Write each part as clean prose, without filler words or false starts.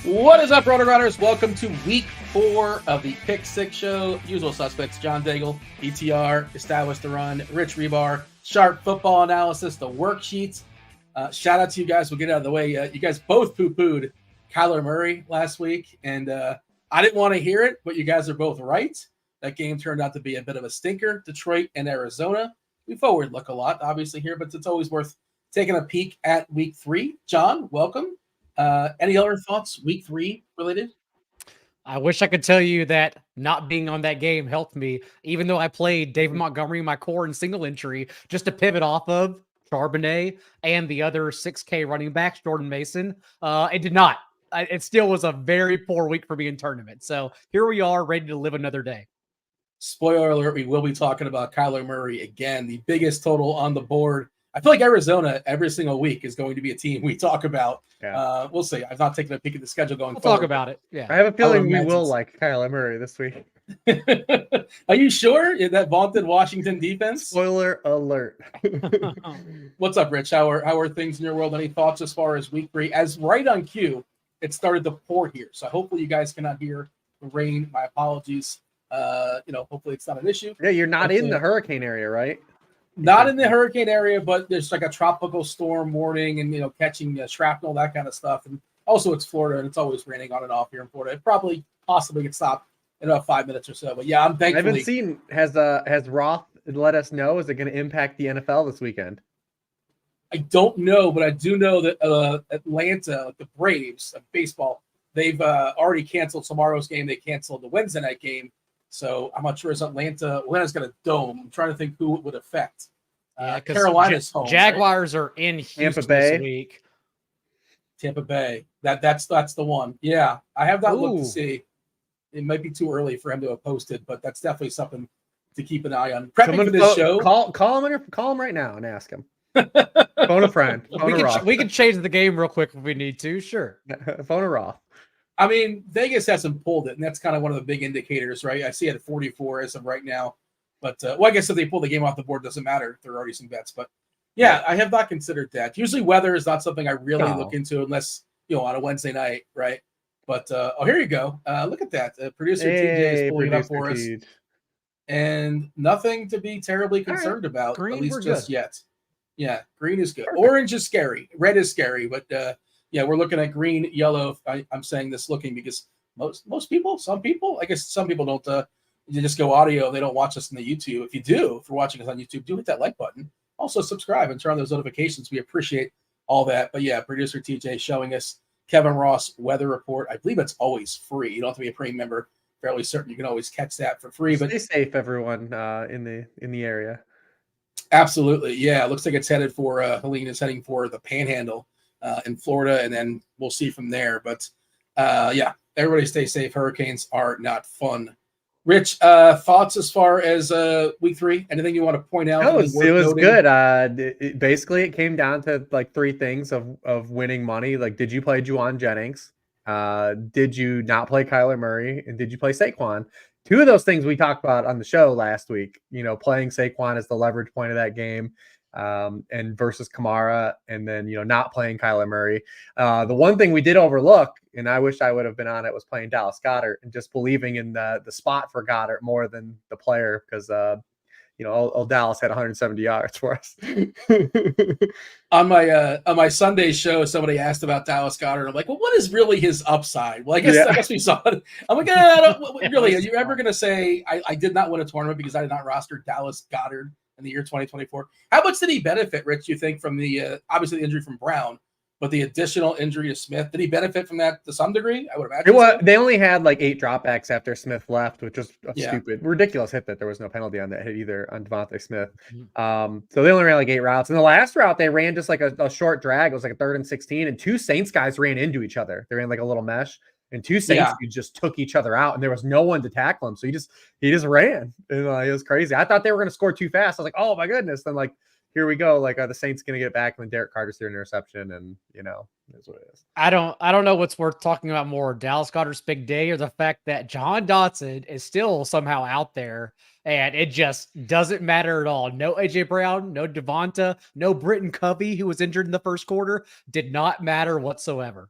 What is up, RotoGrinders? Welcome to week 4 of the Pick 6 show. Usual suspects, John Daigle, ETR, Established the Run, Rich Hribar, Sharp Football Analysis, the worksheets. Shout out to you guys. We'll get out of the way. You guys both poo-pooed Kyler Murray last week, and I didn't want to hear it, but you guys are both right. That game turned out to be a bit of a stinker. Detroit and Arizona. We forward look a lot, obviously, here, but it's always worth taking a peek at week 3. John, welcome. Any other thoughts, week 3 related? I wish I could tell you that not being on that game helped me, even though I played David Montgomery in my core and single entry just to pivot off of Charbonnet and the other 6K running backs, Jordan Mason. It did not. It still was a very poor week for me in tournament. So here we are, ready to live another day. Spoiler alert, we will be talking about Kyler Murray again, the biggest total on the board. I feel like Arizona every single week is going to be a team we talk about. Yeah. We'll see. I've not taken a peek at the schedule going forward. Talk about it. Yeah. I have a feeling we will like Kyler Murray this week. Are you sure? That vaunted Washington defense? Spoiler alert. What's up, Rich? How are things in your world? Any thoughts as far as week 3? As right on cue, it started to pour here. So hopefully you guys cannot hear the rain. My apologies. Hopefully it's not an issue. Yeah, you're not in the hurricane area, right? Not in the hurricane area, but there's like a tropical storm warning and, catching shrapnel, that kind of stuff. And also it's Florida and it's always raining on and off here in Florida. It probably possibly could stop in about 5 minutes or so. But yeah, I'm thankfully. I haven't seen, has Roth let us know, is it going to impact the NFL this weekend? I don't know, but I do know that Atlanta, the Braves of baseball, they've already canceled tomorrow's game. They canceled the Wednesday night game. So I'm not sure is Atlanta's got a dome. I'm trying to think who it would affect. Carolina's home. Jaguars are in Houston this week. Tampa Bay. That's the one. Yeah, I have not looked to see. It might be too early for him to have posted, but that's definitely something to keep an eye on. Prepping for this show. Call him right now and ask him. Phone a friend. We can change the game real quick if we need to. Sure. Phone a Roth. I mean, Vegas hasn't pulled it, and that's kind of one of the big indicators, right? I see it at 44 as of right now. But, I guess if they pull the game off the board, it doesn't matter. There are already some bets. But, yeah, I have not considered that. Usually weather is not something I really look into unless, on a Wednesday night, right? But, here you go. Look at that. Producer TJ is pulling it up for us. And nothing to be terribly concerned about, green, at least just yet. Yeah, green is good. Perfect. Orange is scary. Red is scary, but yeah, we're looking at green, yellow. I'm saying this looking because most people, some people, I guess some people don't. You just go audio. They don't watch us on the YouTube. If you're watching us on YouTube, do hit that like button. Also subscribe and turn on those notifications. We appreciate all that. But yeah, producer TJ showing us Kevin Ross weather report. I believe it's always free. You don't have to be a premium member. Fairly certain you can always catch that for free. But stay safe, everyone, in the area. Absolutely, yeah. It looks like it's headed for Helene is heading for the Panhandle. In Florida, and then we'll see from there. But yeah, everybody stay safe. Hurricanes are not fun. Rich, thoughts as far as week 3? Anything you want to point out? It was good. Basically, it came down to like 3 things of winning money. Like, did you play Juwan Jennings? Did you not play Kyler Murray? And did you play Saquon? 2 of those things we talked about on the show last week. Playing Saquon as the leverage point of that game. And versus Kamara, and then not playing Kyler Murray. The one thing we did overlook, and I wish I would have been on it, was playing Dallas Goedert and just believing in the spot for Goedert more than the player, because old Dallas had 170 yards for us. On my Sunday show, somebody asked about Dallas Goedert. I'm like, well, what is really his upside? Well, I guess we saw it. I'm like, really? Are you ever going to say I did not win a tournament because I did not roster Dallas Goedert in the year 2024? How much did he benefit, Rich, you think, from the obviously the injury from Brown, but the additional injury to Smith? Did he benefit from that to some degree? I would imagine. They only had like 8 dropbacks after Smith left, which was a stupid, ridiculous hit that there was no penalty on that hit either on Devontae Smith. So they only ran like 8 routes. And the last route, they ran just like a short drag. It was like a 3rd and 16, and 2 Saints guys ran into each other. They ran like a little mesh. And 2 Saints just took each other out, and there was no one to tackle him. So he just ran. And it was crazy. I thought they were going to score too fast. I was like, oh my goodness. Then here we go. Like, are the Saints going to get back? And then Derek Carter's threw an interception, and that's what it is. I don't know what's worth talking about more, Dallas Goedert's big day or the fact that John Dotson is still somehow out there, and it just doesn't matter at all. No AJ Brown, no Devonta, no Britton Covey, who was injured in the first quarter. Did not matter whatsoever.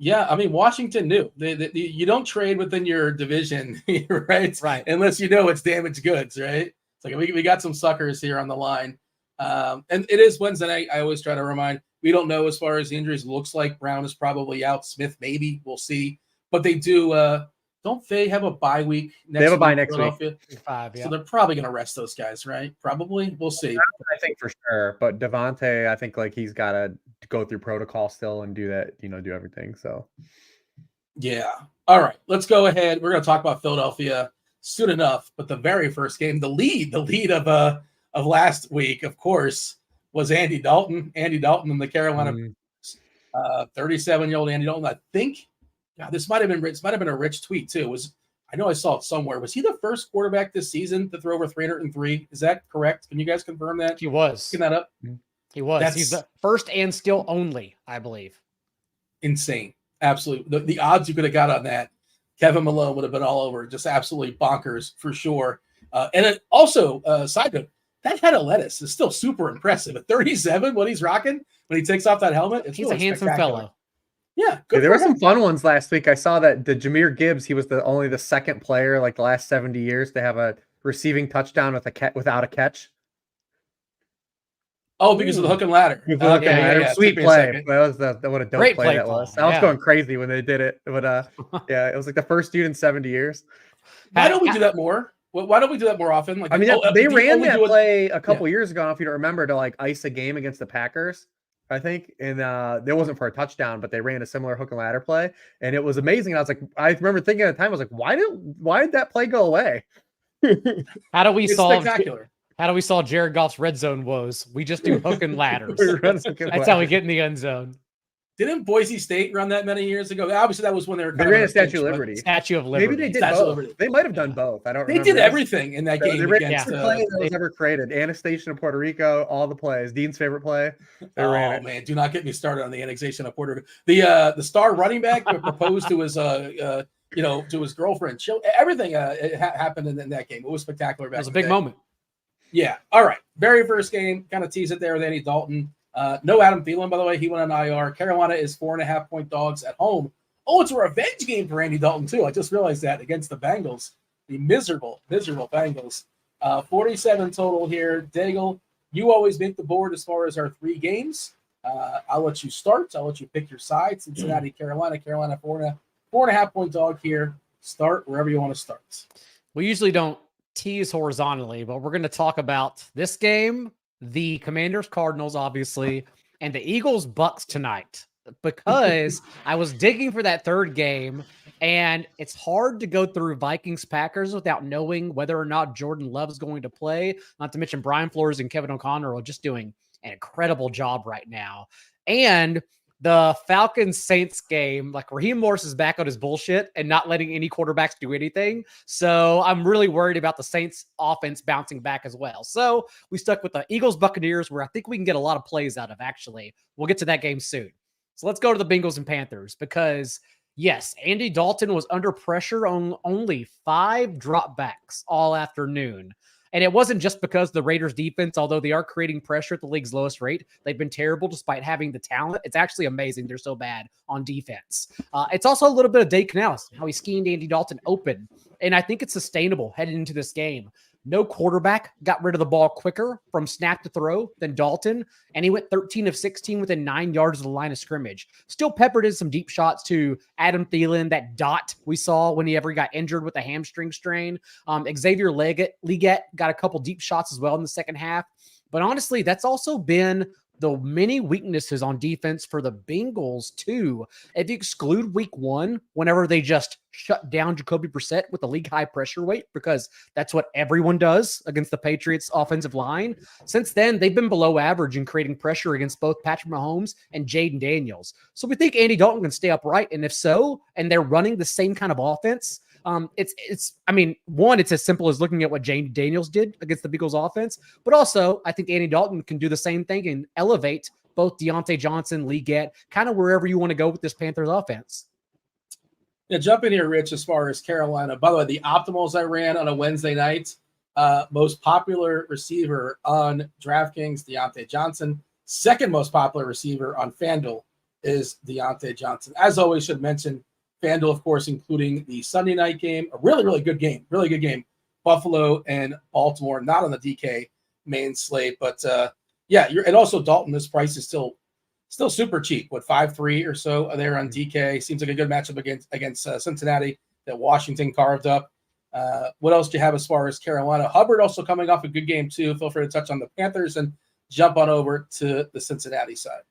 Yeah, I mean, Washington knew. You don't trade within your division, right? Right. Unless you know it's damaged goods, right? It's like we got some suckers here on the line. And it is Wednesday night. I always try to remind, we don't know as far as the injuries. Looks like Brown is probably out. Smith, maybe. We'll see. But they do, don't they have a bye week next week? They have a bye next week. Week 5, yeah. So they're probably going to rest those guys, right? Probably. We'll see. I think for sure. But Devontae, I think like he's got to go through protocol still and do that, do everything. So, yeah. All right. Let's go ahead. We're going to talk about Philadelphia soon enough. But the very first game, the lead of last week, of course, was Andy Dalton. Andy Dalton and the Carolina 37-year-old Andy Dalton. I think this might have been Rich. Might have been a Rich tweet too. I know I saw it somewhere. Was he the first quarterback this season to throw over 303? Is that correct? Can you guys confirm that? He was. Get that up. He was. He's the first and still only, I believe. Insane. Absolutely. The odds you could have got on that, Kevin Malone would have been all over. Just absolutely bonkers for sure. And it also, side note, that head of lettuce is still super impressive. At 37, what he's rocking when he takes off that helmet, he's really a handsome fellow. Yeah, there were some fun ones last week. I saw that the Jahmyr Gibbs, he was only the second player like the last 70 years to have a receiving touchdown without a catch. Oh, because of the hook and ladder. Sweet play. That was what a dope Great play that was. I was going crazy when they did it, but it was like the first dude in 70 years. Why don't we do that more? Why don't we do that more often? Like, they ran that play a couple years ago, if you don't remember, to like ice a game against the Packers, I think. And there wasn't for a touchdown, but they ran a similar hook and ladder play, and it was amazing. And I was like, I remember thinking at the time, I was like, why did that play go away? How do we solve spectacular? How do we solve Jared Goff's red zone woes? We just do hook and ladders. That's how we get in the end zone. Didn't Boise State run that many years ago? Obviously, that was when they ran a Statue of Liberty. Statue of Liberty. Maybe they did both. They might have done both. I don't remember. They did everything in that game. They ran every play that was ever created. Annexation of Puerto Rico, all the plays. Dean's favorite play. Man, do not get me started on the annexation of Puerto Rico. The star running back proposed to his to his girlfriend. Everything happened in that game. It was spectacular. It was a big moment. Yeah. All right. Very first game, kind of tease it there with Andy Dalton. No Adam Thielen, by the way. He went on IR. Carolina is 4.5-point dogs at home. Oh, it's a revenge game for Andy Dalton, too. I just realized that against the Bengals. The miserable Bengals. 47 total here. Daigle, you always make the board as far as our 3 games. I'll let you start. I'll let you pick your side. Cincinnati, Carolina, 4.5-point dog here. Start wherever you want to start. We usually don't tease horizontally, but we're going to talk about this game, the Commanders Cardinals, obviously, and the Eagles Bucks tonight, because I was digging for that third game, and it's hard to go through Vikings Packers without knowing whether or not Jordan Love is going to play. Not to mention Brian Flores and Kevin O'Connor are just doing an incredible job right now. And the Falcons Saints game, like Raheem Morris is back on his bullshit and not letting any quarterbacks do anything. So I'm really worried about the Saints offense bouncing back as well. So we stuck with the Eagles Buccaneers, where I think we can get a lot of plays out of, actually. We'll get to that game soon. So let's go to the Bengals and Panthers, because yes, Andy Dalton was under pressure on only 5 dropbacks all afternoon. And it wasn't just because the Raiders defense, although they are creating pressure at the league's lowest rate, they've been terrible despite having the talent. It's actually amazing they're so bad on defense. It's also a little bit of Dave Canales, how he schemed Andy Dalton open. And I think it's sustainable heading into this game. No quarterback got rid of the ball quicker from snap to throw than Dalton, and he went 13 of 16 within 9 yards of the line of scrimmage. Still peppered in some deep shots to Adam Thielen, that dot we saw whenever he got injured with a hamstring strain. Xavier Legette got a couple deep shots as well in the second half. But honestly, that's also been the many weaknesses on defense for the Bengals too. If you exclude week 1, whenever they just shut down Jacoby Brissett with a league high pressure weight, because that's what everyone does against the Patriots offensive line. Since then, they've been below average in creating pressure against both Patrick Mahomes and Jaden Daniels. So we think Andy Dalton can stay upright. And if so, and they're running the same kind of offense, it's as simple as looking at what Jaden Daniels did against the Bengals offense, but also I think Andy Dalton can do the same thing and elevate both Deontay Johnson, Legette, kind of wherever you want to go with this Panthers offense. Yeah, jump in here, Rich, as far as Carolina. By the way, the optimals I ran on a Wednesday night, most popular receiver on DraftKings, Deontay Johnson. Second most popular receiver on FanDuel, is Deontay Johnson. As always, should mention FanDuel, of course, including the Sunday night game. A really, really good game. Really good game. Buffalo and Baltimore, not on the DK main slate. But, and also Dalton, this price is still super cheap. What, 5-3 or so there on DK? Seems like a good matchup against Cincinnati that Washington carved up. What else do you have as far as Carolina? Hubbard also coming off a good game, too. Feel free to touch on the Panthers and jump on over to the Cincinnati side.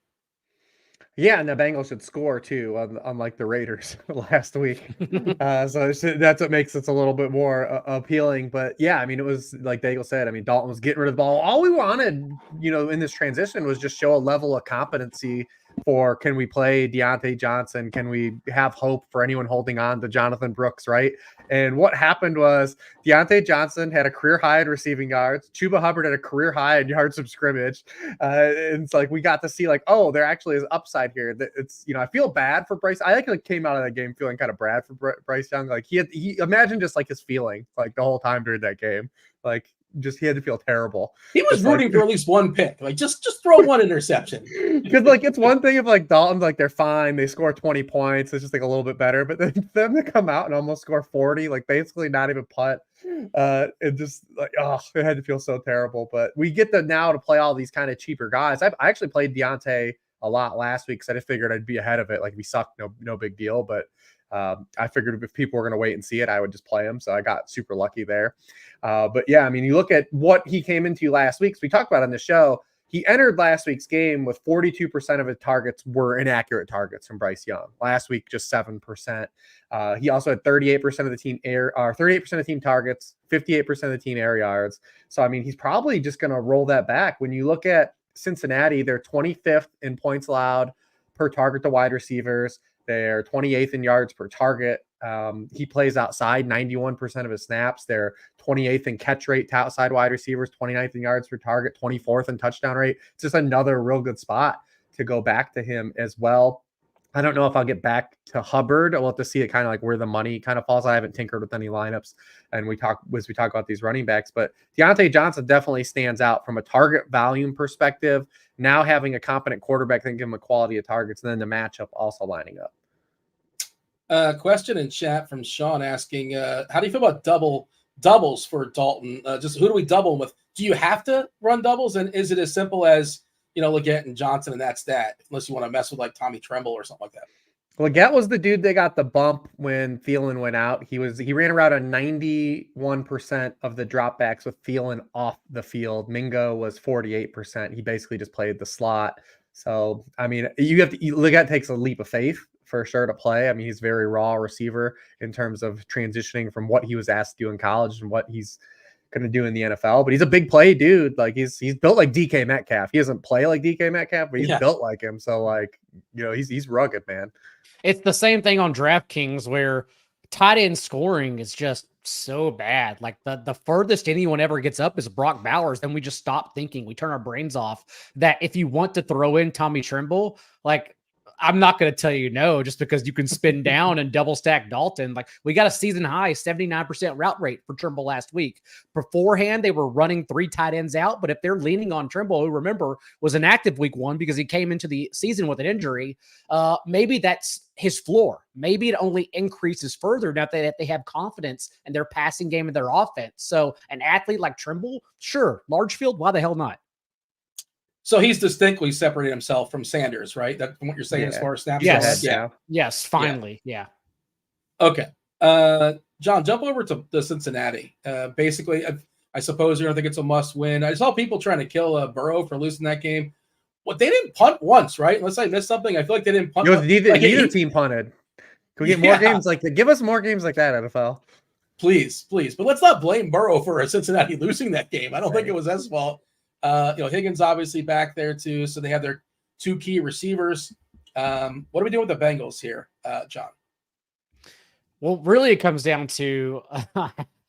Yeah, and the Bengals should score too, unlike the Raiders last week. So that's what makes it a little bit more appealing. But yeah, I mean, it was like Daigle said. I mean, Dalton was getting rid of the ball. All we wanted, in this transition was just show a level of competency for, can we play Deontay Johnson? Can we have hope for anyone holding on to Jonathan Brooks, right? And what happened was Deontay Johnson had a career high in receiving yards. Chuba Hubbard had a career high in yards of scrimmage. And it's like we got to see there actually is upside here. That it's I feel bad for Bryce. I actually came out of that game feeling kind of bad for Bryce Young. Like he imagine just his feeling the whole time during that game. He had to feel terrible. He was rooting for at least one pick. Just throw one interception. Because it's one thing if Dalton's they're fine, they score 20 points, it's just a little bit better. But then them to come out and almost score 40, basically not even putt. It just it had to feel so terrible. But we get now to play all these kind of cheaper guys. I actually played Deontay a lot last week because I just figured I'd be ahead of it. If he sucked, no big deal. But I figured if people were going to wait and see it, I would just play him. So I got super lucky there. But yeah, I mean, you look at what he came into last week. So we talked about on the show. He entered last week's game with 42% of his targets were inaccurate targets from Bryce Young. Last week, just 7%. He also had 38% of the team 38% of team targets, 58% of the team air yards. So I mean, he's probably just going to roll that back. When you look at Cincinnati, they're 25th in points allowed per target to wide receivers. They're 28th in yards per target. He plays outside 91% of his snaps. They're 28th in catch rate to outside wide receivers, 29th in yards per target, 24th in touchdown rate. It's just another real good spot to go back to him as well. I don't know if I'll get back to Hubbard. We'll have to see it kind of where the money kind of falls. I haven't tinkered with any lineups, and we talk about these running backs, but Deontay Johnson definitely stands out from a target volume perspective. Now having a competent quarterback that can give him a quality of targets, and then the matchup also lining up. Question in chat from Sean asking, how do you feel about doubles for Dalton? Just who do we double with? Do you have to run doubles? And is it as simple as, Leggett and Johnson and that's that, unless you want to mess with Tommy Tremble or something like that? Leggett was the dude that got the bump when Thielen went out. He ran around a 91% of the dropbacks with Thielen off the field. Mingo was 48%. He basically just played the slot. So, I mean, Leggett takes a leap of faith for sure to play. I mean, he's a very raw receiver in terms of transitioning from what he was asked to do in college and what he's going to do in the NFL. But he's a big play dude. He's built like DK Metcalf. He doesn't play like DK Metcalf, but he's built like him. So he's rugged, man. It's the same thing on DraftKings where tight end scoring is just so bad. The furthest anyone ever gets up is Brock Bowers. Then we just stop thinking. We turn our brains off. That if you want to throw in Tommy Tremble, I'm not going to tell you no, just because you can spin down and double stack Dalton. We got a season high 79% route rate for Tremble last week. Beforehand, they were running 3 tight ends out, but if they're leaning on Tremble, who remember was inactive week 1 because he came into the season with an injury, maybe that's his floor. Maybe it only increases further now that they have confidence in their passing game and their offense. So an athlete like Tremble, sure, large field, why the hell not? So he's distinctly separated himself from Sanders, right? That's what you're saying as far as snaps. Yes. Yeah. Yes. Finally. Yeah. Okay. John, jump over to the Cincinnati. Basically, I suppose you don't think it's a must win. I saw people trying to kill Burrow for losing that game. Well, they didn't punt once, right? Unless I missed something. I feel like they didn't punt. Neither team punted. Can we get more games like that? Give us more games like that, NFL. Please. But let's not blame Burrow for Cincinnati losing that game. I don't think it was his fault. Higgins obviously back there too, so they have their 2 key receivers. What are we doing with the Bengals here, John? Well, really, it comes down to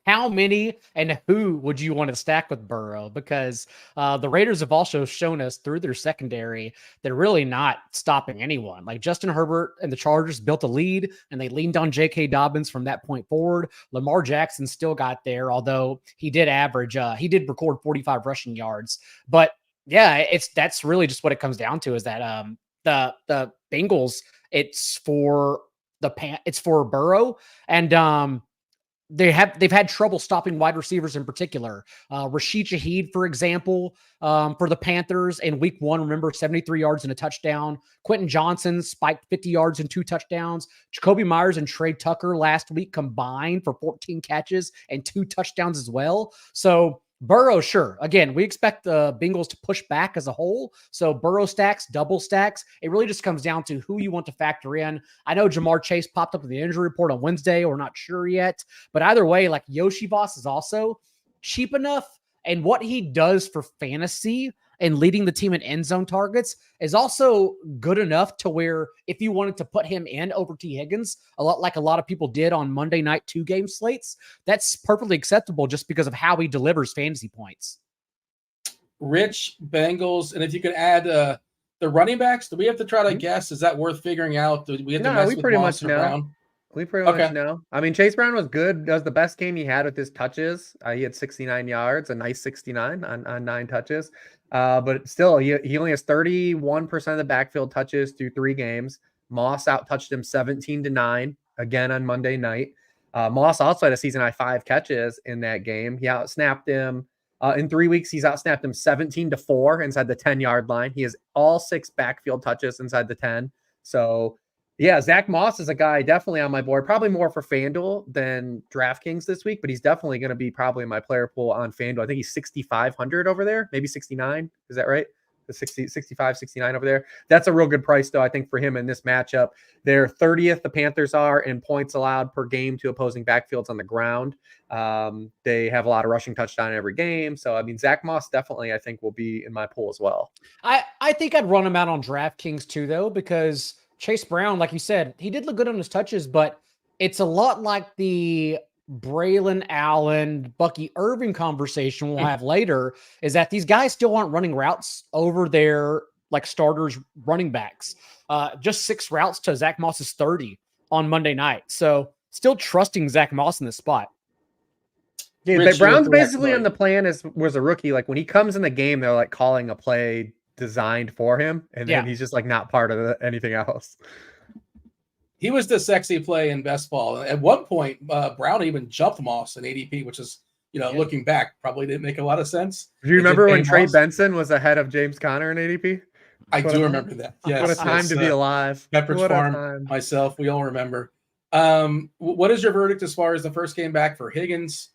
how many and who would you want to stack with Burrow? Because the Raiders have also shown us through their secondary they're really not stopping anyone. Justin Herbert and the Chargers built a lead, and they leaned on J.K. Dobbins from that point forward. Lamar Jackson still got there, although he did record 45 rushing yards. But yeah, that's really just what it comes down to, is that the Bengals, it's for Burrow, and they've had trouble stopping wide receivers in particular. Rashid Shaheed, for example, for the Panthers in week 1, remember 73 yards and a touchdown. Quentin Johnson spiked 50 yards and 2 touchdowns. Jacoby Myers and Trey Tucker last week combined for 14 catches and 2 touchdowns as well. So Burrow, sure. Again, we expect the Bengals to push back as a whole. So Burrow stacks, double stacks. It really just comes down to who you want to factor in. I know Jamar Chase popped up with the injury report on Wednesday. We're not sure yet. But either way, like Yoshi Voss is also cheap enough. And what he does for fantasy and leading the team in end zone targets is also good enough to where if you wanted to put him in over T. Higgins, a lot of people did on Monday night 2-game slates, that's perfectly acceptable just because of how he delivers fantasy points. Rich, Bengals, and if you could add the running backs, do we have to try to guess? Is that worth figuring out? Do we have to mess with pretty Moss much or know. Brown? We pretty much know. I mean, Chase Brown was good. That was the best game he had with his touches. He had 69 yards, a nice 69 on 9 touches. But still, he only has 31% of the backfield touches through 3 games. Moss out-touched him 17-9 again on Monday night. Moss also had a season-high 5 catches in that game. He outsnapped him. In 3 weeks, he's outsnapped him 17-4 inside the 10-yard line. He has all 6 backfield touches inside the 10. So, yeah, Zach Moss is a guy definitely on my board, probably more for FanDuel than DraftKings this week, but he's definitely going to be probably in my player pool on FanDuel. I think he's 6,500 over there, maybe 69. Is that right? The 65, 69 over there. That's a real good price, though, I think, for him in this matchup. They're 30th, the Panthers are, in points allowed per game to opposing backfields on the ground. They have a lot of rushing touchdown in every game. So, I mean, Zach Moss definitely, I think, will be in my pool as well. I think I'd run him out on DraftKings, too, though, because Chase Brown, like you said, he did look good on his touches, but it's a lot like the Braylon Allen, Bucky Irving conversation we'll have later, is that these guys still aren't running routes over their like starters running backs. Just 6 routes to Zach Moss's 30 on Monday night. So still trusting Zach Moss in this spot. Yeah, Rich, but Brown's basically on the plan was a rookie. Like when he comes in the game, they're like calling a play designed for him, and then he's just like not part of anything else. He was the sexy play in best ball. At one point, Brown even jumped Moss in ADP, which is, looking back, probably didn't make a lot of sense. Do you remember when Trey Benson was ahead of James Conner in ADP? I do remember that. Yes, what a time to be alive. Pepperidge Farm, myself, we all remember. What is your verdict as far as the first game back for Higgins?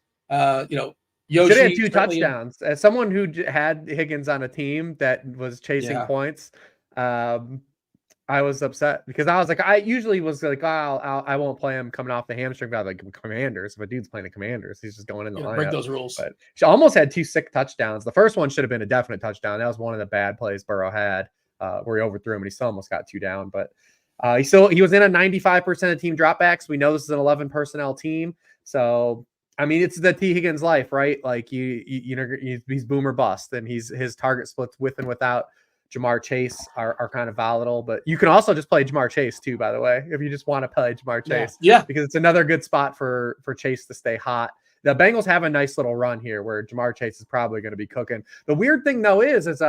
Yoshi should have 2 touchdowns. As someone who had Higgins on a team that was chasing points, I was upset because I was like, I usually was like, I won't play him coming off the hamstring by like Commanders. If a dude's playing the Commanders, he's just going in the lineup. Break those rules. But she almost had 2 sick touchdowns. The first one should have been a definite touchdown. That was one of the bad plays Burrow had where he overthrew him and he still almost got 2 down. But he was in a 95% of team dropbacks. We know this is an 11 personnel team, so. I mean, it's the T. Higgins life, right? Like he's boom or bust, and his target splits with and without Jamar Chase are kind of volatile. But you can also just play Jamar Chase too, by the way, if you just want to play Jamar Chase. Yeah. Because it's another good spot for Chase to stay hot. The Bengals have a nice little run here where Jamar Chase is probably going to be cooking. The weird thing though is just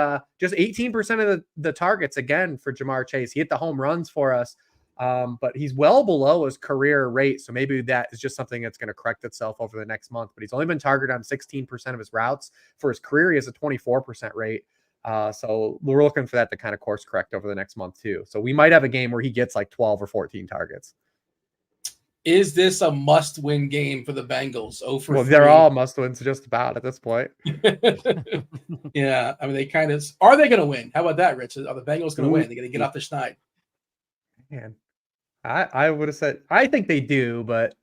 18% of the targets again for Jamar Chase. He hit the home runs for us. But he's well below his career rate. So maybe that is just something that's going to correct itself over the next month. But he's only been targeted on 16% of his routes. For his career, he has a 24% rate. So we're looking for that to kind of course correct over the next month too. So we might have a game where he gets like 12 or 14 targets. Is this a must-win game for the Bengals? Well, they're all must-wins just about at this point. Yeah. I mean, are they going to win? How about that, Rich? Are the Bengals going to win? They're going to get off the schneid. Man, I would have said I think they do, but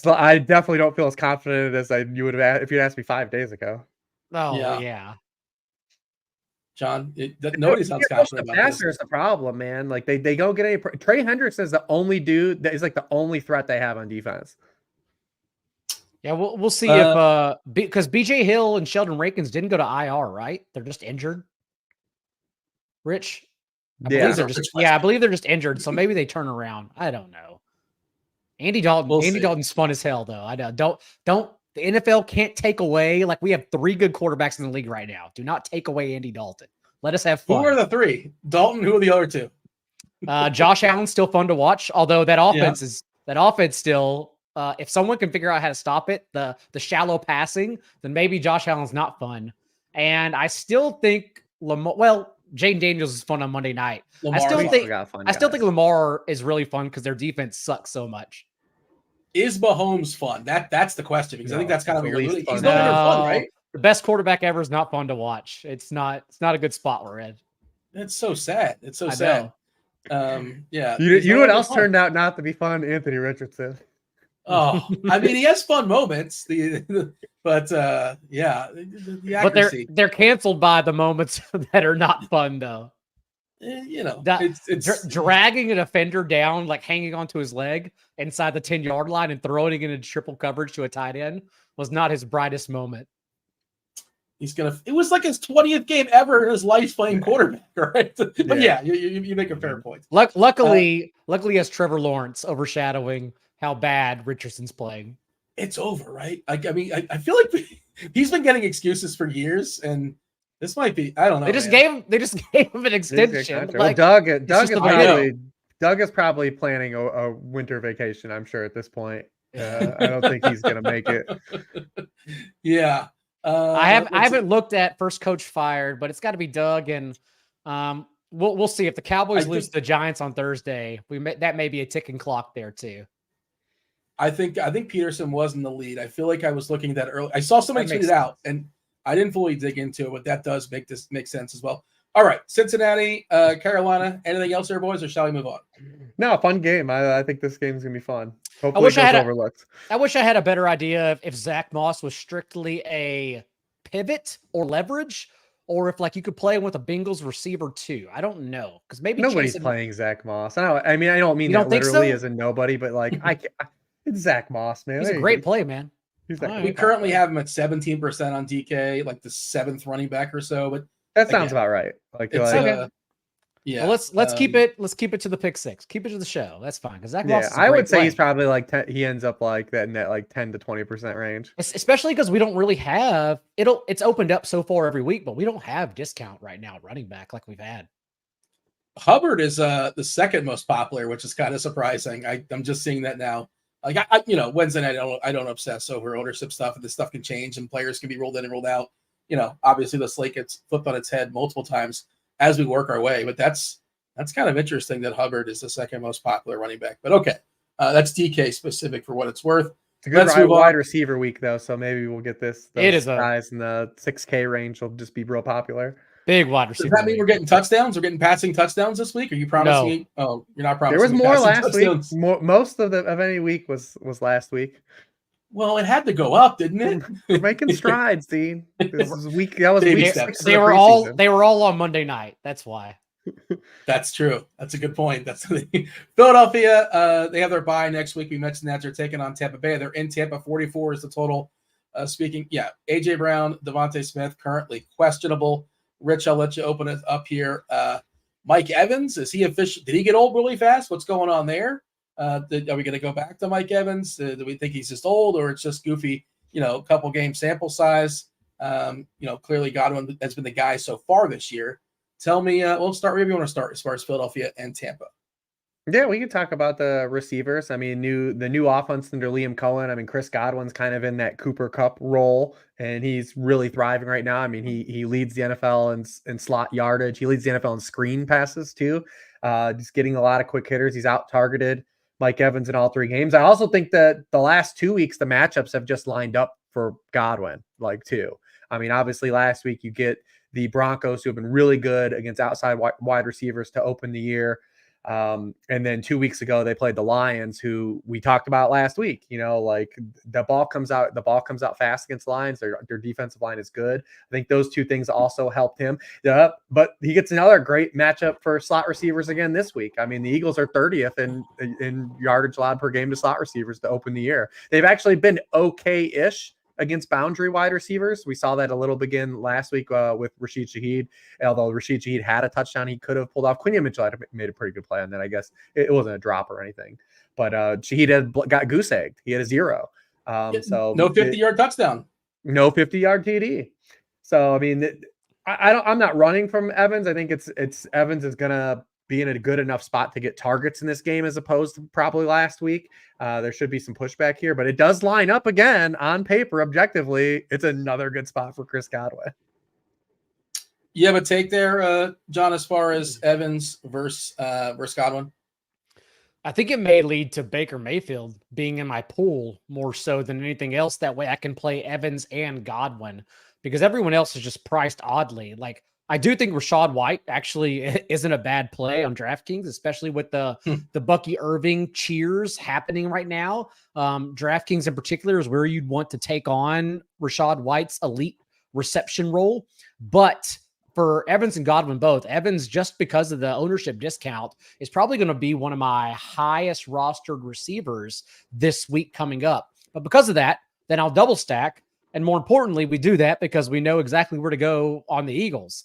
I definitely don't feel as confident as you would have if you'd asked me 5 days ago. Oh yeah. John, nobody sounds confident about this. Is the problem, man. Like they don't get any. Trey Hendrickson is the only dude that is like the only threat they have on defense. Yeah, we'll see if because BJ Hill and Sheldon Rankins didn't go to IR, right? They're just injured. Rich. I believe they're just injured, so maybe they turn around. I don't know. Andy Dalton spun as hell, though. I don't. The NFL can't take away. Like we have 3 good quarterbacks in the league right now. Do not take away Andy Dalton. Let us have Who are fun. the three? Dalton, who are the other two? Josh Allen's still fun to watch, although that offense still, if someone can figure out how to stop it, the shallow passing, then maybe Josh Allen's not fun. And I still think Jaden Daniels is fun on Monday night. I still think Lamar is really fun because their defense sucks so much. Is Mahomes fun? That's the question, because I think that's kind of he's no longer fun, right? The best quarterback ever is not fun to watch. It's not a good spot we're in. It's so sad. It's so sad. Yeah. You know what else turned out not to be fun? Anthony Richardson. Oh, I mean, he has fun moments. But the accuracy. But they're canceled by the moments that are not fun, though. It's dragging a defender down, like hanging onto his leg inside the 10-yard line and throwing it into triple coverage to a tight end was not his brightest moment. It was like his 20th game ever in his life playing quarterback, right? But you make a fair point. Luckily, has Trevor Lawrence overshadowing how bad Richardson's playing. It's over, right? I mean, I feel like he's been getting excuses for years, and this might be, I don't know. They just gave him an extension. Well, Doug is probably planning a winter vacation, I'm sure, at this point. I don't think he's going to make it. Yeah. I haven't looked at first coach fired, but it's got to be Doug, and we'll see if the Cowboys lose to the Giants on Thursday. That may be a ticking clock there too. I think Peterson was in the lead. I feel like I was looking at that early. I saw somebody tweet it out, and I didn't fully dig into it, but that does make sense as well. All right, Cincinnati, Carolina. Anything else there, boys, or shall we move on? No, fun game. I think this game's gonna be fun. Hopefully, it goes overlooked. I wish I had a better idea if Zach Moss was strictly a pivot or leverage, or if like you could play with a Bengals receiver too. I don't know, because maybe nobody's playing Zach Moss. I don't mean that literally as a nobody, but like it's Zach Moss, man. He's a great play, man. We currently have him at 17% on DK, like the 7th running back or so. But that sounds about right. Yeah. Well, let's keep it to the pick 6. Keep it to the show. That's fine. Because Zach Moss is I would say he's probably like he ends up like that in that like 10 to 20% range. Especially because we don't really have it's opened up so far every week, but we don't have discount right now at running back like we've had. Hubbard is the second most popular, which is kind of surprising. I'm just seeing that now. Like Wednesday night, I don't obsess over ownership stuff, and this stuff can change, and players can be rolled in and rolled out. Obviously the slate gets flipped on its head multiple times as we work our way, but that's kind of interesting that Hubbard is the second most popular running back. But okay, that's DK specific for what it's worth. It's a good wide receiver week though, so maybe we'll get this. It is guys in the 6K range will just be real popular. Big wide receiver. Does that mean we're getting touchdowns? We're getting passing touchdowns this week? Are you promising me? Oh, you're not promising. There was more last touchdowns. Week. Most of any week was last week. Well, it had to go up, didn't it? We're making strides, Dean. This was week. That was week 6. They were all on Monday night. That's why. That's true. That's a good point. That's Philadelphia. They have their bye next week. We mentioned that they're taking on Tampa Bay. They're in Tampa. 44 is the total. AJ Brown, Devontae Smith currently questionable. Rich, I'll let you open it up here. Mike Evans, is he official? Did he get old really fast? What's going on there? Are we going to go back to Mike Evans? Do we think he's just old, or it's just goofy? A couple game sample size. Clearly Godwin has been the guy so far this year. Tell me, we'll start wherever you want to start as far as Philadelphia and Tampa. Yeah, we can talk about the receivers. I mean, the new offense under Liam Cohen. I mean, Chris Godwin's kind of in that Cooper Kupp role, and he's really thriving right now. I mean, he leads the NFL in slot yardage. He leads the NFL in screen passes too. Just getting a lot of quick hitters. He's out targeted Mike Evans in all 3 games. I also think that the last 2 weeks, the matchups have just lined up for Godwin, too. I mean, obviously last week you get the Broncos, who have been really good against outside wide receivers to open the year. And then 2 weeks ago, they played the Lions, who we talked about last week. The ball comes out fast against Lions. Their defensive line is good. I think those 2 things also helped him. But he gets another great matchup for slot receivers again this week. I mean, the Eagles are 30th in yardage allowed per game to slot receivers to open the year. They've actually been okay-ish against boundary wide receivers. We saw that a little begin last week with Rashid Shaheed. Although Rashid Shaheed had a touchdown he could have pulled off. Quinion Mitchell had made a pretty good play on that, I guess. It wasn't a drop or anything. But Shaheed got goose egged. He had a 0. So no 50-yard touchdown. No 50-yard TD. So, I mean, I'm not running from Evans. I think it's Evans is gonna be in a good enough spot to get targets in this game as opposed to probably last week. There should be some pushback here, but it does line up again on paper. Objectively, it's another good spot for Chris Godwin. You have a take there, John, as far as Evans versus Godwin? I think it may lead to Baker Mayfield being in my pool more so than anything else. That way I can play Evans and Godwin because everyone else is just priced oddly. Like, I do think Rachaad White actually isn't a bad play on DraftKings, especially with the Bucky Irving cheers happening right now. DraftKings in particular is where you'd want to take on Rachaad White's elite reception role. But for Evans and Godwin both, Evans, just because of the ownership discount, is probably going to be one of my highest rostered receivers this week coming up. But because of that, then I'll double stack. And more importantly, we do that because we know exactly where to go on the Eagles.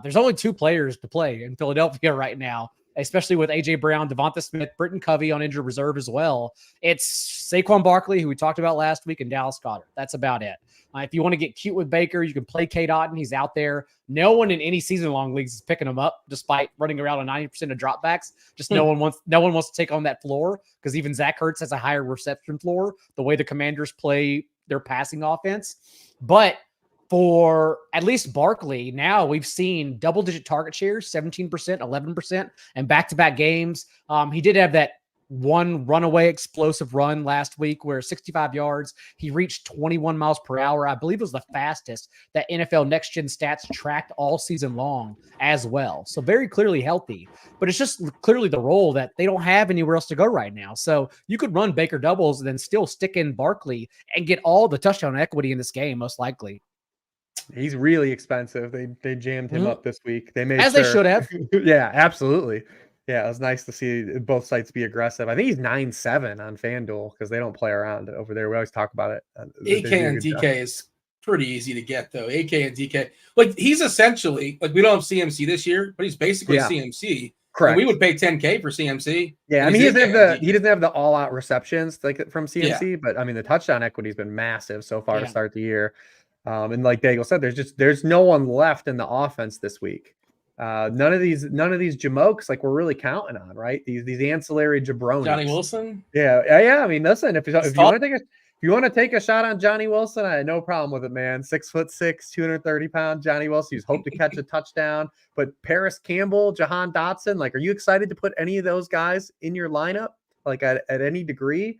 There's only 2 players to play in Philadelphia right now, especially with A.J. Brown, Devonta Smith, Britton Covey on injured reserve as well. It's Saquon Barkley, who we talked about last week, and Dallas Goedert. That's about it. If you want to get cute with Baker, you can play Kate Otten. He's out there. No one in any season-long leagues is picking him up, despite running around on 90% of dropbacks. Just no one wants to take on that floor because even Zach Ertz has a higher reception floor, the way the Commanders play their passing offense. But for at least Barkley, now we've seen double-digit target shares, 17%, 11%, and back-to-back games. He did have that one runaway explosive run last week where 65 yards, he reached 21 miles per hour. I believe it was the fastest that NFL Next Gen Stats tracked all season long as well. So very clearly healthy, but it's just clearly the role that they don't have anywhere else to go right now. So you could run Baker doubles and then still stick in Barkley and get all the touchdown equity in this game, most likely. He's really expensive. They jammed him up this week. They made they should have. Yeah, absolutely. Yeah, it was nice to see both sites be aggressive. I think he's 9-7 on FanDuel because they don't play around over there. We always talk about it. AK and DK is pretty easy to get, though. AK and DK. Like, he's essentially, like, we don't have CMC this year, but he's basically CMC. Correct. And we would pay $10K for CMC. Yeah, I mean, he doesn't have the all-out receptions like from CMC, but, I mean, the touchdown equity has been massive so far to start the year. And like Daigle said, there's no one left in the offense this week. None of these jamokes like we're really counting on, right? These ancillary jabronis. Johnny Wilson. Yeah. I mean, listen, if you want to take a shot on Johnny Wilson, I had no problem with it, man. 6'6", 230-pound Johnny Wilson. He's hoped to catch a touchdown. But Paris Campbell, Jahan Dotson, like, are you excited to put any of those guys in your lineup, like at any degree?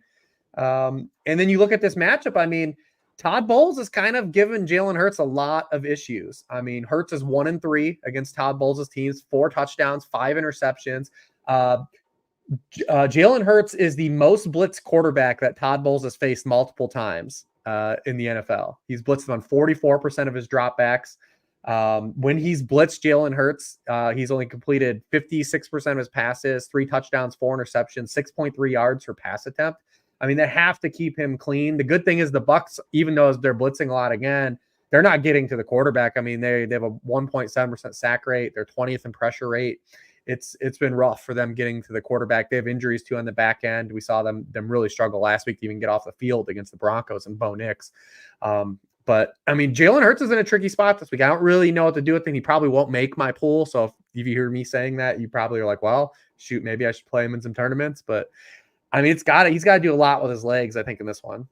And then you look at this matchup. I mean, Todd Bowles has kind of given Jalen Hurts a lot of issues. I mean, Hurts is 1-3 against Todd Bowles' teams, 4 touchdowns, 5 interceptions. Jalen Hurts is the most blitzed quarterback that Todd Bowles has faced multiple times in the NFL. He's blitzed on 44% of his dropbacks. When he's blitzed Jalen Hurts, he's only completed 56% of his passes, 3 touchdowns, 4 interceptions, 6.3 yards per pass attempt. I mean, they have to keep him clean. The good thing is the Bucs, even though they're blitzing a lot again, they're not getting to the quarterback. I mean, they have a 1.7% sack rate. They're 20th in pressure rate. It's been rough for them getting to the quarterback. They have injuries too on the back end. We saw them really struggle last week to even get off the field against the Broncos and Bo Nix. But I mean, Jalen Hurts is in a tricky spot this week. I don't really know what to do with him. He probably won't make my pool. So if you hear me saying that, you probably are like, well, shoot, maybe I should play him in some tournaments. But I mean, he's got to do a lot with his legs, I think, in this one.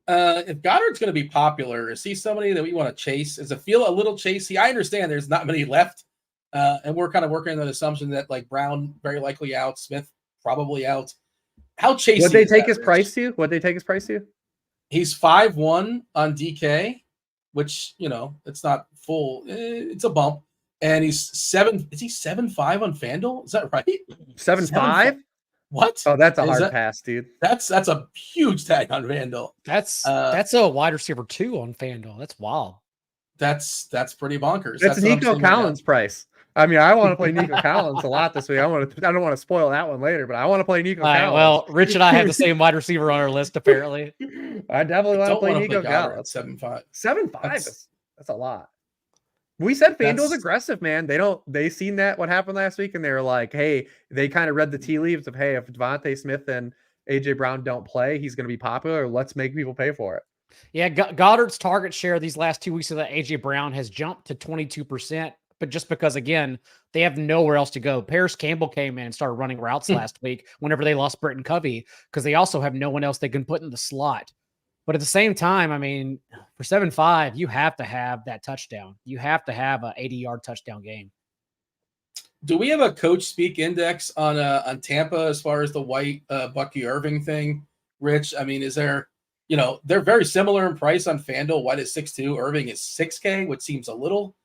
If Goddard's going to be popular, is he somebody that we want to chase? Is it feel a little chasey? I understand there's not many left, and we're kind of working on the assumption that like Brown very likely out, Smith probably out. How chasey? Would they take his price to? Would they take his price to? He's 5-1 on DK, which it's not full. It's a bump, and he's 7. Is he 7.5 on FanDuel? Is that right? 7.5. What? Oh, that's a hard pass, dude. That's a huge tag on FanDuel. That's a wide receiver 2 on FanDuel. That's wild. That's pretty bonkers. That's Nico Collins' price. I mean, I want to play Nico Collins a lot this week. I don't want to spoil that one later, but I want to play Nico Collins. Well, Rich and I have the same wide receiver on our list, apparently. I definitely want to play Nico Collins. 7.5. 7.5. That's a lot. We said FanDuel's aggressive, man. They seen what happened last week, and they were like, hey, they kind of read the tea leaves of, hey, if Devontae Smith and AJ Brown don't play, he's going to be popular. Let's make people pay for it. Yeah, Goddard's target share these last 2 weeks of the AJ Brown has jumped to 22%, but just because, again, they have nowhere else to go. Paris Campbell came in and started running routes last week whenever they lost Britton Covey, because they also have no one else they can put in the slot. But at the same time, I mean, for 7-5, you have to have that touchdown. You have to have an 80-yard touchdown game. Do we have a coach speak index on Tampa as far as the White Bucky Irving thing, Rich? I mean, is there, they're very similar in price on FanDuel. White is 6.2, Irving is 6K, which seems a little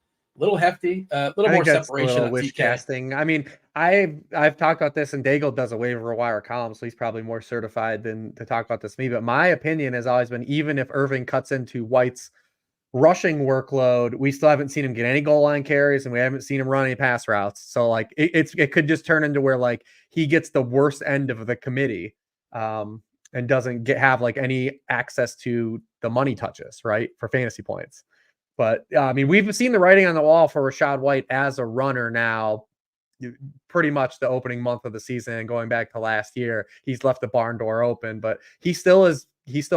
hefty, a little more separation on wish TK. casting. I mean, I've talked about this, and Daigle does a waiver wire column, so he's probably more certified than to talk about this me. But my opinion has always been, even if Irving cuts into White's rushing workload, we still haven't seen him get any goal line carries, and we haven't seen him run any pass routes. So like it could just turn into where like he gets the worst end of the committee, and doesn't have like any access to the money touches, right, for fantasy points. But I mean, we've seen the writing on the wall for Rachaad White as a runner now, pretty much the opening month of the season, and going back to last year, he's left the barn door open, but he's still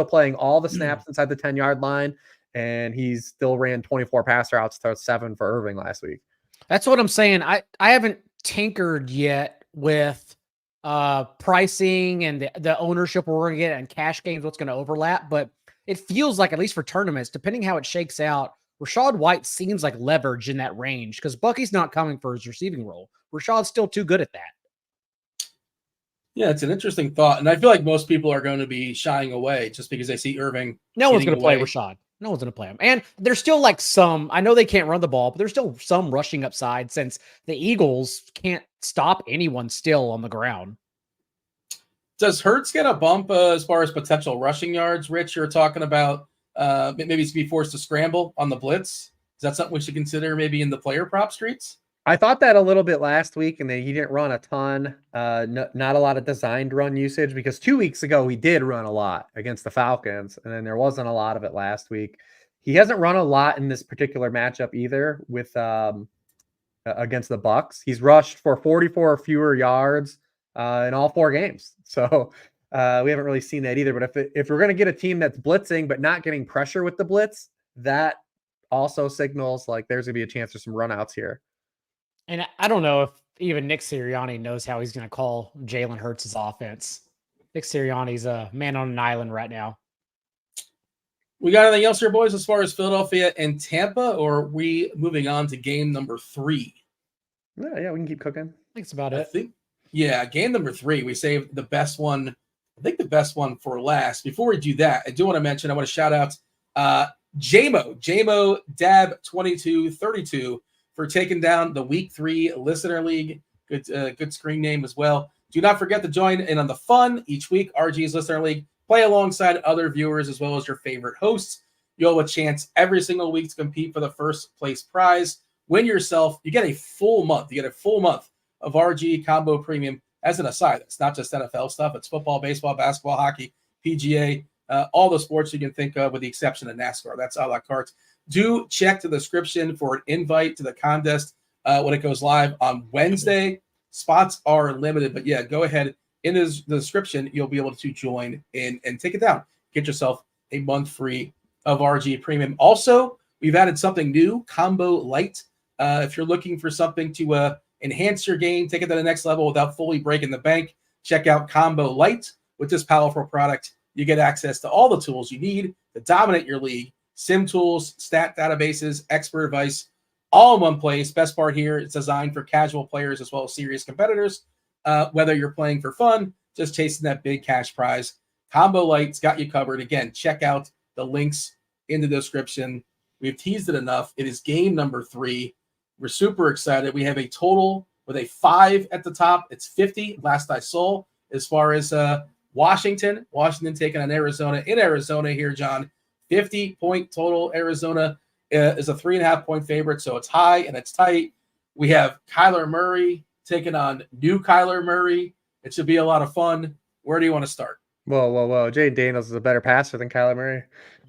playing all the snaps inside the 10-yard line. And he's still ran 24 pass routes to 7 for Irving last week. That's what I'm saying. I haven't tinkered yet with pricing and the ownership we're going to get and cash games, what's going to overlap. But it feels like, at least for tournaments, depending how it shakes out, Rachaad White seems like leverage in that range, because Bucky's not coming for his receiving role. Rachaad's still too good at that. Yeah, it's an interesting thought. And I feel like most people are going to be shying away just because they see Irving. No one's going to play Rachaad. No one's going to play him. And there's still like some, I know they can't run the ball, but there's still some rushing upside, since the Eagles can't stop anyone still on the ground. Does Hurts get a bump as far as potential rushing yards? Rich, you're talking about maybe to be forced to scramble on the blitz. Is that something we should consider maybe in the player prop streets? I thought that a little bit last week, and then he didn't run a ton, not a lot of designed run usage, because 2 weeks ago he did run a lot against the Falcons, and then there wasn't a lot of it last week. He hasn't run a lot in this particular matchup either with against the Bucs. He's rushed for 44 or fewer yards in all 4 games. So we haven't really seen that either. But if we're going to get a team that's blitzing but not getting pressure with the blitz, that also signals like there's going to be a chance for some runouts here. And I don't know if even Nick Sirianni knows how he's going to call Jalen Hurts' offense. Nick Sirianni's a man on an island right now. We got anything else here, boys, as far as Philadelphia and Tampa, or are we moving on to game number 3? Yeah, we can keep cooking. I think that's about it. Game number 3. We saved the best one. I think the best one for last. Before we do that, I do want to mention, I want to shout out JMO Dab 2232 for taking down the Week 3 Listener League. Good screen name as well. Do not forget to join in on the fun each week. RG's Listener League. Play alongside other viewers as well as your favorite hosts. You'll have a chance every single week to compete for the first place prize. Win yourself. You get a full month. You get a full month of RG Combo Premium. As an aside, it's not just NFL stuff. It's football, baseball, basketball, hockey, PGA, all the sports you can think of with the exception of NASCAR. That's a la carte. Do check the description for an invite to the contest when it goes live on Wednesday. Spots are limited, but yeah, go ahead. In the description, you'll be able to join in and take it down. Get yourself a month free of RG Premium. Also, we've added something new, Combo Light. If you're looking for something to enhance your game, take it to the next level without fully breaking the bank, check out Combo Light. With this powerful product, you get access to all the tools you need to dominate your league. Sim tools, stat databases, expert advice, all in one place. Best part here, it's designed for casual players as well as serious competitors. Whether you're playing for fun, just chasing that big cash prize, Combo Light's got you covered. Again, check out the links in the description. We've teased it enough. It is game number 3. We're super excited. We have a total with a 5 at the top. It's 50, last I saw. As far as Washington taking on Arizona. In Arizona here, John, 50-point total. Arizona is a 3.5-point favorite, so it's high and it's tight. We have Kyler Murray taking on new Kyler Murray. It should be a lot of fun. Where do you want to start? Whoa. Jay Daniels is a better passer than Kyler Murray.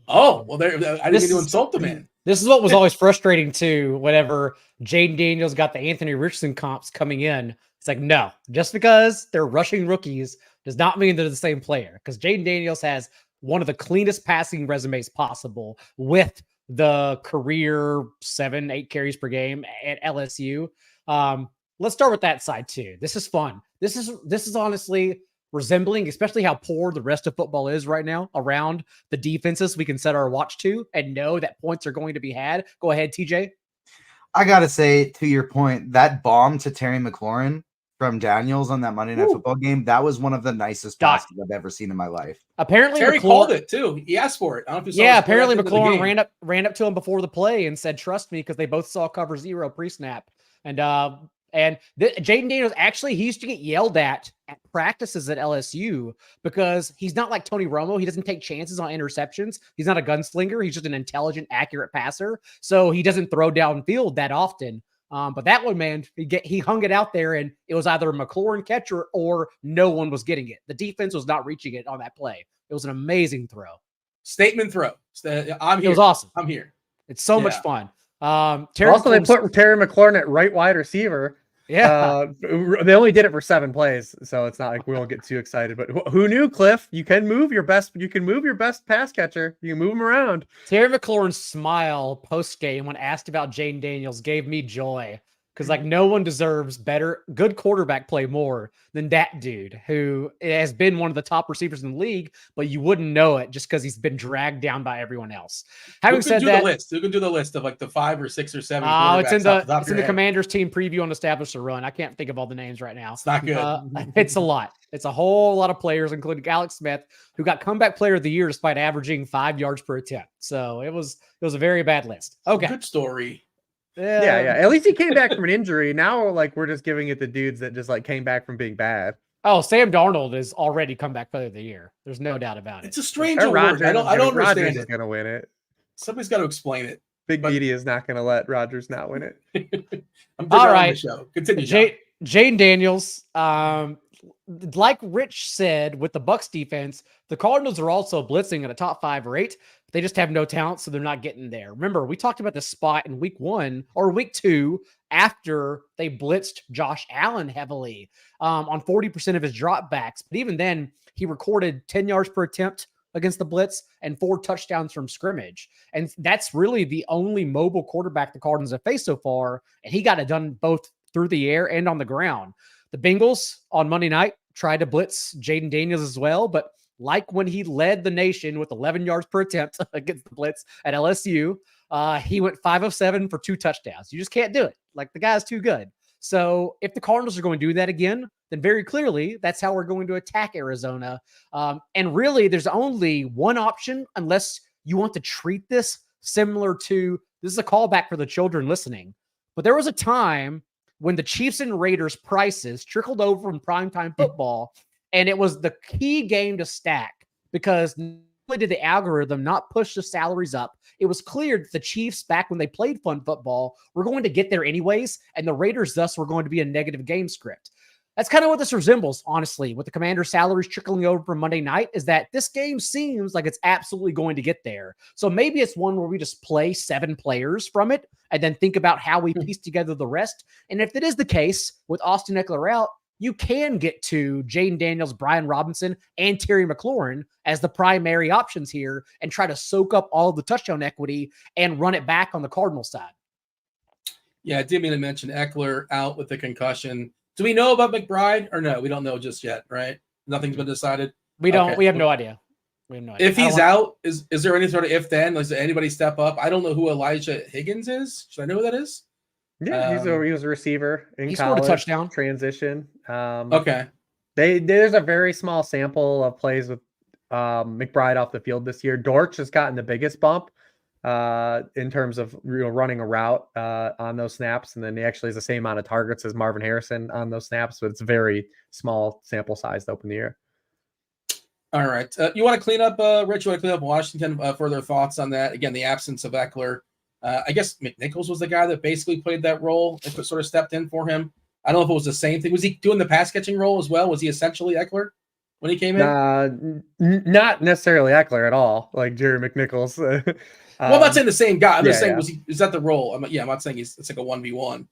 Oh, well, I didn't mean to insult the man. This is what was always frustrating too. Whenever Jaden Daniels got the Anthony Richardson comps coming in, it's like, no, just because they're rushing rookies does not mean they're the same player. Because Jaden Daniels has one of the cleanest passing resumes possible with the career 7-8 carries per game at LSU. Let's start with that side too. This is fun. This is honestly resembling, especially how poor the rest of football is right now around the defenses we can set our watch to and know that points are going to be had. Go ahead, TJ. I got to say, to your point, that bomb to Terry McLaurin from Daniels on that Monday Night Football game, that was one of the nicest passes I've ever seen in my life. Apparently, Terry called it too. He asked for it. I don't know if you saw apparently McLaurin ran up to him before the play and said, "Trust me," because they both saw cover 0 pre-snap. And Jaden Daniels, actually, he used to get yelled at practices at LSU because he's not like Tony Romo. He doesn't take chances on interceptions. He's not a gunslinger. He's just an intelligent, accurate passer. So he doesn't throw downfield that often. But that one, man, he hung it out there, and it was either a McLaurin catcher or no one was getting it. The defense was not reaching it on that play. It was an amazing throw. Statement throw. I'm here. It was awesome. I'm here. It's so much fun. They put Terry McLaurin at right wide receiver. Yeah. They only did it for 7 plays, so it's not like we won't get too excited. But who knew, Cliff? You can move your best pass catcher. You can move him around. Terry McLaurin's smile post game when asked about Jaden Daniels gave me joy because like no one deserves good quarterback play more than that dude who has been one of the top receivers in the league, but you wouldn't know it just because he's been dragged down by everyone else. Having said that, who can do the list of like the 5 or 6 or 7? It's in the Commanders team preview on Establish the Run. I can't think of all the names right now. It's not good. It's a lot. It's a whole lot of players, including Alex Smith, who got comeback player of the year despite averaging 5 yards per attempt. So it was a very bad list. Okay, good story. Yeah. At least he came back from an injury. Now, like, we're just giving it to dudes that just like came back from being bad. Oh, Sam Darnold is already comeback player of the year. There's no doubt about it. It's a strange award. I don't understand Rodgers it. is going to win it. Somebody's got to explain it. Big media is not going to let Rodgers not win it. I'm all right. the show. Continue. Jaden Daniels, like Rich said, with the Bucs defense, the Cardinals are also blitzing at a top 5 or 8. They just have no talent, so they're not getting there. Remember, we talked about this spot in week 1 or week 2 after they blitzed Josh Allen heavily on 40% of his dropbacks. But even then, he recorded 10 yards per attempt against the blitz and 4 touchdowns from scrimmage. And that's really the only mobile quarterback the Cardinals have faced so far. And he got it done both through the air and on the ground. The Bengals on Monday night tried to blitz Jaden Daniels as well, but like when he led the nation with 11 yards per attempt against the blitz at LSU, he went 5 of 7 for 2 touchdowns. You just can't do it. Like, the guy's too good. So if the Cardinals are going to do that again, then very clearly that's how we're going to attack Arizona. And really, there's only one option unless you want to treat this similar to, this is a callback for the children listening, but there was a time when the Chiefs and Raiders prices trickled over from primetime football, and it was the key game to stack because not only did the algorithm not push the salaries up, it was clear that the Chiefs, back when they played fun football, were going to get there anyways, and the Raiders thus were going to be a negative game script. That's kind of what this resembles, honestly, with the Commander's salaries trickling over from Monday night, is that this game seems like it's absolutely going to get there. So maybe it's one where we just play 7 players from it and then think about how we piece together the rest. And if that is the case with Austin Eckler out, you can get to Jaden Daniels, Brian Robinson, and Terry McLaurin as the primary options here and try to soak up all the touchdown equity and run it back on the Cardinals side. Yeah, I did mean to mention Eckler out with the concussion. Do we know about McBride or no? We don't know just yet, right? Nothing's been decided. We don't. Okay. We have no idea. We have no idea. If he's out, is there any sort of if then? Like, does anybody step up? I don't know who Elijah Higgins is. Should I know who that is? Yeah, he was a receiver in he college. Scored a touchdown. Transition. Okay. There's a very small sample of plays with McBride off the field this year. Dortch has gotten the biggest bump in terms of running a route on those snaps, and then he actually has the same amount of targets as Marvin Harrison on those snaps, but it's a very small sample size to open the year. All right. You want to clean up, Rich? You want to clean up Washington? Further thoughts on that? Again, the absence of Eckler. I guess McNichols was the guy that basically played that role and sort of stepped in for him. I don't know if it was the same thing. Was he doing the pass catching role as well? Was he essentially Eckler when he came in? Not necessarily Eckler at all, like Jerry McNichols. Well, I'm not saying the same guy. I'm just saying, yeah. Is that the role? I'm not saying it's like a 1v1.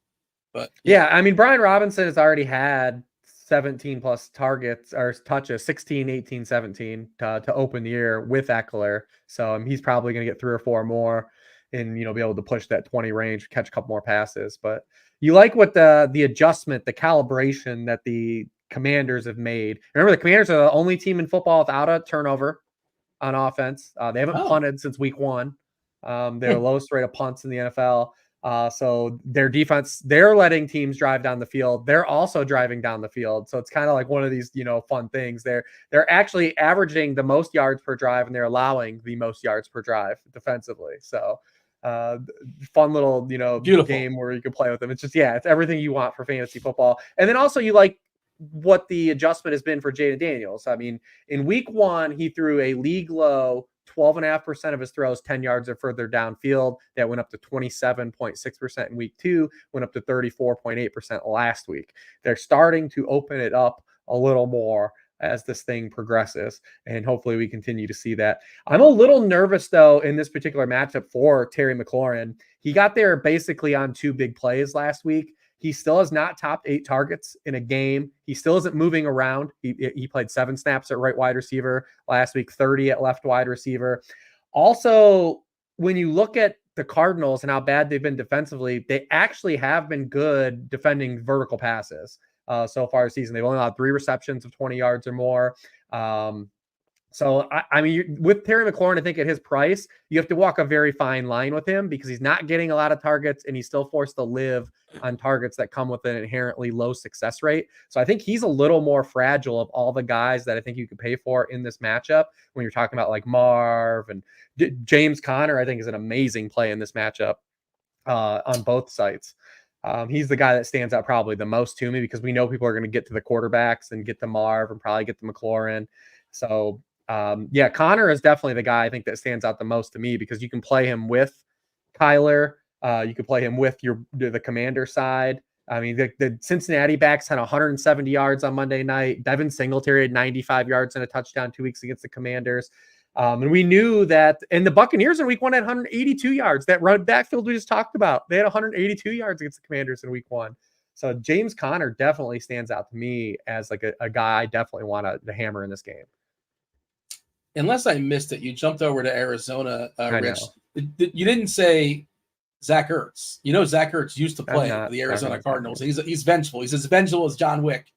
But yeah, I mean, Brian Robinson has already had 17 plus targets or touches, 16, 18, 17 to open the year with Eckler. So he's probably going to get 3 or 4 more and, be able to push that 20 range, catch a couple more passes. But you like what the adjustment, the calibration that the Commanders have made. Remember, the Commanders are the only team in football without a turnover on offense. They haven't punted since week 1. They're the lowest rate of punts in the NFL. So their defense, they're letting teams drive down the field. They're also driving down the field. So it's kind of like one of these, fun things. They're actually averaging the most yards per drive, and they're allowing the most yards per drive defensively. So fun little, Beautiful game where you can play with them. It's just, it's everything you want for fantasy football. And then also you like what the adjustment has been for Jaden Daniels. I mean, in week 1, he threw a league low 12.5% of his throws 10 yards or further downfield. That went up to 27.6% in week 2, went up to 34.8% last week. They're starting to open it up a little more as this thing progresses, and hopefully we continue to see that. I'm a little nervous, though, in this particular matchup for Terry McLaurin. He got there basically on 2 big plays last week. He still has not topped 8 targets in a game. He still isn't moving around. He played 7 snaps at right wide receiver last week, 30 at left wide receiver. Also, when you look at the Cardinals and how bad they've been defensively, they actually have been good defending vertical passes so far this season. They've only allowed 3 receptions of 20 yards or more. So, I mean, with Terry McLaurin, I think at his price, you have to walk a very fine line with him because he's not getting a lot of targets and he's still forced to live on targets that come with an inherently low success rate. So I think he's a little more fragile of all the guys that I think you could pay for in this matchup when you're talking about like Marv and James Conner. I think is an amazing play in this matchup on both sites. He's the guy that stands out probably the most to me because we know people are going to get to the quarterbacks and get to Marv and probably get to McLaurin. So, Connor is definitely the guy I think that stands out the most to me because you can play him with Kyler. You can play him with the Commander side. I mean, the Cincinnati backs had 170 yards on Monday night. Devin Singletary had 95 yards and a touchdown 2 weeks against the Commanders. And we knew that, and the Buccaneers in week 1 had 182 yards. That run backfield we just talked about, they had 182 yards against the Commanders in week 1. So James Conner definitely stands out to me as like a guy I definitely want to hammer in this game. Unless I missed it, you jumped over to Arizona, Rich. You didn't say Zach Ertz. Zach Ertz used to play for the Arizona Cardinals. He's vengeful. He's as vengeful as John Wick.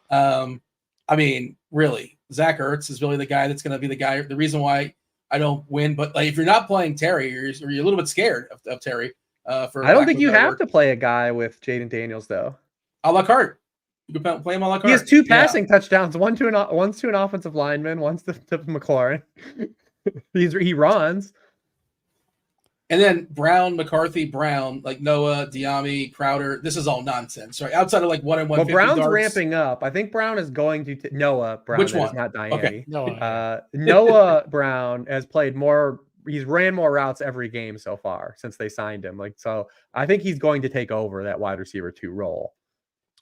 I mean, really, Zach Ertz is really the guy that's going to be the guy. The reason why I don't win, but like if you're not playing Terry, you're a little bit scared of Terry. I don't think you have to play a guy with Jaden Daniels though. A la carte. You can play him a la carte. He has 2 passing touchdowns. One's to an offensive lineman. One's to McLaurin. He runs. And then Brown, McCarthy, Brown, like Noah, Diami, Crowder. This is all nonsense, right? Outside of like 1 and 1. Well, Brown's ramping up. I think Brown is going to Noah Brown. Which one? Not Diami. Okay. Noah Brown has played more. He's ran more routes every game so far since they signed him. So I think he's going to take over that wide receiver 2 role.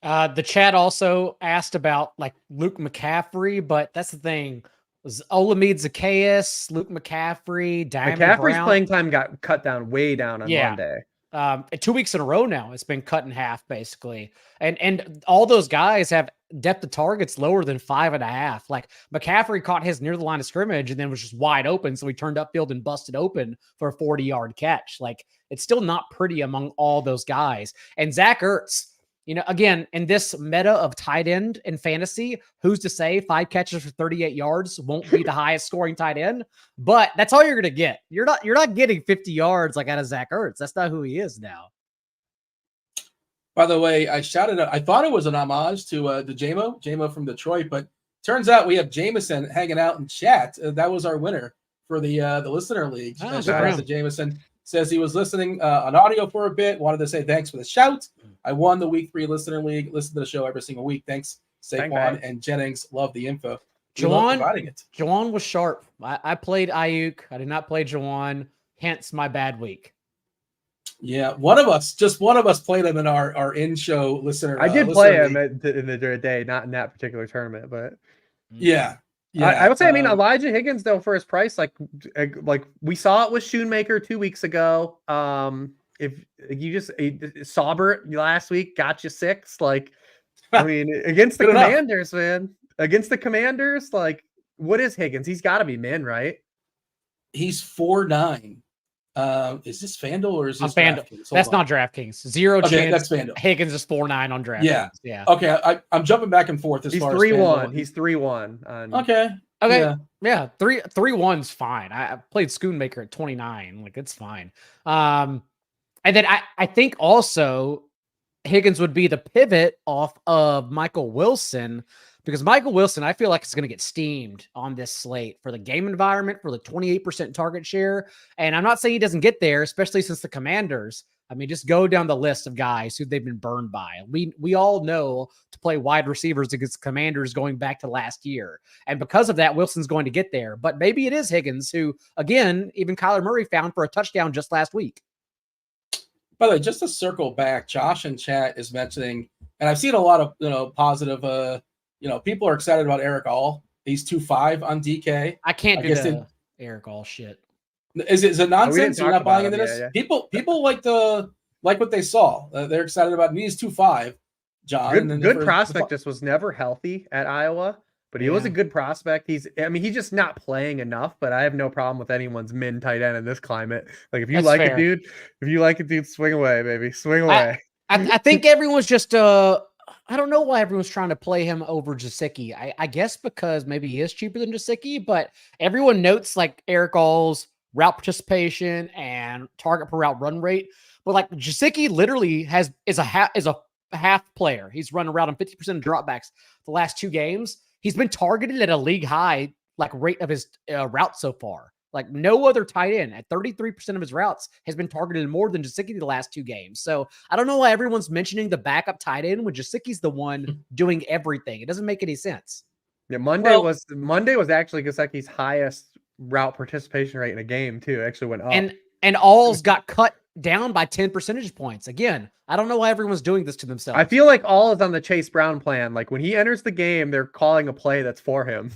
The chat also asked about like Luke McCaffrey, but that's the thing. Was Olamide Zacchaeus, Luke McCaffrey, Diamond McCaffrey's Brown. playing time got cut down way down on Monday. 2 weeks in a row now, it's been cut in half basically. And all those guys have depth of targets lower than 5.5. Like McCaffrey caught his near the line of scrimmage and then was just wide open. So he turned upfield and busted open for a 40-yard catch. Like it's still not pretty among all those guys. And Zach Ertz, again, in this meta of tight end in fantasy, who's to say 5 catches for 38 yards won't be the highest scoring tight end? But that's all you're going to get. You're not getting 50 yards like out of Zach Ertz. That's not who he is now. By the way, I shouted out, I thought it was an homage to JMO from Detroit, but turns out we have Jameson hanging out in chat. That was our winner for the Listener League. Jameson says he was listening on audio for a bit, wanted to say thanks for the shout. I won the week 3 Listener League. Listen to the show every single week. Thanks, Saquon and Jennings. Love the info. Jawan was sharp. I played Ayuk. I did not play Jawan, hence my bad week. Yeah, one of us played him in our in-show listener. I did play him in the day, not in that particular tournament, but yeah. I would say, Elijah Higgins though, for his price, like we saw it with Schoonmaker 2 weeks ago. If you just Saubert last week got you 6, like I mean, against the Good enough. Commanders, man. Against the Commanders, like, what is Higgins? He's got to be min, right? He's 4.9. Is this FanDuel or is On this FanDuel. DraftKings? That's not DraftKings. Zero Okay, chance. that's FanDuel. Higgins is 4.9 on DraftKings. Yeah. Okay, I'm jumping back and forth as He's far 3-1. as FanDuel. He's 3-1. Okay. Okay. Yeah. 3-1's fine. I played Schoonmaker at 29. Like, it's fine. And then I think also Higgins would be the pivot off of Michael Wilson, because Michael Wilson, I feel like is going to get steamed on this slate for the game environment, for the 28% target share. And I'm not saying he doesn't get there, especially since the Commanders. I mean, just go down the list of guys who they've been burned by. We all know to play wide receivers against Commanders going back to last year. And because of that, Wilson's going to get there. But maybe it is Higgins who, again, even Kyler Murray found for a touchdown just last week. By the way, just to circle back, Josh in chat is mentioning, and I've seen a lot of positive. People are excited about Eric All. He's 2.5 on DK. I can't do the Eric All shit. Is it nonsense? You're not buying into this? Yeah. People like what they saw. They're excited about. And he's 2.5. John, good prospect. Just was never healthy at Iowa, but he was a good prospect. He's just not playing enough. But I have no problem with anyone's min tight end in this climate. Like, if you like it, dude, swing away, baby, swing away. I think everyone's just I don't know why everyone's trying to play him over Gesicki. I guess because maybe he is cheaper than Gesicki, but everyone notes like Eric All's route participation and target per route run rate. But like Gesicki literally is a half player. He's run around on 50% of dropbacks the last 2 games. He's been targeted at a league high like rate of his route so far. Like no other tight end at 33% of his routes has been targeted more than Gesicki the last 2 games. So I don't know why everyone's mentioning the backup tight end when Gesicki's the one doing everything. It doesn't make any sense. Yeah, Monday was actually Gesicki's highest route participation rate in a game too. It actually went up. And All's got cut down by 10 percentage points. Again, I don't know why everyone's doing this to themselves. I feel like All is on the Chase Brown plan. Like when he enters the game, they're calling a play that's for him.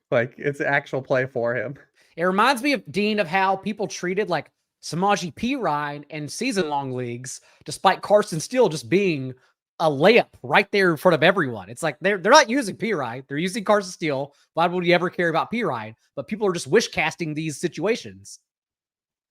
Like it's an actual play for him. It reminds me of Dean of how people treated like Samaje Perine in season-long leagues, despite Carson Steele just being a layup right there in front of everyone. It's like they're not using Perine, they're using Carson Steele. Why would you ever care about Perine? But people are just wish casting these situations.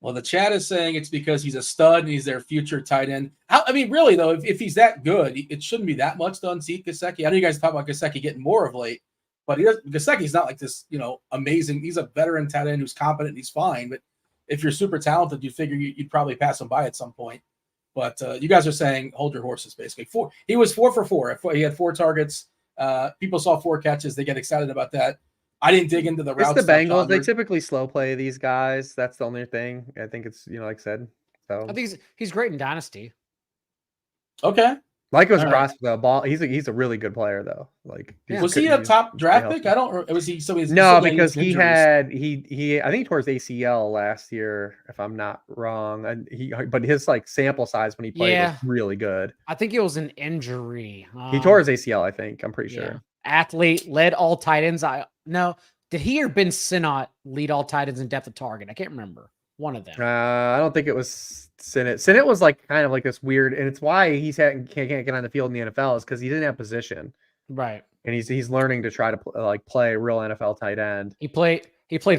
Well, the chat is saying it's because he's a stud and he's their future tight end. I mean, really though, if he's that good, it shouldn't be that much to unseat Gesicki. I know you guys talk about Gesicki getting more of late. But Gesicki's not like this, amazing. He's a veteran tight end who's competent and he's fine. But if you're super talented, you figure you'd probably pass him by at some point. But you guys are saying hold your horses, basically. He was 4 for 4. He had 4 targets. People saw 4 catches. They get excited about that. I didn't dig into the routes. It's the Bengals. They typically slow play these guys. That's the only thing. I think it's, like I said. So I think he's great in Dynasty. Okay. Like it was prospect though. Ball. He's a really good player though. Like was he a top draft pick? I don't. Was he somebody's? No, because he had he. I think he tore his ACL last year, if I'm not wrong. And but his like sample size when he played was really good. I think it was an injury. He tore his ACL. I think I'm pretty sure. Athlete led all tight ends. Did he or Ben Sinnott lead all tight ends in depth of target? I can't remember. One of them. I don't think it was Sinnott. Sinnott was like kind of like this weird, and it's why can't get on the field in the NFL is because he didn't have position, right? And he's learning to try to play real NFL tight end. He played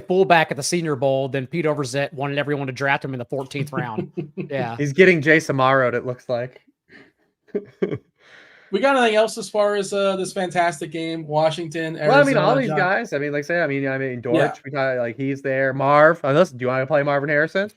fullback at the Senior Bowl. Then Pete Overzet wanted everyone to draft him in the 14th round. Yeah, he's getting Jay Samaro. It looks like. We got anything else as far as this fantastic game, Washington, Arizona? Well, I mean, all these guys. I mean, like say, I mean, Dortch. We got like he's there. Marv. Listen, do you want to play Marvin Harrison?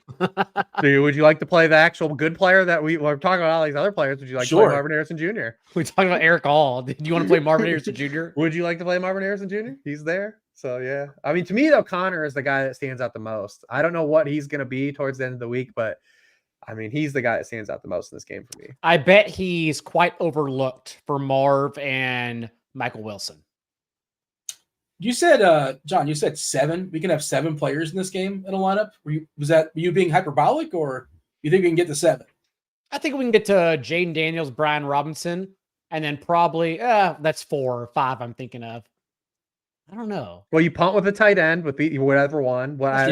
Would you like to play the actual good player that we're talking about all these other players? Would you like to play Marvin Harrison Jr.? We talking about Eric All. Do you want to play Marvin Harrison Jr.? Would you like to play Marvin Harrison Jr.? He's there. So yeah. I mean, to me though, Connor is the guy that stands out the most. I don't know what he's gonna be towards the end of the week, but I mean, he's the guy that stands out the most in this game for me. I bet he's quite overlooked for Marv and Michael Wilson. You said, John, you said 7. We can have 7 players in this game in a lineup. Were you being hyperbolic, or you think we can get to 7? I think we can get to Jaden Daniels, Brian Robinson, and then probably that's 4 or 5 I'm thinking of. I don't know. Well, you punt with a tight end with whatever one. Well, I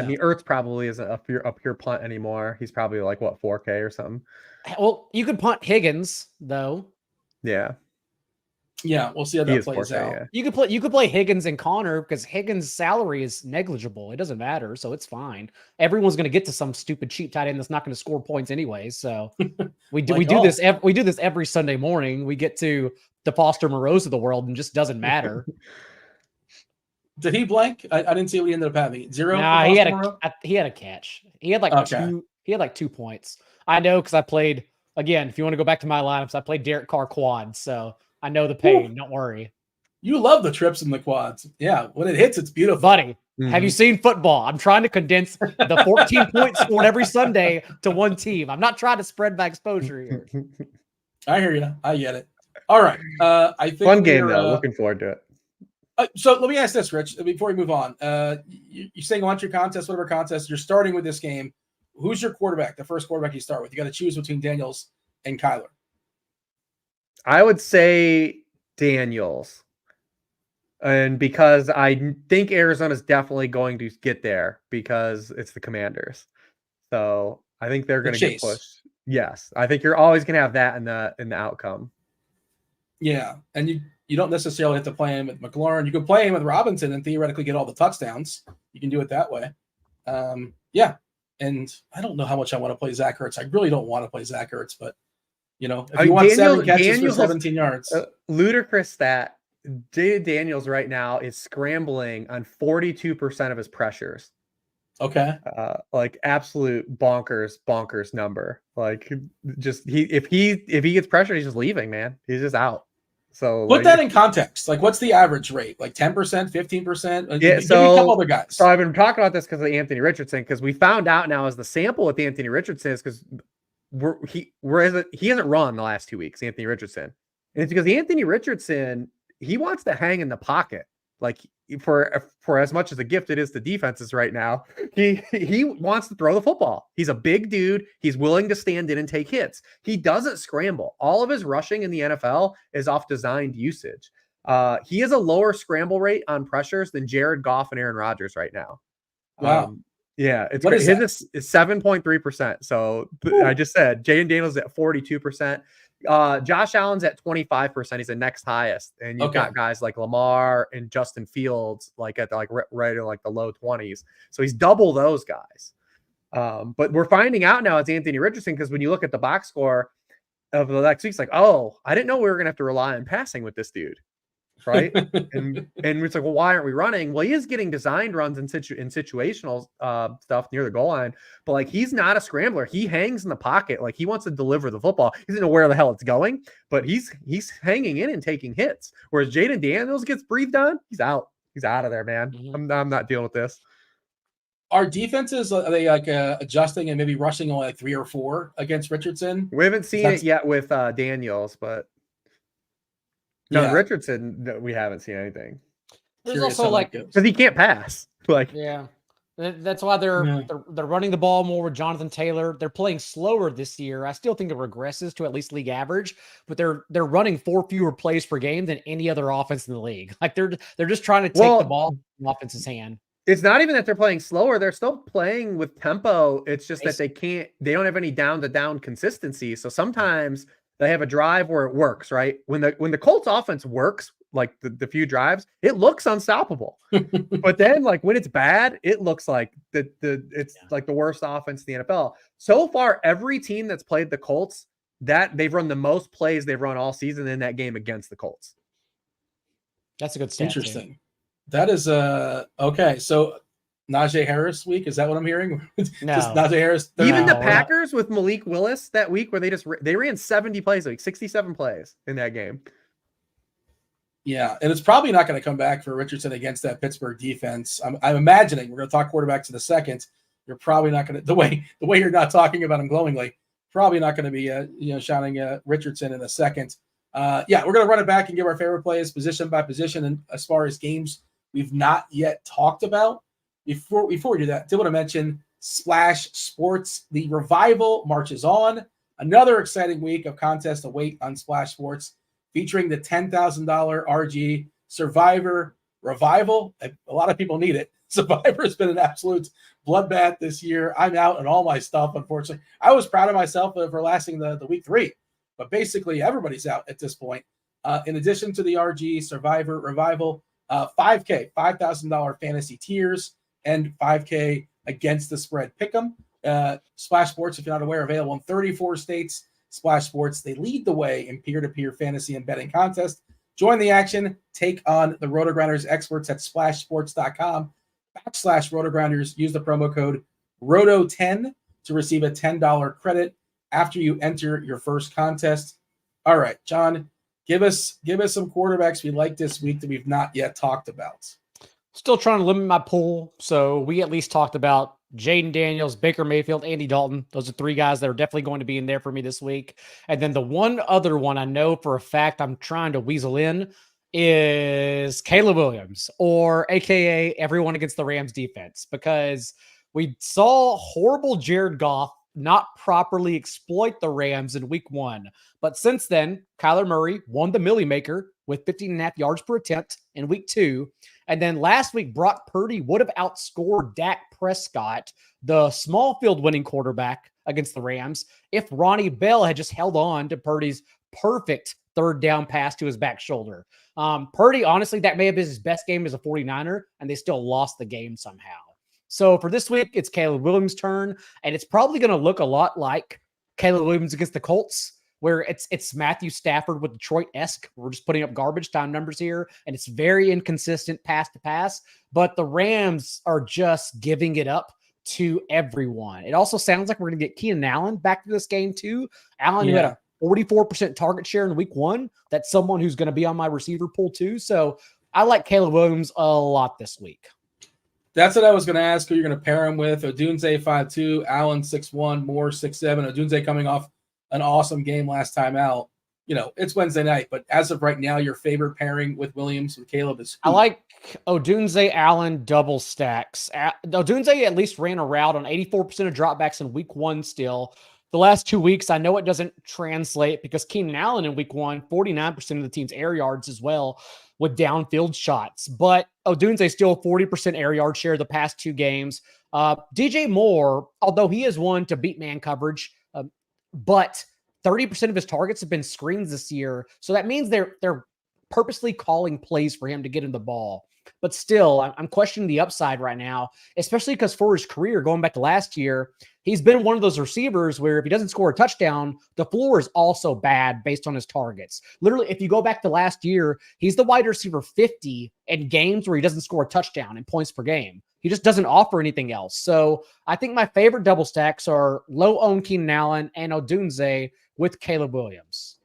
mean, Ertz probably isn't a pure punt anymore. He's probably like 4K or something. Well, you could punt Higgins though. Yeah. Yeah, we'll see how He that is plays Forte, out. yeah. You could play Higgins and Connor because Higgins' salary is negligible. It doesn't matter, so it's fine. Everyone's going to get to some stupid cheap tight end that's not going to score points anyway. So we do this every Sunday morning. We get to the Foster Moreaus of the world and just doesn't matter. Did he blank? I didn't see what he ended up having. 0. Nah, for he Foster had Moreau? he had a catch. He had like Okay. He had like 2 points. I know because I played again. If you want to go back to my lineups, I played Derek Carr quad, so I know the pain. Don't worry, You love the trips and the quads. Yeah, when it hits, it's beautiful. buddy. Have you seen football? I'm trying to condense the 14 points scored every Sunday to one team. I'm not trying to spread my exposure here. I hear you. I get it. All right. I think Fun game though. Looking forward to it. So let me ask this, Rich, before we move on. You're saying launch your contest, whatever contest. You're starting with this game. Who's your quarterback? The first quarterback you start with. You got to choose between Daniels and Kyler. I would say Daniels. And because I think Arizona's definitely going to get there because it's the Commanders. So I think they're going to get pushed. Yes. I think you're always going to have that in the outcome. Yeah. And you don't necessarily have to play him with McLaurin. You could play him with Robinson and theoretically get all the touchdowns. You can do it that way. Yeah. And I don't know how much I want to play Zach Ertz. I really don't want to play Zach Ertz, but if you want 7 catches for 17 yards. Ludicrous stat. Daniels right now is scrambling on 42% of his pressures. Okay. Like absolute bonkers number. Like just if he gets pressured, he's just leaving, man. He's just out. So put that in context. Like what's the average rate? Like 10%, 15%? Yeah, give me a couple other guys. So I've been talking about this because of Anthony Richardson, because we found out now as the sample with Anthony Richardson is because he hasn't run the last 2 weeks, Anthony Richardson. And it's because Anthony Richardson, he wants to hang in the pocket. Like for as much as a gift it is to defenses right now, he wants to throw the football. He's a big dude. He's willing to stand in and take hits. He doesn't scramble. All of his rushing in the NFL is off designed usage. He has a lower scramble rate on pressures than Jared Goff and Aaron Rodgers right now. Wow. Yeah, it's what his is 7.3%. So I just said Jaden Daniels at 42%. Josh Allen's at 25%. He's the next highest, and you've got guys like Lamar and Justin Fields like at right in like the low 20s. So he's double those guys. But we're finding out now it's Anthony Richardson, because when you look at the box score of the next week, it's like, oh, I didn't know we were gonna have to rely on passing with this dude, right? and it's like, well, why aren't we running? Well, he is getting designed runs in situational stuff near the goal line, but like he's not a scrambler. He hangs in the pocket, like he wants to deliver the football. He doesn't know where the hell it's going, but he's hanging in and taking hits. Whereas Jaden Daniels gets breathed on, he's out. He's out of there, man. Mm-hmm. I'm not dealing with this. Are defenses, are they like adjusting and maybe rushing only like 3 or 4 against Richardson? We haven't seen it yet with Daniels, but no, Richardson, we haven't seen anything. There's also like because he can't pass. Like, yeah, that's why they're running the ball more with Jonathan Taylor. They're playing slower this year. I still think it regresses to at least league average, but they're running 4 fewer plays per game than any other offense in the league. Like they're just trying to take the ball from the offense's hand. It's not even that they're playing slower. They're still playing with tempo. It's just that they don't have any down to down consistency. So sometimes they have a drive where it works, right? When the Colts offense works, like the few drives, it looks unstoppable. But then like when it's bad, it looks like it's like the worst offense in the NFL. So far, every team that's played the Colts, that they've run the most plays they've run all season in that game against the Colts. That's a good stat. Interesting. That is okay. So Najee Harris week, is that what I'm hearing? No. Just Najee Harris. Even the Packers with Malik Willis that week, where they ran 70 plays, like 67 plays in that game. Yeah, and it's probably not going to come back for Richardson against that Pittsburgh defense. I'm imagining, we're going to talk quarterbacks in a second. You're probably not going to, the way you're not talking about him glowingly, probably not going to be shouting Richardson in a second. We're going to run it back and give our favorite plays position by position, and as far as games we've not yet talked about. Before we do that, I did want to mention Splash Sports. The revival marches on. Another exciting week of contest await on Splash Sports, featuring the $10,000 RG Survivor Revival. A lot of people need it. Survivor has been an absolute bloodbath this year. I'm out on all my stuff, unfortunately. I was proud of myself for lasting the week 3, but basically everybody's out at this point. In addition to the RG, Survivor, Revival, $5K, $5,000 fantasy tiers, and $5K against the spread Pick'Em. Splash Sports, if you're not aware, available in 34 states. Splash Sports, they lead the way in peer-to-peer fantasy and betting contests. Join the action. Take on the RotoGrinders experts at splashsports.com/RotoGrinders. Use the promo code ROTO10 to receive a $10 credit after you enter your first contest. All right, John, give us some quarterbacks we like this week that we've not yet talked about. Still trying to limit my pool. So we at least talked about Jaden Daniels, Baker Mayfield, Andy Dalton. Those are three guys that are definitely going to be in there for me this week. And then the one other one I know for a fact I'm trying to weasel in is Caleb Williams, or AKA everyone against the Rams defense, because we saw horrible Jared Goff not properly exploit the Rams in week 1. But since then, Kyler Murray won the Millie Maker with 15.5 yards per attempt in week 2. And then last week, Brock Purdy would have outscored Dak Prescott, the small field winning quarterback against the Rams, if Ronnie Bell had just held on to Purdy's perfect third down pass to his back shoulder. Purdy, honestly, that may have been his best game as a 49er, and they still lost the game somehow. So for this week, it's Caleb Williams' turn, and it's probably going to look a lot like Caleb Williams against the Colts, where it's Matthew Stafford with Detroit-esque. We're just putting up garbage time numbers here, and it's very inconsistent pass to pass, but the Rams are just giving it up to everyone. It also sounds like we're going to get Keenan Allen back to this game too. Allen, who had a 44% target share in week 1. That's someone who's going to be on my receiver pool too. So I like Caleb Williams a lot this week. That's what I was going to ask who you're going to pair him with. Odunze 5'2", Allen 6'1", Moore 6'7". Odunze coming off an awesome game last time out. You know, it's Wednesday night, but as of right now, your favorite pairing with Williams and Caleb is who? I like Odunze Allen double stacks. Odunze at least ran a route on 84% of dropbacks in week 1 still. The last 2 weeks, I know it doesn't translate because Keenan Allen in week 1, 49% of the team's air yards as well with downfield shots. But Odunze still 40% air yard share the past 2 games. DJ Moore, although he is one to beat man coverage, but 30% of his targets have been screens this year. So that means they're purposely calling plays for him to get him the ball. But still, I'm questioning the upside right now, especially because for his career, going back to last year, he's been one of those receivers where if he doesn't score a touchdown, the floor is also bad based on his targets. Literally, if you go back to last year, he's the wide receiver 50 in games where he doesn't score a touchdown in points per game. He just doesn't offer anything else. So I think my favorite double stacks are low-owned Keenan Allen and Odunze with Caleb Williams.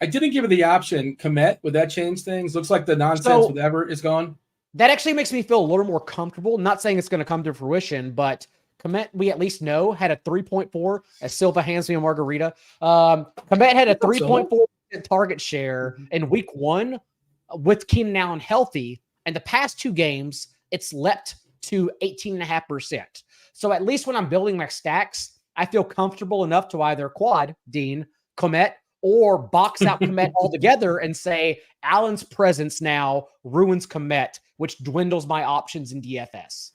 I didn't give it the option. Komet, would that change things? Looks like the nonsense with Everett is gone. That actually makes me feel a little more comfortable. Not saying it's going to come to fruition, but Komet, we at least know, had a 3.4 as Silva hands me a margarita. Komet had a 3.4 target share in week 1 with Keenan Allen healthy. And the past 2 games, it's leapt to 18.5%. So at least when I'm building my stacks, I feel comfortable enough to either quad Dean, Komet, or box out Komet altogether and say Allen's presence now ruins Komet, which dwindles my options in DFS.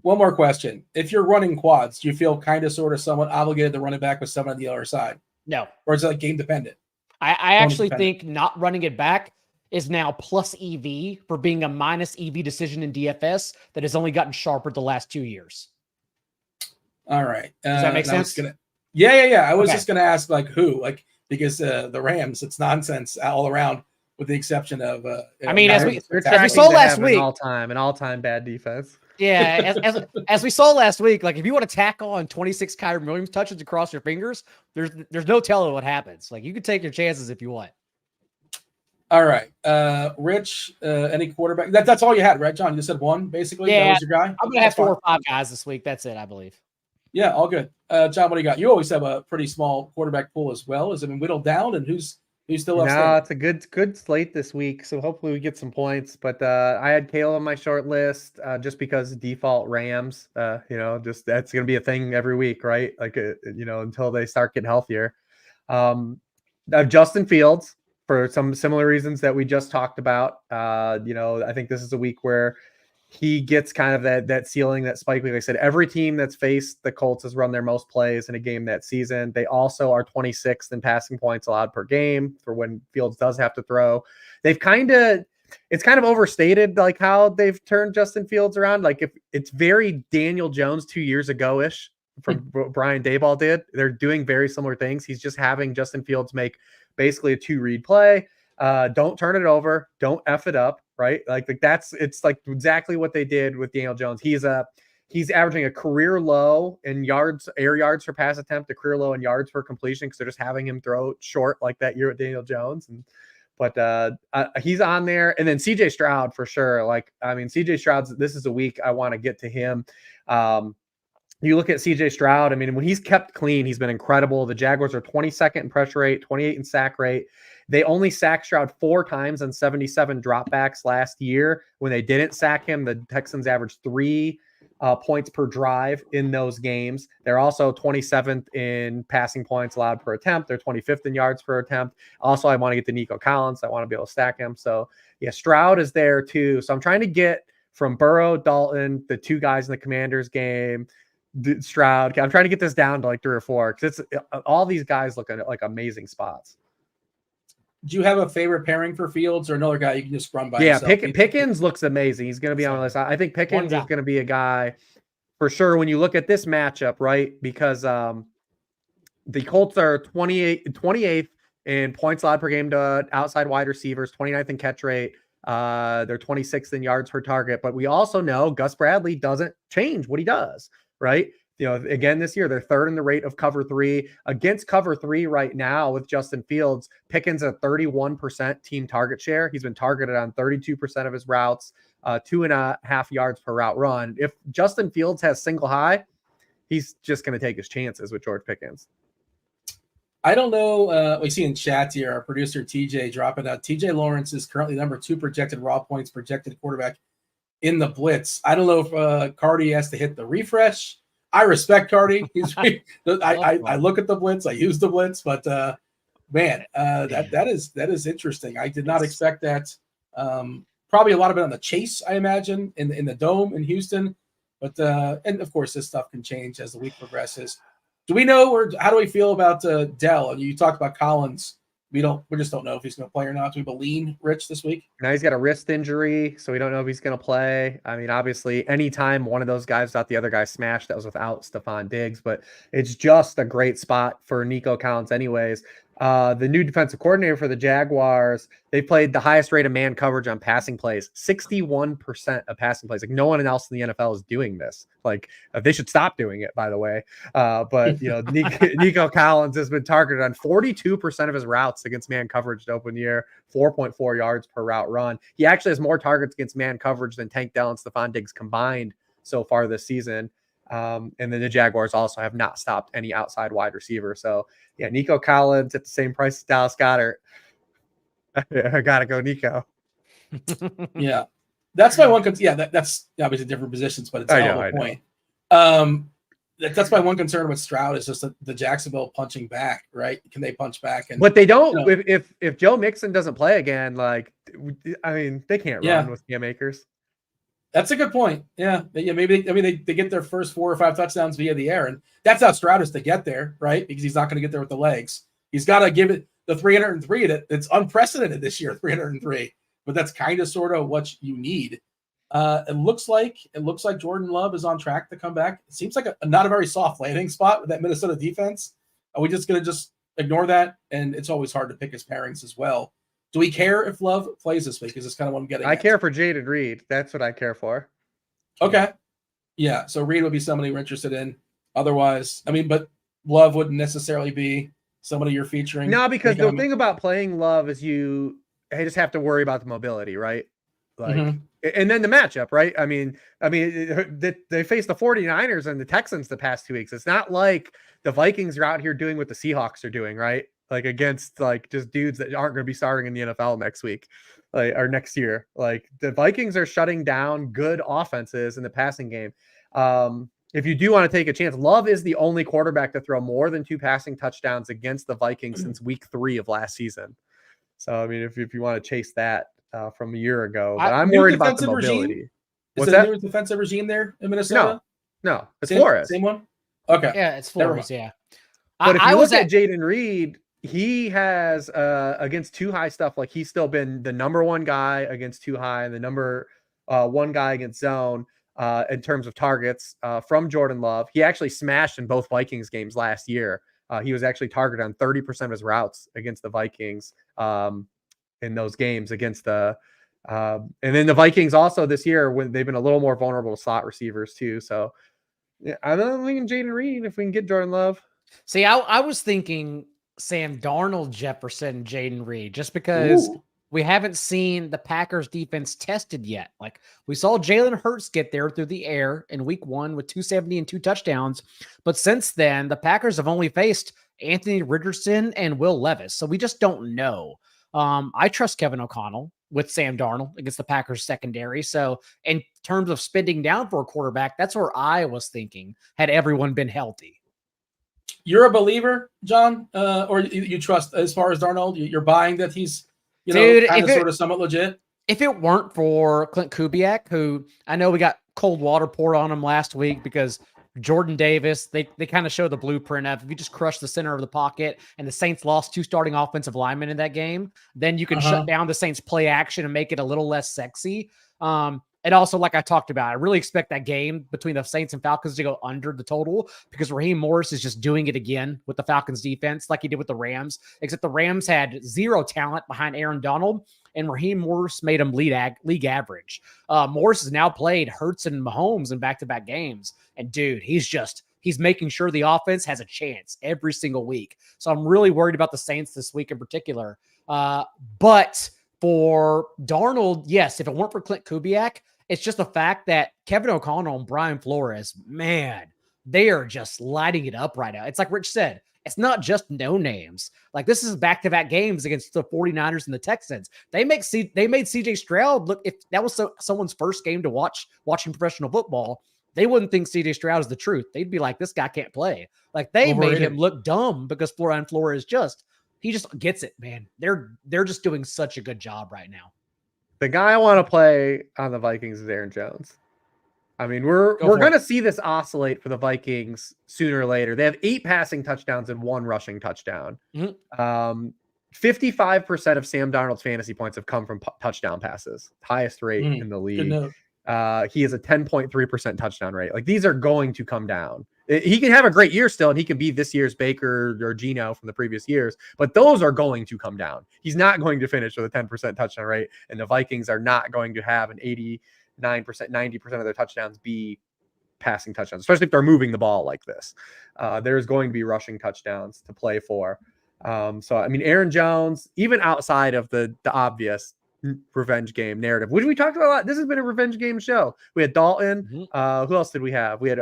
One more question. If you're running quads, do you feel kind of sort of somewhat obligated to run it back with someone on the other side? No. Or is it like game dependent? I actually think not running it back is now plus EV for being a minus EV decision in DFS that has only gotten sharper the last 2 years. All right. Does that make sense? Yeah. I was just going to ask like who, like, because the Rams, it's nonsense all around with the exception of, I mean, as we we saw last week, an all-time bad defense. Yeah, as we saw last week, like if you want to tack on 26 Kyler Williams touches across your fingers, there's no telling what happens. Like you can take your chances if you want. All right, Rich, any quarterback? That's all you had, right, John? You said one, basically. Yeah, that was your guy. I'm gonna have 4 or 5 guys this week. That's it, I believe. Yeah, all good. John, what do you got? You always have a pretty small quarterback pool as well. Is it been whittled down, and who's still up? No, it's a good slate this week, so hopefully we get some points. But I had Kale on my short list just because default Rams. Just that's going to be a thing every week, right? Like until they start getting healthier. I have Justin Fields for some similar reasons that we just talked about. I think this is a week where he gets kind of that ceiling, that spike. Like I said, every team that's faced the Colts has run their most plays in a game that season. They also are 26th in passing points allowed per game for when Fields does have to throw. It's kind of overstated, like how they've turned Justin Fields around. Like if it's very Daniel Jones 2 years ago-ish from what Brian Daboll did. They're doing very similar things. He's just having Justin Fields make basically a 2-read play. Don't turn it over. Don't F it up. Right. It's like exactly what they did with Daniel Jones. He's averaging a career low in yards, air yards per pass attempt, a career low in yards per completion, because they're just having him throw short like that year with Daniel Jones. But he's on there. And then CJ Stroud for sure. CJ Stroud's, this is a week I want to get to him. You look at CJ Stroud. I mean, when he's kept clean, he's been incredible. The Jaguars are 22nd in pressure rate, 28 in sack rate. They only sacked Stroud 4 times on 77 dropbacks last year. When they didn't sack him, the Texans averaged 3 points per drive in those games. They're also 27th in passing points allowed per attempt. They're 25th in yards per attempt. Also, I want to get to Nico Collins. I want to be able to stack him. So, yeah, Stroud is there too. So I'm trying to get from Burrow, Dalton, the 2 guys in the Commanders game, Stroud. I'm trying to get this down to like 3 or 4 because it's all these guys look at like amazing spots. Do you have a favorite pairing for Fields or another guy you can just run by? Yeah, Pickens looks amazing. He's going to be on the list. I think Pickens is going to be a guy for sure when you look at this matchup, right? Because the Colts are 28th in points allowed per game to outside wide receivers, 29th in catch rate. They're 26th in yards per target. But we also know Gus Bradley doesn't change what he does, right? Again, this year, they're 3rd in the rate of cover 3. Against cover 3 right now with Justin Fields, Pickens at 31% team target share. He's been targeted on 32% of his routes, 2.5 yards per route run. If Justin Fields has single high, he's just going to take his chances with George Pickens. I don't know. We see in chat here, our producer TJ dropping out. TJ Lawrence is currently number 2 projected raw points projected quarterback in the blitz. I don't know if Cardi has to hit the refresh. I respect Cardi. I look at the blitz. I use the blitz, but that is interesting. I did not expect that. Probably a lot of it on the chase, I imagine, in the dome in Houston. But and of course, this stuff can change as the week progresses. Do we know, or how do we feel about Dell? You talked about Collins. We just don't know if he's going to play or not. Do we believe Rich this week? Now he's got a wrist injury, so we don't know if he's going to play. I mean, obviously, anytime one of those guys without the other guy smashed, that was without Stephon Diggs, but it's just a great spot for Nico Collins anyways. The new defensive coordinator for the Jaguars, they played the highest rate of man coverage on passing plays, 61% of passing plays. Like no one else in the NFL is doing this. Like they should stop doing it, by the way. But Nico Collins has been targeted on 42% of his routes against man coverage to open year, 4.4 yards per route run. He actually has more targets against man coverage than Tank Dell and Stephon Diggs combined so far this season. And then the Jaguars also have not stopped any outside wide receiver. So yeah, Nico Collins at the same price as Dallas Goedert. I gotta go Nico. Yeah, that's my one. That's obviously different positions, but it's a point. That's my one concern with Stroud is just the Jacksonville punching back. Right? Can they punch back? But they don't. If Joe Mixon doesn't play again, they can't run with Cam Akers. That's a good point. Yeah. Maybe they get their first 4 or 5 touchdowns via the air, and that's how Stroud is to get there, right? Because he's not going to get there with the legs. He's got to give it the 303 that's unprecedented this year, 303. But that's kind of sort of what you need. It looks like Jordan Love is on track to come back. It seems like not a very soft landing spot with that Minnesota defense. Are we just going to just ignore that? And it's always hard to pick his pairings as well. Do we care if Love plays this week? Is this kind of what I'm getting at? Care for Jaden Reed. That's what I care for. Okay. Yeah. So Reed would be somebody we're interested in. Otherwise, but Love wouldn't necessarily be somebody you're featuring. No, because the thing about playing Love is you just have to worry about the mobility, right? And then the matchup, right? They faced the 49ers and the Texans the past 2 weeks. It's not like the Vikings are out here doing what the Seahawks are doing, right? Against just dudes that aren't going to be starting in the NFL next week, or next year. The Vikings are shutting down good offenses in the passing game. If you do want to take a chance, Love is the only quarterback to throw more than 2 passing touchdowns against the Vikings since week 3 of last season. So, if you want to chase that from a year ago, but I'm worried about the mobility. What's it a that? new defensive regime there in Minnesota? No, it's Same, Flores. Same one? Okay. Yeah, it's Never Flores. mind. Yeah. But if you was look at Jaden Reed, he has against too high stuff. Like he's still been the number one guy against too high and the number one guy against zone in terms of targets from Jordan Love. He actually smashed in both Vikings games last year. He was actually targeted on 30% of his routes against the Vikings in those games against the and then the Vikings also this year when they've been a little more vulnerable to slot receivers too. So yeah, I'm thinking Jaden Reed if we can get Jordan Love. See, I was thinking Sam Darnold, Jefferson, Jaden Reed, just because we haven't seen the Packers defense tested yet. Like we saw Jalen Hurts get there through the air in week 1 with 270 and 2 touchdowns. But since then, the Packers have only faced Anthony Richardson and Will Levis. So we just don't know. I trust Kevin O'Connell with Sam Darnold against the Packers secondary. So in terms of spending down for a quarterback, that's where I was thinking had everyone been healthy. You're a believer, John, or you trust as far as Darnold? You're buying that he's, kind of sort of somewhat legit? If it weren't for Clint Kubiak, who I know we got cold water poured on him last week because Jordan Davis, they kind of show the blueprint of if you just crush the center of the pocket and the Saints lost 2 starting offensive linemen in that game, then you can shut down the Saints play action and make it a little less sexy. And also, like I talked about, I really expect that game between the Saints and Falcons to go under the total because Raheem Morris is just doing it again with the Falcons defense like he did with the Rams, except the Rams had 0 talent behind Aaron Donald, and Raheem Morris made him league average. Morris has now played Hurts and Mahomes in back-to-back games, and dude, he's making sure the offense has a chance every single week. So I'm really worried about the Saints this week in particular. But for Darnold, yes, if it weren't for Clint Kubiak, it's just the fact that Kevin O'Connell and Brian Flores, man, they are just lighting it up right now. It's like Rich said, it's not just no names. Like this is back-to-back games against the 49ers and the Texans. They made CJ Stroud look, if that was someone's first game to watching professional football, they wouldn't think CJ Stroud is the truth. They'd be like, this guy can't play. Like they made him look dumb because Brian Flores he just gets it, man. They're just doing such a good job right now. The guy I want to play on the Vikings is Aaron Jones. I mean, we're going to see this oscillate for the Vikings sooner or later. They have 8 passing touchdowns and 1 rushing touchdown. 55% of Sam Darnold's fantasy points have come from touchdown passes, highest rate in the league. He has a 10.3% touchdown rate. Like these are going to come down. He can have a great year still, and he can be this year's Baker or Geno from the previous years, but those are going to come down. He's not going to finish with a 10% touchdown rate, and the Vikings are not going to have an 89%, 90% of their touchdowns be passing touchdowns, especially if they're moving the ball like this. There's going to be rushing touchdowns to play for. So, I mean, Aaron Jones, even outside of the obvious revenge game narrative, which we talked about a lot. This has been a revenge game show. We had Dalton. Who else did we have? We had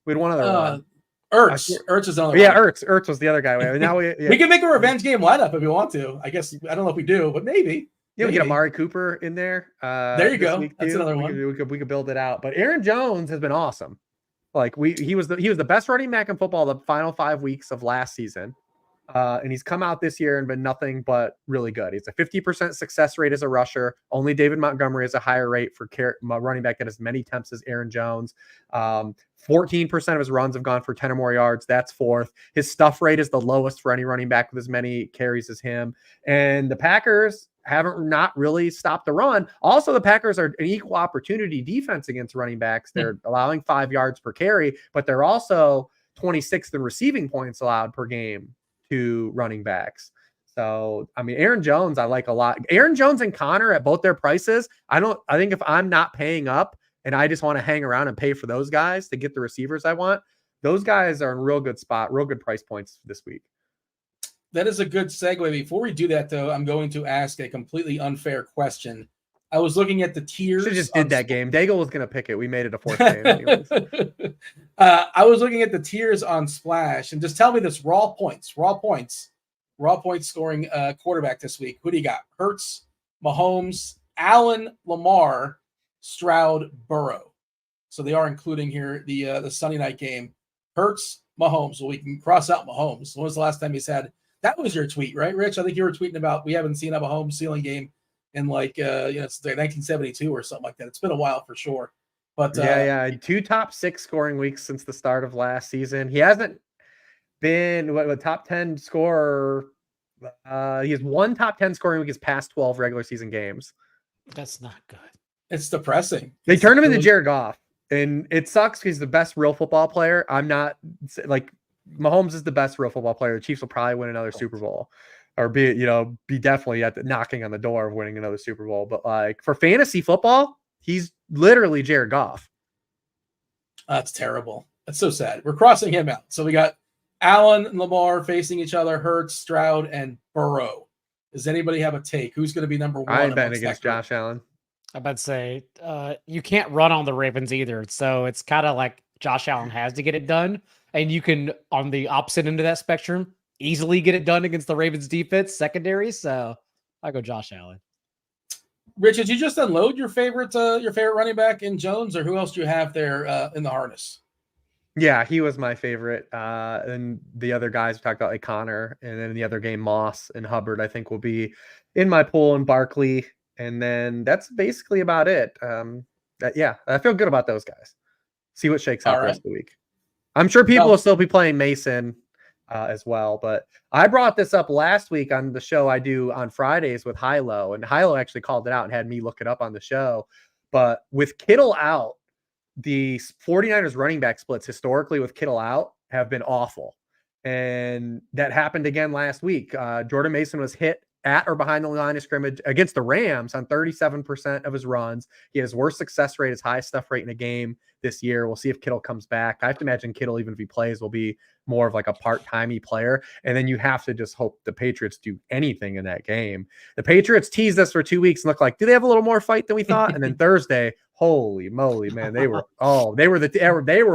one other one. Ertz. Ertz is another one. Ertz was the other guy. Now we can make a revenge game lineup if we want to. I guess I don't know if we do, but maybe. Yeah, we get Amari Cooper in there. There you go. That's another one. We could build it out. But Aaron Jones has been awesome. Like he was the best running back in football the final 5 weeks of last season. And he's come out this year and been nothing but really good. He's a 50% success rate as a rusher. Only David Montgomery has a higher rate for running back that has many attempts as Aaron Jones. 14% of his runs have gone for 10 or more yards. That's 4th. His stuff rate is the lowest for any running back with as many carries as him. And the Packers haven't not really stopped the run. Also, the Packers are an equal opportunity defense against running backs. They're allowing 5 yards per carry, but they're also 26th in receiving points allowed per game to running backs. So, I mean, Aaron Jones, I like a lot. Aaron Jones and Connor at both their prices. I think if I'm not paying up and I just want to hang around and pay for those guys to get the receivers I want, those guys are in real good spot, real good price points this week. That is a good segue. Before we do that, though, I'm going to ask a completely unfair question. I was looking at the tiers. Should just did that game. Daigle was going to pick it. We made it a 4th game. Anyways. I was looking at the tiers on Splash, and just tell me this: raw points scoring quarterback this week. Who do you got? Hurts, Mahomes, Allen, Lamar, Stroud, Burrow. So they are including here the Sunday night game. Hurts, Mahomes. Well, we can cross out Mahomes. When was the last time you said that was your tweet, right, Rich? I think you were tweeting about we haven't seen a Mahomes ceiling game in like it's like 1972 or something like that. It's been a while for sure. But yeah, 2 top 6 scoring weeks since the start of last season. He hasn't been what top 10 scorer. He has 1 top 10 scoring week his past 12 regular season games. That's not good. it's depressing. They It's turned him into really- Jared Goff, and it sucks because he's the best real football player. I'm not like Mahomes is the best real football player. The Chiefs will probably win another Super Bowl, or be definitely at the knocking on the door of winning another Super Bowl. But like for fantasy football, he's literally Jared Goff. That's terrible. That's so sad. We're crossing him out. So we got Allen and Lamar facing each other, Hurts, Stroud, and Burrow. Does anybody have a take? Who's going to be number one? I ain't betting amongst against that group? Josh Allen. I'm about to say, you can't run on the Ravens either. So it's kind of like Josh Allen has to get it done. And you can, on the opposite end of that spectrum, easily get it done against the Ravens defense secondary. So I go Josh Allen. Rich, did you just unload your favorite running back in Jones, or who else do you have there in the harness? Yeah, he was my favorite. And the other guys we talked about, like Connor, and then in the other game, Moss and Hubbard, I think will be in my pool, and Barkley. And then that's basically about it. Yeah, I feel good about those guys. See what shakes out the rest of the week. I'm sure people will still be playing Mason as well. But I brought this up last week on the show I do on Fridays with Hilo, and Hilo actually called it out and had me look it up on the show. But with Kittle out, the 49ers running back splits historically with Kittle out have been awful. And that happened again last week. Jordan Mason was hit at or behind the line of scrimmage against the Rams on 37% of his runs. He has worst success rate, his highest stuff rate in a game this year. We'll see if Kittle comes back. I have to imagine Kittle, even if he plays, will be more of like a part-timey player. And then you have to just hope the Patriots do anything in that game. The Patriots teased us for 2 weeks and looked like, do they have a little more fight than we thought? And then Thursday, holy moly, man, they were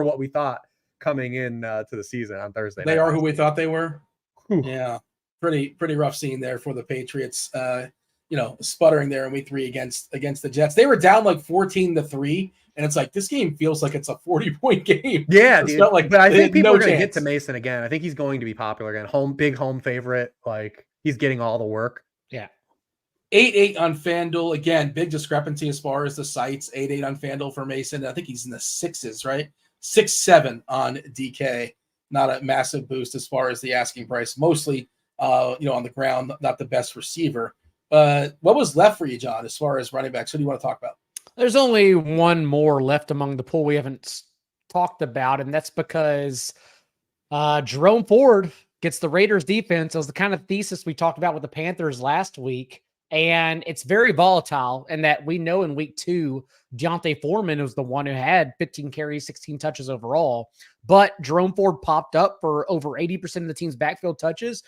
what we thought coming in to the season on Thursday. They are who we thought they were. Whew. Yeah, pretty rough scene there for the Patriots. Sputtering there in week 3 against the Jets. They were down like 14-3, and it's like this game feels like it's a 40-point game. Yeah, It's dude. not like But I think people are going to chance. get to Mason again. I think he's going to be popular again. Big home favorite. Like he's getting all the work. Yeah. 8-8 on FanDuel. Again, big discrepancy as far as the sites. 8-8 on FanDuel for Mason. I think he's in the 6s, right? 6-7 on DK. Not a massive boost as far as the asking price. Mostly, on the ground, not the best receiver. What was left for you, John, as far as running backs? Who do you want to talk about? There's only one more left among the pool we haven't talked about, and that's because Jerome Ford gets the Raiders defense. It was the kind of thesis we talked about with the Panthers last week, and it's very volatile in that we know in week 2, Deontay Foreman was the one who had 15 carries, 16 touches overall, but Jerome Ford popped up for over 80% of the team's backfield touches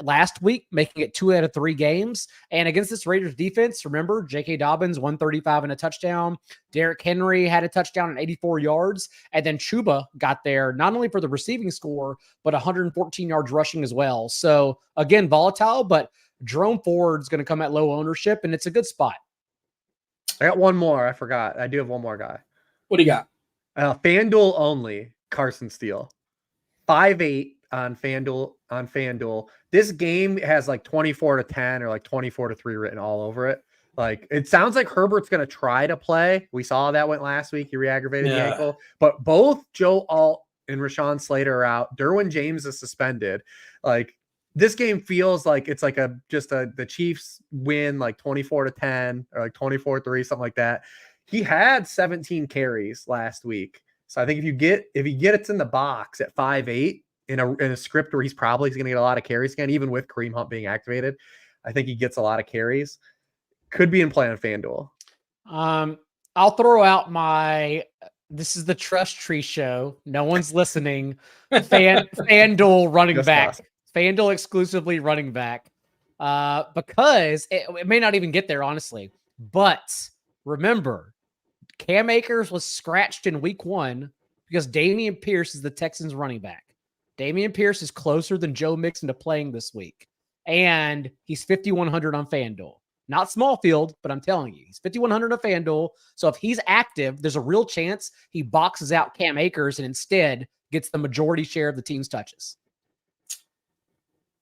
last week, making it 2 out of 3 games. And against this Raiders defense, remember, J.K. Dobbins, 135 and a touchdown. Derrick Henry had a touchdown and 84 yards. And then Chuba got there not only for the receiving score, but 114 yards rushing as well. So again, volatile, but Jerome Ford's going to come at low ownership, and it's a good spot. I got one more. I forgot. I do have one more guy. What do you got? FanDuel only, Carson Steele. 5-8 on FanDuel. This game has like 24-10 or like 24-3 written all over it. Like it sounds like Herbert's going to try to play. We saw that went last week. He re-aggravated the ankle. But both Joe Alt and Rashawn Slater are out. Derwin James is suspended. Like this game feels like it's like the Chiefs win like 24-10 or like 24-3, something like that. He had 17 carries last week. So I think if he gets it in the box at 5-8 in a script where he's probably going to get a lot of carries again, even with Kareem Hunt being activated, I think he gets a lot of carries. Could be in play on FanDuel. I'll throw out this is the Trust Tree show. No one's listening. FanDuel running Just back. us. FanDuel exclusively running back. Because it may not even get there, honestly. But remember, Cam Akers was scratched in week 1 because Dameon Pierce is the Texans running back. Dameon Pierce is closer than Joe Mixon to playing this week. And he's 5,100 on FanDuel. Not small field, but I'm telling you, he's 5,100 on FanDuel. So if he's active, there's a real chance he boxes out Cam Akers and instead gets the majority share of the team's touches.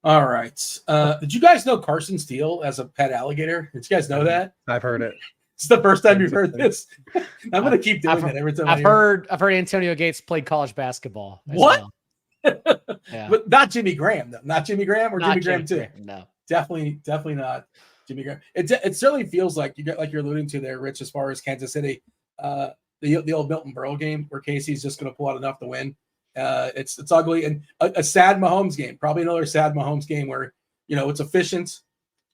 All right. Did you guys know Carson Steele as a pet alligator? Did you guys know that? I've heard it. It's the first time you've heard this. I'm going to keep doing that every time. I've heard Antonio Gates played college basketball. What? Well. Yeah. But not Jimmy Graham, though. Not Jimmy Graham or Not Jimmy Graham too. No. Definitely not Jimmy Graham. It certainly feels like you're alluding to there, Rich, as far as Kansas City, the old Milton Berle game where Casey's just going to pull out enough to win. It's ugly and a sad Mahomes game. Probably another sad Mahomes game where it's efficient,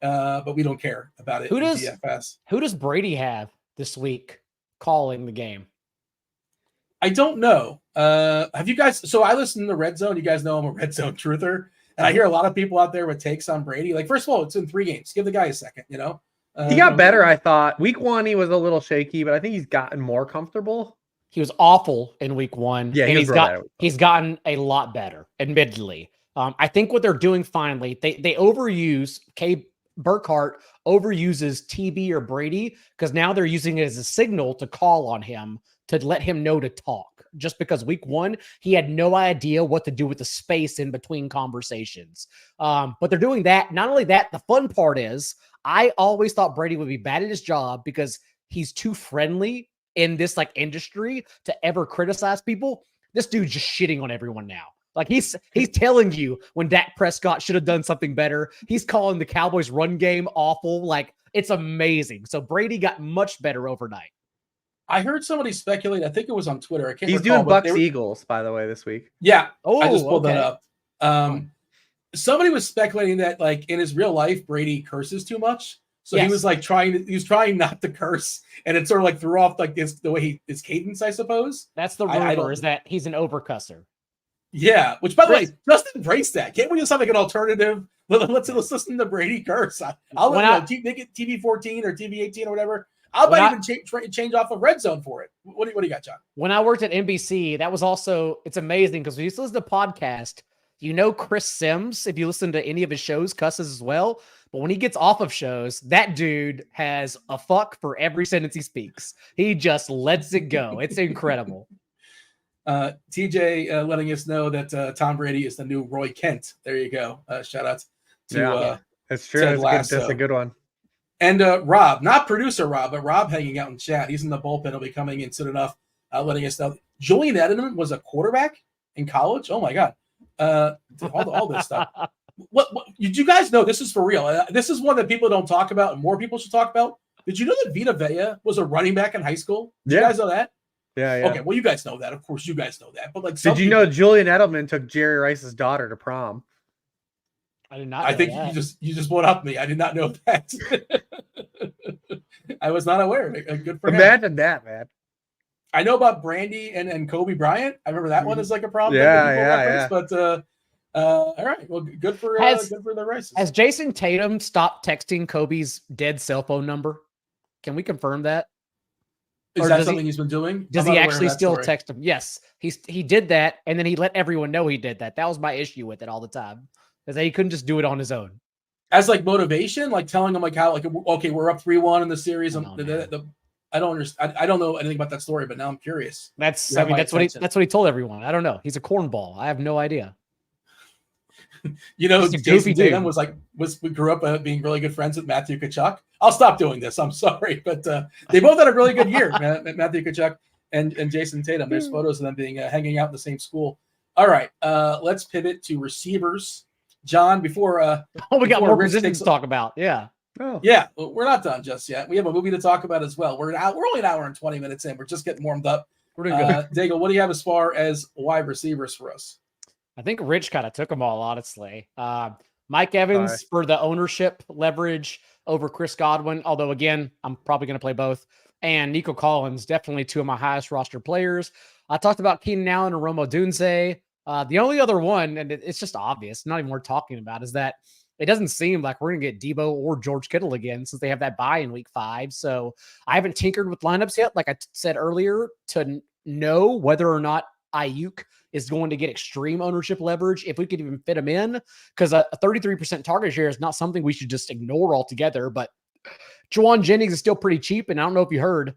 but we don't care about it. Who does DFS? Who does Brady have this week calling the game? I don't know. Have you guys? So I listen to Red Zone. You guys know I'm a Red Zone truther, and I hear a lot of people out there with takes on Brady. Like, first of all, it's in 3 games. Give the guy a second. He got better. I thought week 1 he was a little shaky, but I think he's gotten more comfortable. He was awful in week 1. Yeah, and he's gotten a lot better, admittedly. I think what they're doing finally, they overuse Burkhardt overuses TB or Brady because now they're using it as a signal to call on him to let him know to talk. Just because week 1, he had no idea what to do with the space in between conversations. But they're doing that. Not only that, the fun part is I always thought Brady would be bad at his job because he's too friendly in this industry to ever criticize people. This dude's just shitting on everyone now. Like he's telling you when Dak Prescott should have done something better. He's calling the Cowboys run game awful. Like it's amazing. So Brady got much better overnight. I heard somebody speculate. I think it was on Twitter. I can't. He's recall, doing Bucks Eagles, by the way, this week. Yeah. Oh, I just pulled okay. that up. Somebody was speculating that in his real life, Brady curses too much. So Yes. he was trying not to curse, and it sort of threw off the way his cadence, I suppose. That's the rumor is that he's an overcusser. Yeah, which by the way, just embrace that. Can't we just have an alternative? Let's listen to Brady curse. I'll make it TV 14 or TV 18 or whatever. I might even change off of Red Zone for it. What do you got, John? When I worked at NBC, that was it's amazing because when you listen to podcast, Chris Sims, if you listen to any of his shows, cusses as well. But when he gets off of shows, that dude has a fuck for every sentence he speaks. He just lets it go. It's incredible. TJ letting us know that Tom Brady is the new Roy Kent. There you go. Shout out to that's true. That's a good one. And Rob, not producer Rob, but Rob hanging out in chat. He's in the bullpen. He'll be coming in soon enough, letting us know. Julian Edelman was a quarterback in college. Oh my God. All this stuff. What did you guys know? This is for real. This is one that people don't talk about and more people should talk about. Did you know that Vita Vea was a running back in high school? Did you guys know that? Yeah. Okay, well, you guys know that. Of course, you guys know that. But did you know Julian Edelman took Jerry Rice's daughter to prom? I did not. I think that. you just blew up me. I did not know that. I was not aware of it. Good for him. Imagine that, man. I know about Brandy and Kobe Bryant. I remember that one as a problem. Yeah. But all right. Well, good for the Rices. Has Jason Tatum stopped texting Kobe's dead cell phone number? Can we confirm that? Is that something he's been doing? Does he actually still text him? Yes, he did that, and then he let everyone know he did that. That was my issue with it all the time, because he couldn't just do it on his own. As motivation, telling him how okay, we're up 3-1 in the series. I don't understand. I don't know anything about that story, but now I'm curious. That's what he told everyone. I don't know. He's a cornball. I have no idea. Jason Tatum we grew up being really good friends with Matthew Tkachuk. I'll stop doing this. I'm sorry, but they both had a really good year. Matthew Tkachuk and Jason Tatum. There's photos of them being hanging out in the same school. All right, let's pivot to receivers. John, before we got more positions to talk about. Yeah. Oh. Yeah, well, we're not done just yet. We have a movie to talk about as well. We're only an hour and 20 minutes in. We're just getting warmed up. We're doing good. Daigle, what do you have as far as wide receivers for us? I think Rich kind of took them all, honestly. Mike Evans for the ownership leverage over Chris Godwin, although, again, I'm probably going to play both. And Nico Collins, definitely 2 of my highest roster players. I talked about Keenan Allen and Rome Odunze. The only other one, and it's just obvious, not even worth talking about, is that it doesn't seem like we're going to get Debo or George Kittle again since they have that bye in week 5. So I haven't tinkered with lineups yet, like I said earlier, to know whether or not Ayuk is going to get extreme ownership leverage, if we could even fit him in, because a 33% target share is not something we should just ignore altogether. But Juwan Jennings is still pretty cheap, and I don't know if you heard,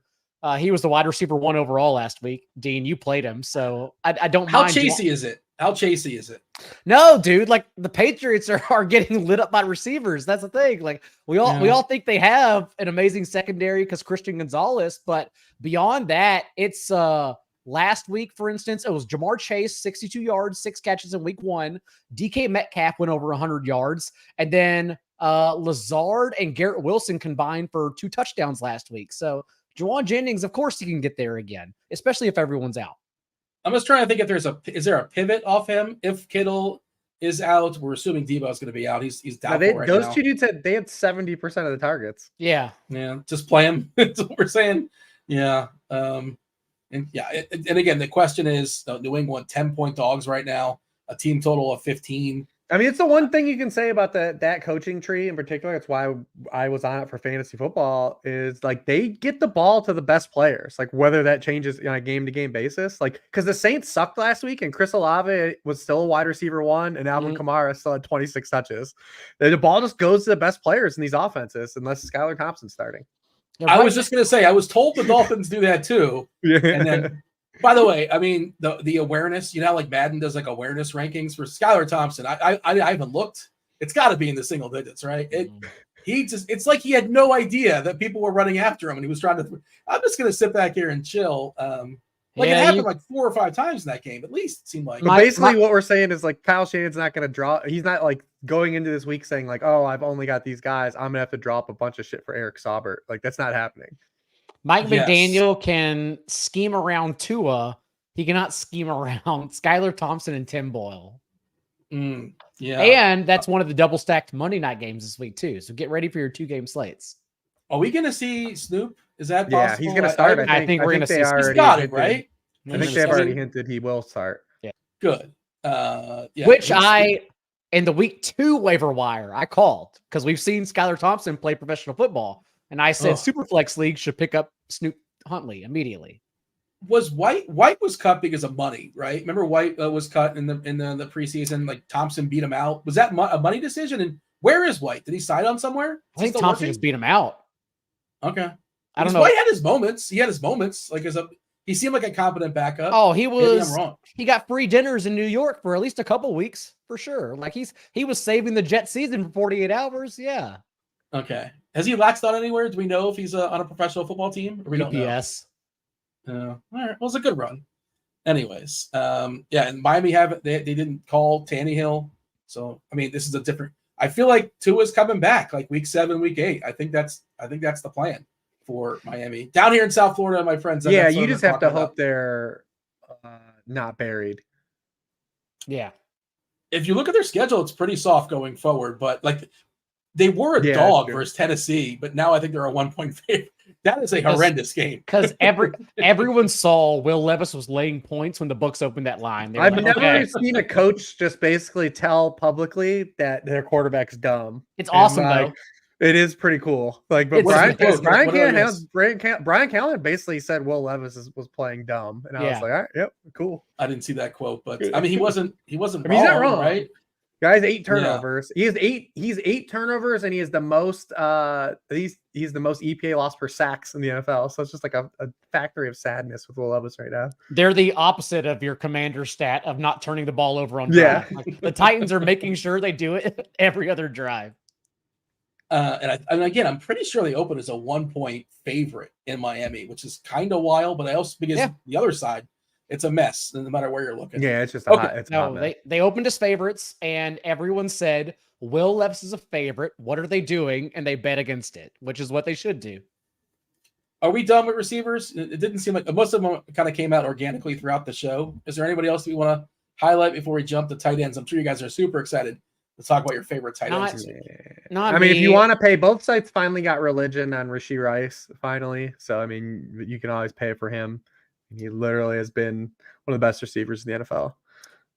he was the wide receiver 1 overall last week. Dean, you played him, so I don't How mind. chasey is it? How chasey is it? No, dude, like the Patriots are getting lit up by receivers. That's the thing. Like we all think they have an amazing secondary because Christian Gonzalez, but beyond that, it's last week, for instance, it was Jamar Chase, 62 yards, 6 catches in week 1. DK Metcalf went over 100 yards, and then Lazard and Garrett Wilson combined for 2 touchdowns last week. So Juwan Jennings, of course, he can get there again, especially if everyone's out. I'm just trying to think if is there a pivot off him if Kittle is out. We're assuming Debo's going to be out. He's doubtful right those now. 2 dudes they had 70% of the targets. Yeah, just play him. That's what we're saying. Yeah, and again, the question is New England 10-point dogs right now, a team total of 15. I mean, it's the one thing you can say about that coaching tree in particular. It's why I was on it for fantasy football is like they get the ball to the best players, like whether that changes on a game-to-game basis. Like because the Saints sucked last week and Chris Olave was still a wide receiver 1 and Alvin Kamara still had 26 touches. The ball just goes to the best players in these offenses unless Skylar Thompson's starting. I was just going to say, I was told the Dolphins do that too. And then, by the way, I mean, the awareness, like Madden does like awareness rankings for Skylar Thompson. I haven't looked. It's got to be in the single digits, right? It's like he had no idea that people were running after him and he was trying to, I'm just going to sit back here and chill. It happened like 4 or 5 times in that game, at least it seemed like. But basically what we're saying is like Kyle Shanahan's not going to draw. He's not like going into this week saying like, oh, I've only got these guys. I'm going to have to drop a bunch of shit for Eric Saubert. Like that's not happening. Mike McDaniel can scheme around Tua. He cannot scheme around Skylar Thompson and Tim Boyle. Yeah. And that's one of the double stacked Monday night games this week too. So get ready for your 2-game slates. Are we going to see Snoop? Is that possible? Yeah, he's going to start. I think we're going to see. He's got it, right? I think they've already hinted he will start. Yeah. Good. Which in the week 2 waiver wire, I called because we've seen Skylar Thompson play professional football. And I said Superflex League should pick up Snoop Huntley immediately. Was White was cut because of money, right? Remember White was cut in the preseason, like Thompson beat him out. Was that a money decision? And where is White? Did he sign on somewhere? I think Thompson just beat him out. Okay. I don't know. White had his moments. He had his moments. Like he seemed like a competent backup. Oh, he was. Maybe I'm wrong. He got free dinners in New York for at least a couple weeks for sure. Like he was saving the Jet season for 48 hours. Yeah. Okay. Has he latched on anywhere? Do we know if he's on a professional football team? Or we don't know. All right. Well, it was a good run. Anyways, and Miami they didn't call Tannehill. So I mean, this is a different. I feel like Tua's coming back, like week 7, week 8. I think that's the plan for Miami down here in South Florida, my friends. Yeah, you just have to hope they're not buried. Yeah. If you look at their schedule, it's pretty soft going forward, but like they were a dog versus Tennessee, but now I think they're a 1-point favorite. That is a horrendous game. Because everyone saw Will Levis was laying points when the books opened that line. I've never seen a coach just basically tell publicly that their quarterback's dumb. It's awesome, though. It is pretty cool. Like, but Brian Callahan basically said Will Levis was playing dumb, and I was like, all right, yep, cool. I didn't see that quote, but I mean, he wasn't. I mean, he's not wrong, right? Guys, 8 turnovers. Yeah. He's 8 turnovers, and he is the most. He's the most EPA loss per sacks in the NFL. So it's just like a factory of sadness with Will Levis right now. They're the opposite of your commander stat of not turning the ball over on drive. Yeah. Like, the Titans are making sure they do it every other drive. And again, I'm pretty sure they opened as a 1-point favorite in Miami, which is kind of wild. But I also the other side. It's a mess, no matter where you're looking. Yeah, it's just they opened as favorites, and everyone said Will Levis is a favorite. What are they doing? And they bet against it, which is what they should do. Are we done with receivers? It didn't seem like most of them kind of came out organically throughout the show. Is there anybody else that we want to highlight before we jump to tight ends? I'm sure you guys are super excited to talk about your favorite tight ends. I mean, if you want to pay, both sites finally got religion on Rashee Rice finally. So I mean, you can always pay for him. He literally has been one of the best receivers in the NFL.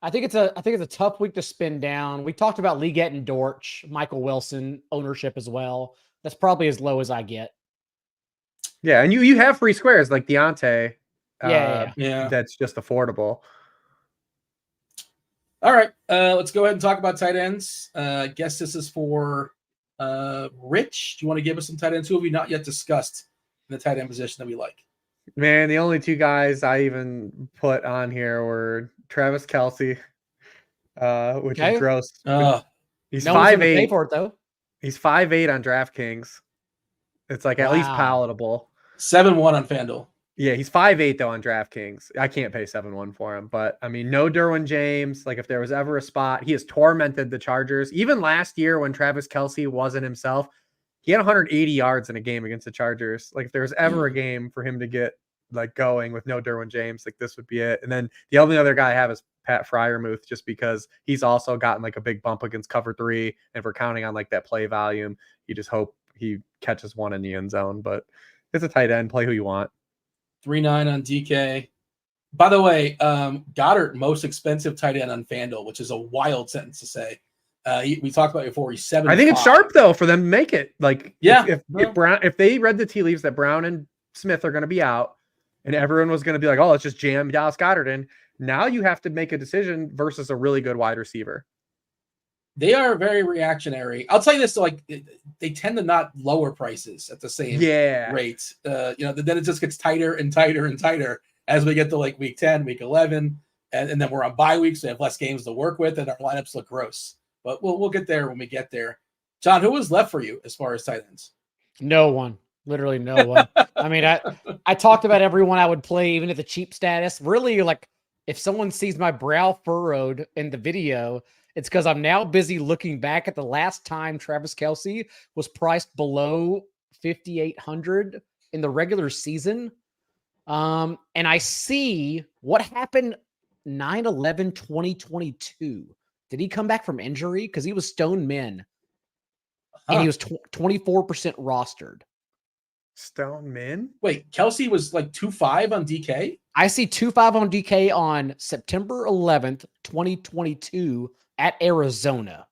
I think it's a tough week to spin down. We talked about Leggett and Dortch, Michael Wilson ownership as well. That's probably as low as I get. Yeah, and you have free squares like Deontay. Yeah. That's just affordable. All right, let's go ahead and talk about tight ends. I guess this is for Rich. Do you want to give us some tight ends? Who have we not yet discussed in the tight end position that we like? Man, the only 2 guys I even put on here were Travis Kelce which Okay. is gross. He's No one's gonna pay 5'8". for it though. He's 5'8" on DraftKings. It's like at least Wow. palatable. 7-1 on FanDuel. Yeah, he's 5'8" though on DraftKings. I can't pay 7-1 for him, but I mean, no Derwin James. Like if there was ever a spot, he has tormented the Chargers. Even last year when Travis Kelce wasn't himself, he had 180 yards in a game against the Chargers. Like if there was ever a game for him to get like going with no Derwin James, like this would be it. And then the only other guy I have is Pat Freiermuth, just because he's also gotten like a big bump against cover 3. And if we're counting on like that play volume, you just hope he catches one in the end zone. But it's a tight end. Play who you want. 3-9 on DK. By the way, Goddard, most expensive tight end on FanDuel, which is a wild sentence to say. We talked about it before. He's 7. I think it's sharp though for them to make it. Like, yeah, if they read the tea leaves that Brown and Smith are going to be out, and everyone was going to be like, "Oh, let's just jam Dallas Goedert in." Now you have to make a decision versus a really good wide receiver. They are very reactionary. I'll tell you this: like they tend to not lower prices at the same rate. Then it just gets tighter and tighter and tighter as we get to like week 10, week 11, and then we're on bye weeks. So we have less games to work with, and our lineups look gross. But we'll get there when we get there. John, who was left for you as far as tight ends? No one. Literally no one. I mean, I talked about everyone I would play, even at the cheap status. Really, like if someone sees my brow furrowed in the video, it's because I'm now busy looking back at the last time Travis Kelce was priced below 5,800 in the regular season. And I see what happened 9/11/2022. Did he come back from injury? Because he was Stone Min. And he was 24% rostered. Stone Min? Wait, Kelce was like 2.5 on DK? I see 2.5 on DK on September 11th, 2022 at Arizona.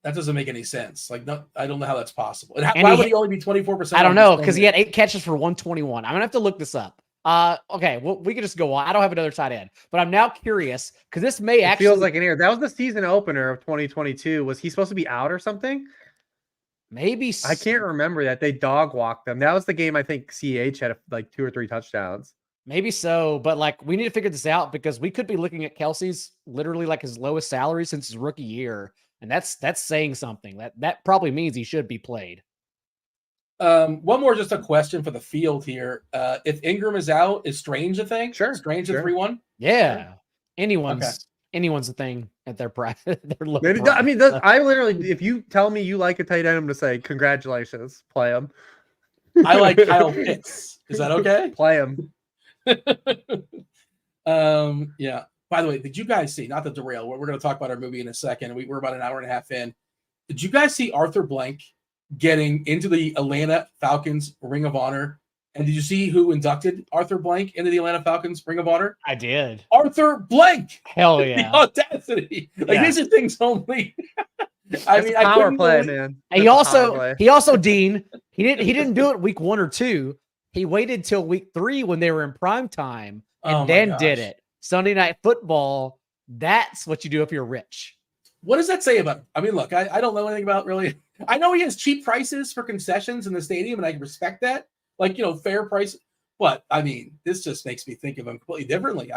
That doesn't make any sense. Like, no, I don't know how that's possible. And why would he only be 24%? I don't know, because he had 8 catches for 121. I'm going to have to look this up. Okay, well, we can just go on. I don't have another tight end, but I'm now curious because this may actually feels like an error. That was the season opener of 2022. Was he supposed to be out or something? Maybe. I can't remember that. They dog walked them. That was the game I think CH had like 2 or 3 touchdowns. Maybe so, but like we need to figure this out because we could be looking at Kelce's literally like his lowest salary since his rookie year, and that's saying something. That probably means he should be played. One more, just a question for the field here. If Ingram is out, is Strange a thing? Sure. Strange at 3-1? Yeah. Sure. Anyone's a thing at their price. I mean, I literally, if you tell me you like a tight end, I'm going to say, congratulations, play him. I like Kyle Pitts. Is that okay? Play him. Yeah. By the way, did you guys see, not to derail, we're going to talk about our movie in a second. We're about an hour and a half in. Did you guys see Arthur Blank getting into the Atlanta Falcons Ring of Honor? And did you see who inducted Arthur Blank into the Atlanta Falcons Ring of Honor? I did. Arthur Blank. Hell yeah. The audacity. Like, these are things only. I mean, I couldn't play, believe... man. He also, Dean, he didn't do it week 1 or 2. He waited till week 3 when they were in prime time and then did it. Sunday Night Football. That's what you do if you're rich. What does that say about him? I mean, look, I don't know anything about really. I know he has cheap prices for concessions in the stadium, and I can respect that. Like, fair price. But I mean, this just makes me think of him completely differently.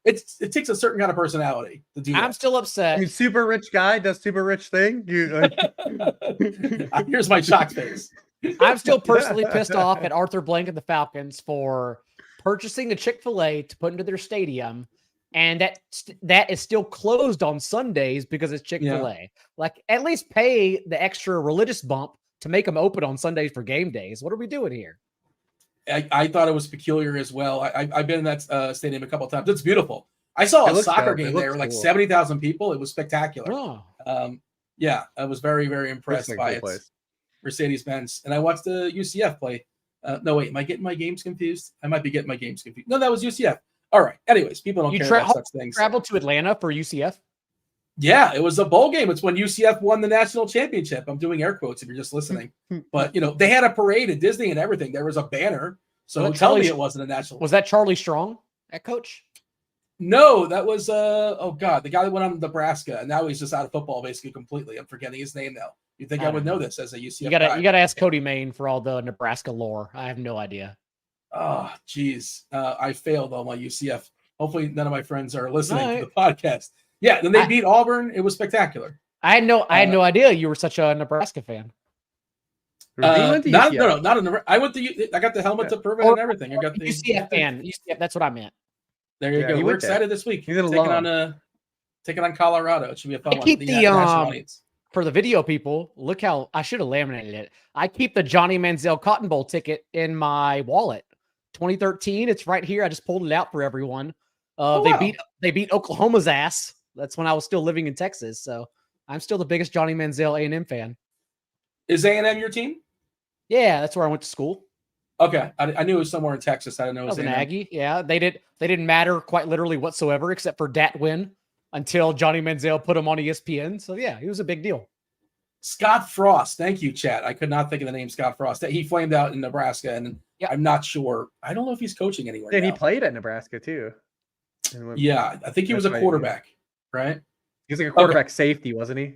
It takes a certain kind of personality to do that. I'm still upset. I mean, super rich guy does super rich thing. Here's my shocked face. I'm still personally pissed off at Arthur Blank and the Falcons for purchasing a Chick-fil-A to put into their stadium, and that is still closed on Sundays because it's Chick-fil-A. Yeah. Like, at least pay the extra religious bump to make them open on Sundays for game days. What are we doing here? I thought it was peculiar as well. I've been in that stadium a couple of times. It's beautiful. I saw a soccer game there, like 70,000 people. It was spectacular. Oh. Yeah, I was very, very impressed by it. Mercedes-Benz. And I watched the UCF play. No, wait, am I getting my games confused? I might be getting my games confused. No, that was UCF. All right. Anyways, people don't care about such things. Traveled to Atlanta for UCF? Yeah, it was a bowl game. It's when UCF won the national championship. I'm doing air quotes if you're just listening. But, they had a parade at Disney and everything. There was a banner. So tell me it wasn't a national. Was that Charlie Strong at coach? No, that was, the guy that went on Nebraska. And now he's just out of football basically completely. I'm forgetting his name now. You'd think I would know this as a UCF guy. You got to ask Cody Main for all the Nebraska lore. I have no idea. Oh, geez. I failed on my UCF. Hopefully none of my friends are listening to the podcast. Yeah, then they beat Auburn. It was spectacular. I had no idea you were such a Nebraska fan. Not a. I went to. I got the helmet to prove it and everything. I got the UCF fan. UCF, that's what I meant. There you go. We're excited this week. Taking on Colorado. It should be a fun one. Keep for the video people. Look how I should have laminated it. I keep the Johnny Manziel Cotton Bowl ticket in my wallet. 2013. It's right here. I just pulled it out for everyone. They beat Oklahoma's ass. That's when I was still living in Texas. So I'm still the biggest Johnny Manziel A&M fan. Is A&M your team? Yeah, that's where I went to school. Okay, I knew it was somewhere in Texas. I didn't know it was an Aggie. Yeah, they didn't matter quite literally whatsoever, except for Dat win until Johnny Manziel put him on ESPN. So yeah, he was a big deal. Scott Frost, thank you, chat. I could not think of the name Scott Frost. He flamed out in Nebraska, and I'm not sure. I don't know if he's coaching anywhere. And he played at Nebraska too. Yeah, I think he was a quarterback, right? He was like a quarterback safety, wasn't he?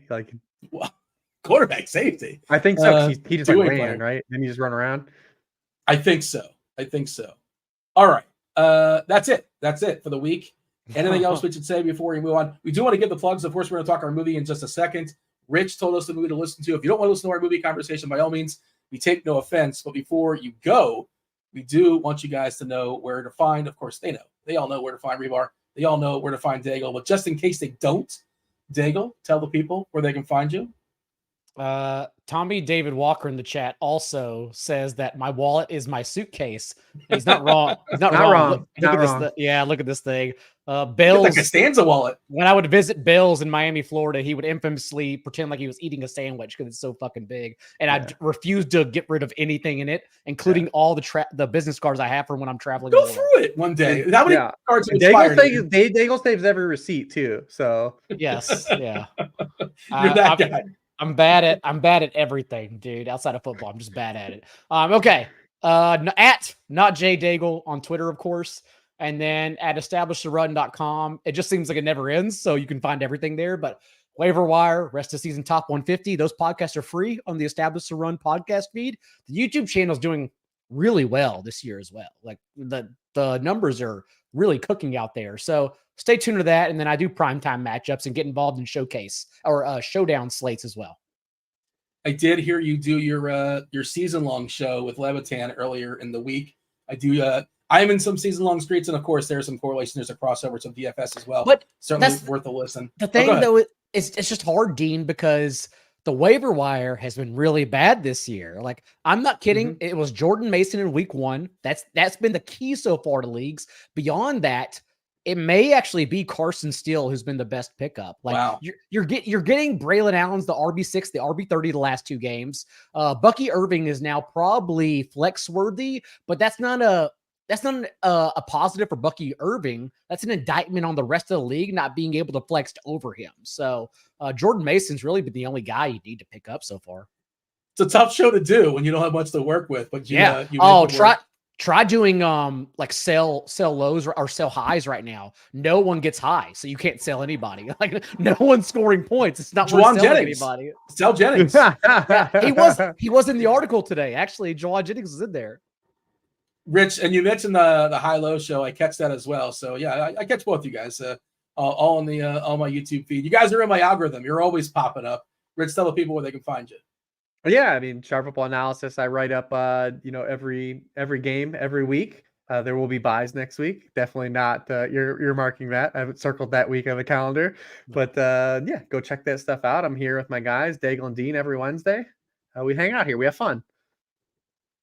Quarterback safety. I think so. He just ran, right? Then he just run around. I think so. All right. That's it. That's it for the week. Anything else we should say before we move on? We do want to give the plugs. Of course, we're going to talk our movie in just a second. Rich told us the movie to listen to. If you don't want to listen to our movie conversation, by all means, we take no offense. But before you go, we do want you guys to know where to find. Of course, they know. They all know where to find Hribar. They all know where to find Daigle. But just in case they don't, Daigle, tell the people where they can find you. Tommy David Walker in the chat also says that my wallet is my suitcase. He's not wrong. He's not wrong. Look at this thing. Bill's like a Stanza wallet. When I would visit Bill's in Miami, Florida, he would infamously pretend like he was eating a sandwich because it's so fucking big. And I refuse to get rid of anything in it, including all the business cards I have for when I'm traveling. Go through it one day. How many cards Daigle saves every receipt too. So yes, yeah. You're that guy. I'm bad at everything, dude. Outside of football, I'm just bad at it. Okay. At NotJDaigle on Twitter, of course, and then at establishtherun.com. It just seems like it never ends, so you can find everything there. But Waiver Wire, rest of season top 150. Those podcasts are free on the Establish the Run podcast feed. The YouTube channel is doing really well this year as well. Like the numbers are really cooking out there. So stay tuned to that. And then I do primetime matchups and get involved in showcase or showdown slates as well. I did hear you do your season-long show with Levitan earlier in the week. I'm in some season-long streets, and of course, there's some correlation. There's a crossover to DFS as well. But certainly worth a listen. The thing, though, it's just hard, Dean, because the waiver wire has been really bad this year. Like, I'm not kidding. Mm-hmm. It was Jordan Mason in week 1. That's been the key so far to leagues. Beyond that, it may actually be Carson Steele who's been the best pickup. Like, wow. You're getting Braylon Allen's the RB6, the RB30 the last 2 games. Bucky Irving is now probably flex worthy, but that's not a positive for Bucky Irving. That's an indictment on the rest of the league not being able to flex over him. So Jordan Mason's really been the only guy you need to pick up so far. It's a tough show to do when you don't have much to work with. But try doing like sell lows or sell highs right now. No one gets high, so you can't sell anybody. Like no one's scoring points. It's not worth selling anybody. Sell Jennings. He was in the article today. Actually, Juwan Jennings was in there. Rich, and you mentioned the high-low show. I catch that as well. So yeah, I catch both you guys all on my YouTube feed. You guys are in my algorithm. You're always popping up. Rich, tell the people where they can find you. Yeah, I mean, Sharp Football Analysis. I write up, every game every week. There will be buys next week. Definitely not. You're marking that. I haven't circled that week on the calendar, but go check that stuff out. I'm here with my guys, Daigle and Dean, every Wednesday. We hang out here. We have fun.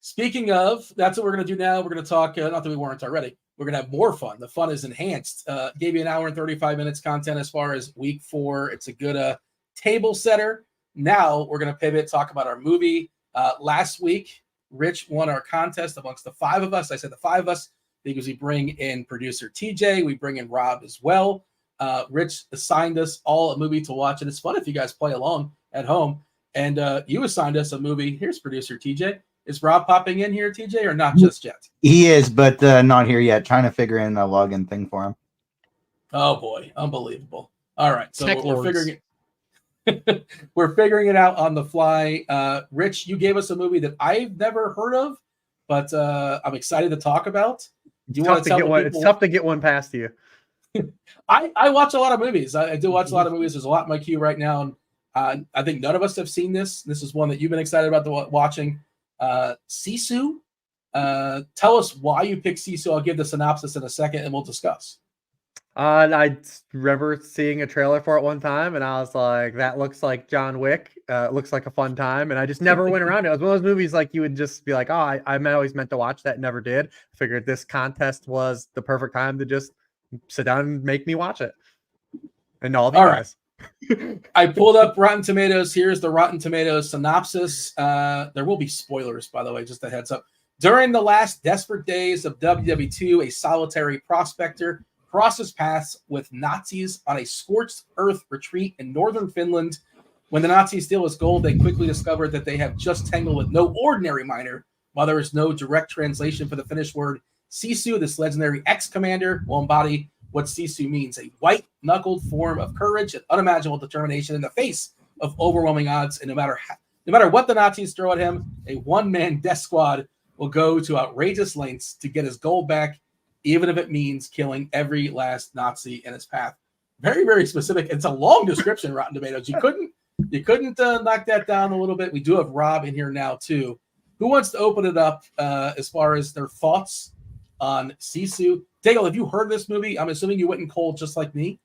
Speaking of, that's what we're going to do now. We're going to talk, not that we weren't already, we're going to have more fun. The fun is enhanced. Gave you an hour and 35 minutes content as far as week 4. It's a good table setter. Now we're going to pivot, talk about our movie. Last week, Rich won our contest amongst the 5 of us. I said the 5 of us because we bring in producer TJ. We bring in Rob as well. Rich assigned us all a movie to watch, and it's fun if you guys play along at home. And you assigned us a movie. Here's producer TJ. Is Rob popping in here, TJ, or not just yet? He is, but not here yet. Trying to figure in a login thing for him. Oh, boy. Unbelievable. All right. So we're figuring it. We're figuring it out on the fly. Rich, you gave us a movie that I've never heard of, but I'm excited to talk about. Do you want to tell people? It's tough to get one past you. I watch a lot of movies. I do watch a lot of movies. There's a lot in my queue right now. And I think none of us have seen this. This is one that you've been excited about watching. Sisu. Tell us why you picked Sisu. I'll give the synopsis in a second and we'll discuss. I remember seeing a trailer for it one time, and I was like, "That looks like John Wick. Looks like a fun time." And I just never went around it. It was one of those movies like you would just be like, "Oh, I'm always meant to watch that." Never did. I figured this contest was the perfect time to just sit down and make me watch it. And all of you guys. I pulled up Rotten Tomatoes. Here's the Rotten Tomatoes synopsis. There will be spoilers, by the way, just a heads up. During the last desperate days of WW2, a solitary prospector crosses paths with Nazis on a scorched earth retreat in northern Finland. When the Nazis steal his gold, they quickly discover that they have just tangled with no ordinary miner. While there is no direct translation for the Finnish word Sisu, this legendary ex-commander will embody what Sisu means, a white-knuckled form of courage and unimaginable determination in the face of overwhelming odds. And no matter what the Nazis throw at him, a one-man death squad will go to outrageous lengths to get his gold back, even if it means killing every last Nazi in his path. Very, very specific. It's a long description, Rotten Tomatoes. You couldn't knock that down a little bit. We do have Rob in here now, too. Who wants to open it up as far as their thoughts on Sisu? Daigle, have you heard of this movie? I'm assuming you went in cold just like me.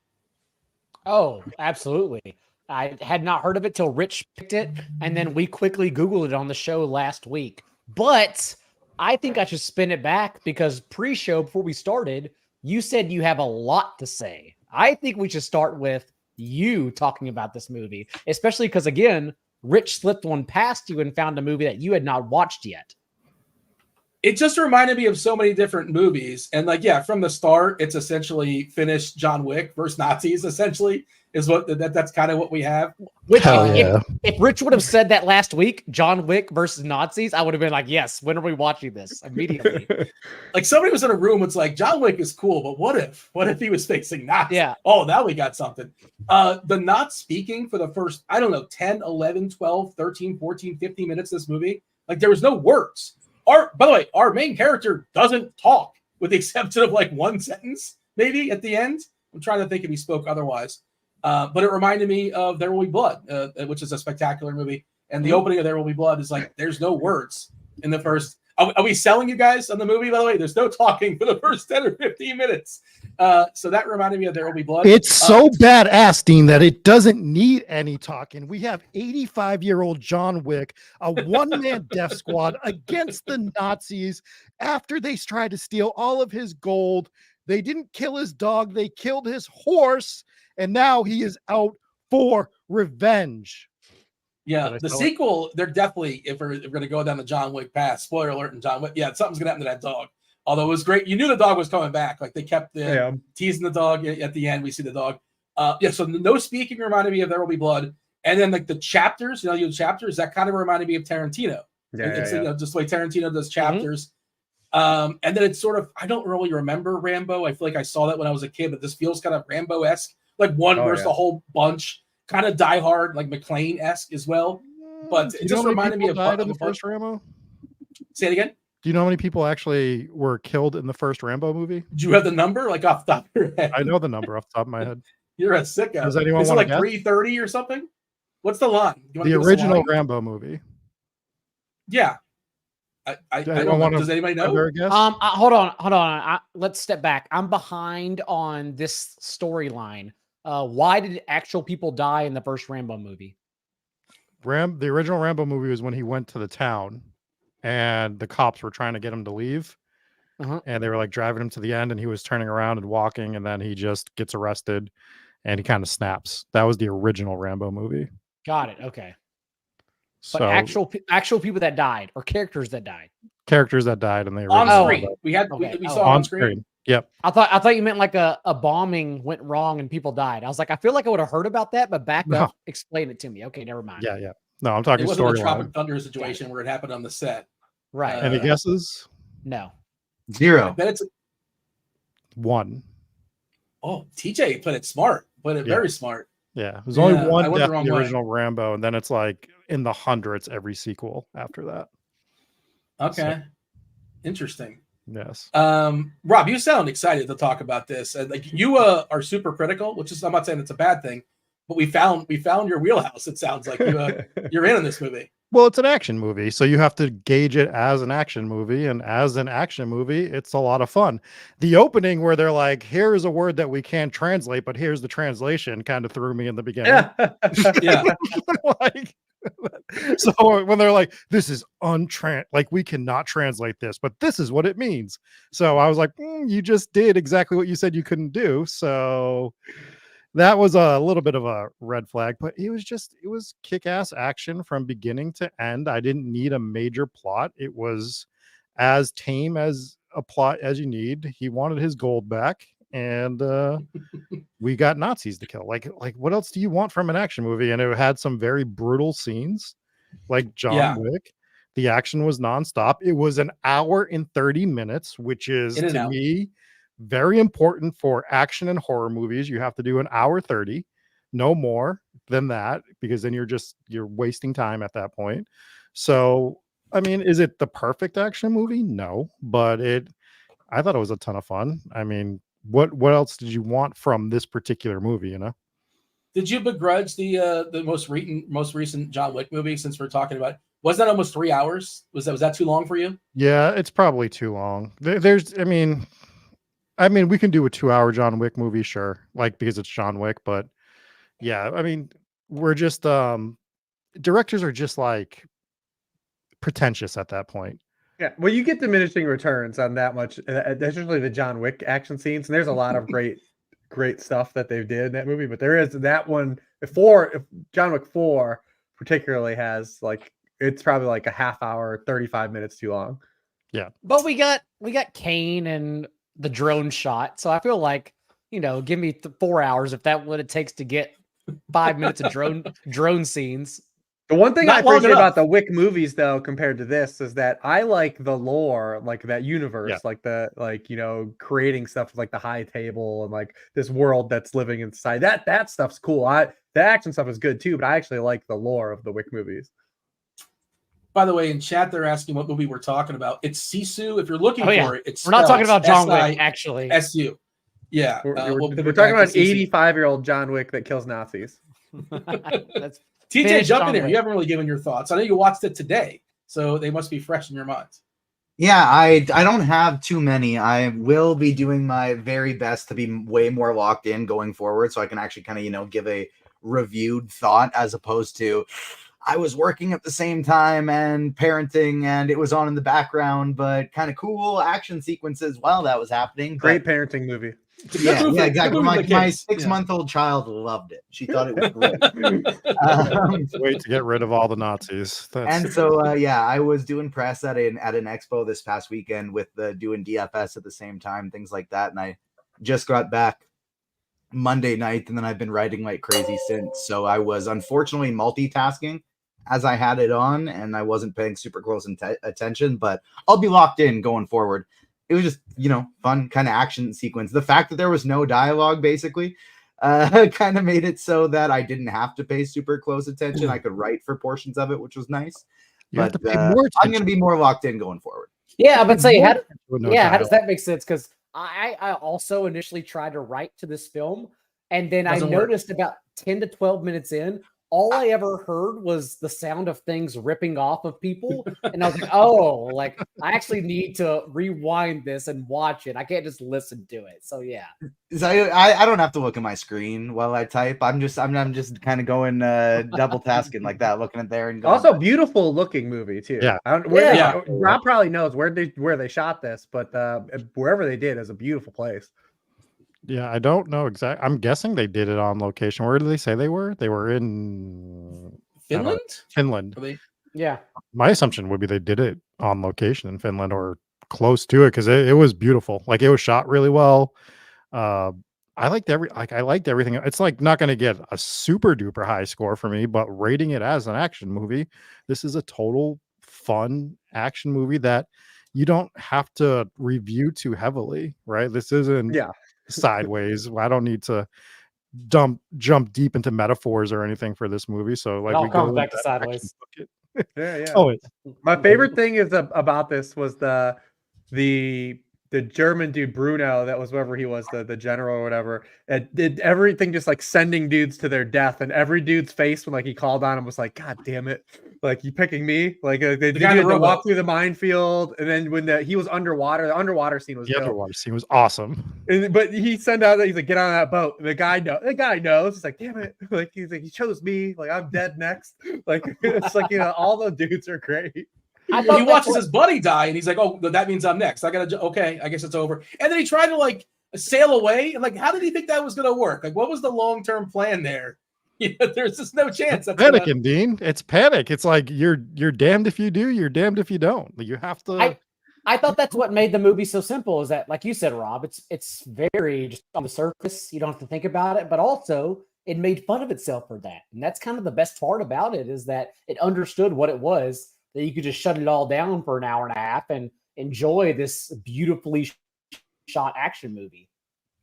Oh, absolutely. I had not heard of it till Rich picked it, and then we quickly Googled it on the show last week. But I think I should spin it back because pre-show, before we started, you said you have a lot to say. I think we should start with you talking about this movie, especially because, again, Rich slipped one past you and found a movie that you had not watched yet. It just reminded me of so many different movies. And from the start, it's essentially Finnish John Wick versus Nazis, essentially, is what that's kind of what we have. Which, if Rich would have said that last week, John Wick versus Nazis, I would have been like, yes, when are we watching this? Immediately. Like somebody was in a room, it's like, John Wick is cool, but what if he was facing Nazis? Yeah. Oh, now we got something. The not speaking for the first, 10, 11, 12, 13, 14, 15 minutes of this movie, like there was no words. By the way, our main character doesn't talk with the exception of like one sentence, maybe at the end. I'm trying to think if he spoke otherwise. But it reminded me of There Will Be Blood, which is a spectacular movie. And the opening of There Will Be Blood is like, there's no words in the first. Are we selling you guys on the movie, by the way? There's no talking for the first 10 or 15 minutes. So that reminded me of There Will Be Blood. It's so badass, Dean, that it doesn't need any talking. We have 85-year-old John Wick, a one-man death squad against the Nazis after they tried to steal all of his gold. They didn't kill his dog. They killed his horse. And now he is out for revenge. Yeah, the sequel, they're definitely, if we're going to go down the John Wick path, spoiler alert in John Wick, something's going to happen to that dog. Although it was great. You knew the dog was coming back. Like they kept teasing the dog at the end. We see the dog. So no speaking reminded me of There Will Be Blood. And then like the chapters, that kind of reminded me of Tarantino. Just the way Tarantino does chapters. And then it's sort of, I don't really remember Rambo. I feel like I saw that when I was a kid, but this feels kind of Rambo-esque. Like one versus a whole bunch. Kind of Die Hard, like McClane-esque as well. But it just reminded me of the first Rambo. Say it again. Do you know how many people actually were killed in the first Rambo movie? Do you have the number like off the top of your head? I know the number off the top of my head. You're a sicko. Does anyone Is it like 330 or something? What's the line? The original Rambo movie. Yeah. I don't know. Does anybody know? Hold on. Let's step back. I'm behind on this storyline. Why did actual people die in the first Rambo movie? The original Rambo movie was when he went to the town and the cops were trying to get him to leave. And they were like driving him to the end and he was turning around and walking and then he just gets arrested and he kind of snaps. That was the original Rambo movie. Got it. Okay. But actual people that died or characters that died. Characters that died and they on screen. We saw on screen. Yep. I thought you meant like a bombing went wrong and people died. I was like, I feel like I would have heard about that, but back up, explain it to me. Okay, never mind. Yeah. No, I'm talking story. It wasn't a Tropic Thunder situation where it happened on the set. Right. Any guesses? No. 0. I bet it's 1. Oh, TJ played it smart. Played it very smart. Yeah. There's only one death in the original Rambo, and then it's like in the hundreds every sequel after that. Okay. Interesting. Yes. Rob, you sound excited to talk about this. Like you are super critical, which is I'm not saying it's a bad thing, but we found your wheelhouse. It sounds like you're in on this movie. Well, it's an action movie, so you have to gauge it as an action movie, and as an action movie, it's a lot of fun. The opening where they're like, "Here's a word that we can't translate, but here's the translation," kind of threw me in the beginning. Yeah. Like, so when they're like, "This is like we cannot translate this, but this is what it means," so I was like, "You just did exactly what you said you couldn't do." So that was a little bit of a red flag, but it was kick-ass action from beginning to end. I didn't need a major plot. It was as tame as a plot as you need. He wanted his gold back, and we got Nazis to kill. Like what else do you want from an action movie? And it had some very brutal scenes, like John Wick. The action was nonstop. It was an hour and 30 minutes, which is to me very important for action and horror movies. You have to do an hour 30, no more than that, because then you're wasting time at that point. So, I mean, is it the perfect action movie? No, but I thought it was a ton of fun. I mean, what else did you want from this particular movie, you know? Did you begrudge the most recent John Wick movie, since we're talking about it? Was that almost 3 hours? Was that too long for you? Yeah, it's probably too long. I mean, we can do a 2-hour John Wick movie, sure, like, because it's John Wick, but yeah, I mean, we're just directors are just like pretentious at that point. Yeah, well, you get diminishing returns on that much, especially the John Wick action scenes. And there's a lot of great stuff that they did in that movie, but there is that one before. John Wick 4 particularly has like, it's probably like a half hour, 35 minutes too long. Yeah, but we got Kane and the drone shot, so I feel like, give me 4 hours if that's what it takes to get 5 minutes of drone scenes. The one thing I appreciate about the Wick movies, though, compared to this, is that I like the lore, like that universe, like creating stuff like the high table and like this world that's living inside. That stuff's cool. The action stuff is good too, but I actually like the lore of the Wick movies. By the way, in chat, they're asking what movie we're talking about. It's Sisu. If you're looking for it, we're not talking about John Wick, actually. SU. Yeah. We're talking about an 85-year-old John Wick that kills Nazis. That's TJ, jump in here. You haven't really given your thoughts. I know you watched it today, so they must be fresh in your minds. Yeah, I don't have too many. I will be doing my very best to be way more locked in going forward, so I can actually kind of, give a reviewed thought, as opposed to I was working at the same time and parenting, and it was on in the background, but kind of cool action sequences while that was happening. Great parenting movie. Yeah, exactly. My 6-month-old child loved it. She thought it was great. Wait to get rid of all the Nazis. And so, I was doing press at an expo this past weekend with doing DFS at the same time, things like that. And I just got back Monday night, and then I've been writing like crazy since. So I was unfortunately multitasking as I had it on, and I wasn't paying super close attention, but I'll be locked in going forward. It was just, fun kind of action sequence. The fact that there was no dialogue basically kind of made it so that I didn't have to pay super close attention. I could write for portions of it, which was nice. I'm going to be more locked in going forward. Yeah, but say, how does that make sense? Because I also initially tried to write to this film, and then I noticed about 10 to 12 minutes in, all I ever heard was the sound of things ripping off of people. And I was like, I actually need to rewind this and watch it. I can't just listen to it. So yeah. So I don't have to look at my screen while I type. I'm just kind of going double tasking like that, looking at there and going. Also beautiful looking movie too. Yeah. Rob probably knows where they shot this, but wherever they did is a beautiful place. Yeah, I don't know exactly. I'm guessing they did it on location. Where did they say they were? They were in Finland. Finland. Yeah. My assumption would be they did it on location in Finland or close to it, because it was beautiful. Like, it was shot really well. I liked everything. It's like not going to get a super duper high score for me, but rating it as an action movie, this is a total fun action movie that you don't have to review too heavily, right? This isn't Sideways. I don't need to jump deep into metaphors or anything for this movie. So like, we go back to Sideways. Yeah. Oh, my favorite thing is about this was the German dude Bruno, that was whoever he was, the general or whatever, that did everything just like sending dudes to their death, and every dude's face when like he called on him was like, God damn it, like you picking me? Like they guy in had the to walk rowboat. through the minefield, and then when he was underwater, the underwater scene was The dope. underwater scene was awesome. But he sent out that he's like, get on that boat. And the guy knows. He's like, damn it. Like he's like, he chose me. Like I'm dead next. Like it's like, all the dudes are great. I He thought watches his buddy die, and he's like, "Oh, that means I'm next. I gotta. Okay, I guess it's over." And then he tried to like sail away. And like, how did he think that was gonna work? Like, what was the long-term plan there? There's just no chance. That's Panicking, Dean. It's panic. It's like you're damned if you do, you're damned if you don't. Like, you have to. I thought that's what made the movie so simple, is that, like you said, Rob, it's very just on the surface. You don't have to think about it, but also it made fun of itself for that. And that's kind of the best part about it, is that it understood what it was, that you could just shut it all down for an hour and a half and enjoy this beautifully shot action movie.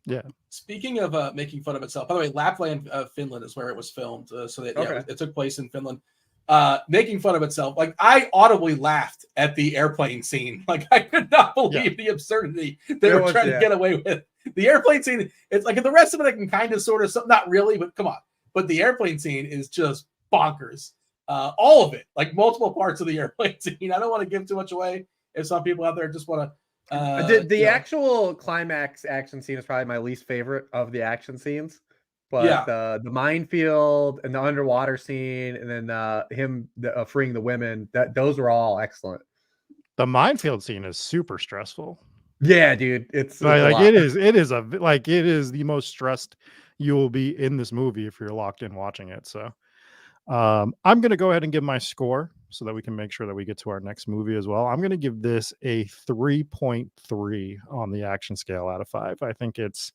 Yeah. Speaking of making fun of itself, by the way, Lapland, Finland is where it was filmed. So that it took place in Finland. Making fun of itself. Like, I audibly laughed at the airplane scene. Like, I could not believe the absurdity they were trying to get away with. The airplane scene, it's like, the rest of it I can kind of sort of, not really, but come on. But the airplane scene is just bonkers. All of it, like multiple parts of the airplane scene. I don't want to give too much away if some people out there just want to. The actual climax action scene is probably my least favorite of the action scenes. But the minefield and the underwater scene, and then him freeing the women, those were all excellent. The minefield scene is super stressful. Yeah, dude, it's like it is the most stressed you will be in this movie if you're locked in watching it. So I'm going to go ahead and give my score so that we can make sure that we get to our next movie as well. I'm going to give this a 3.3 on the action scale out of 5. I think it's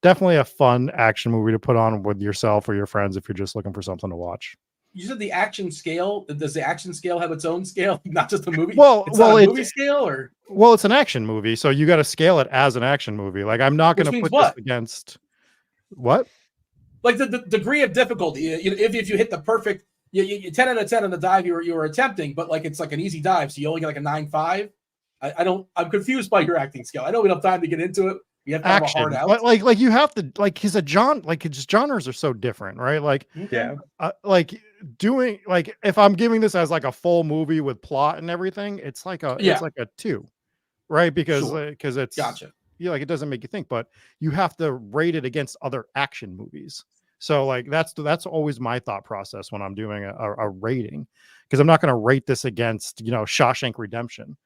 definitely a fun action movie to put on with yourself or your friends if you're just looking for something to watch. You said the action scale. Does the action scale have its own scale, not just a movie? It's not a movie scale, or it's an action movie, so you got to scale it as an action movie. Like, I'm not going to put this against what? Like the degree of difficulty. If you hit the perfect, you 10 out of 10 on the dive you were attempting, but like it's like an easy dive, so you only get like a 9.5. I'm confused by your acting scale. I know we don't have time to get into it. You have to have a hard out. Like you have to, like, his genres are so different, right? Like, like doing, like, if I'm giving this as like a full movie with plot and everything, it's like a 2, right? Because it's gotcha. Like, it doesn't make you think, but you have to rate it against other action movies. So like that's always my thought process when I'm doing a rating, because I'm not going to rate this against Shawshank Redemption,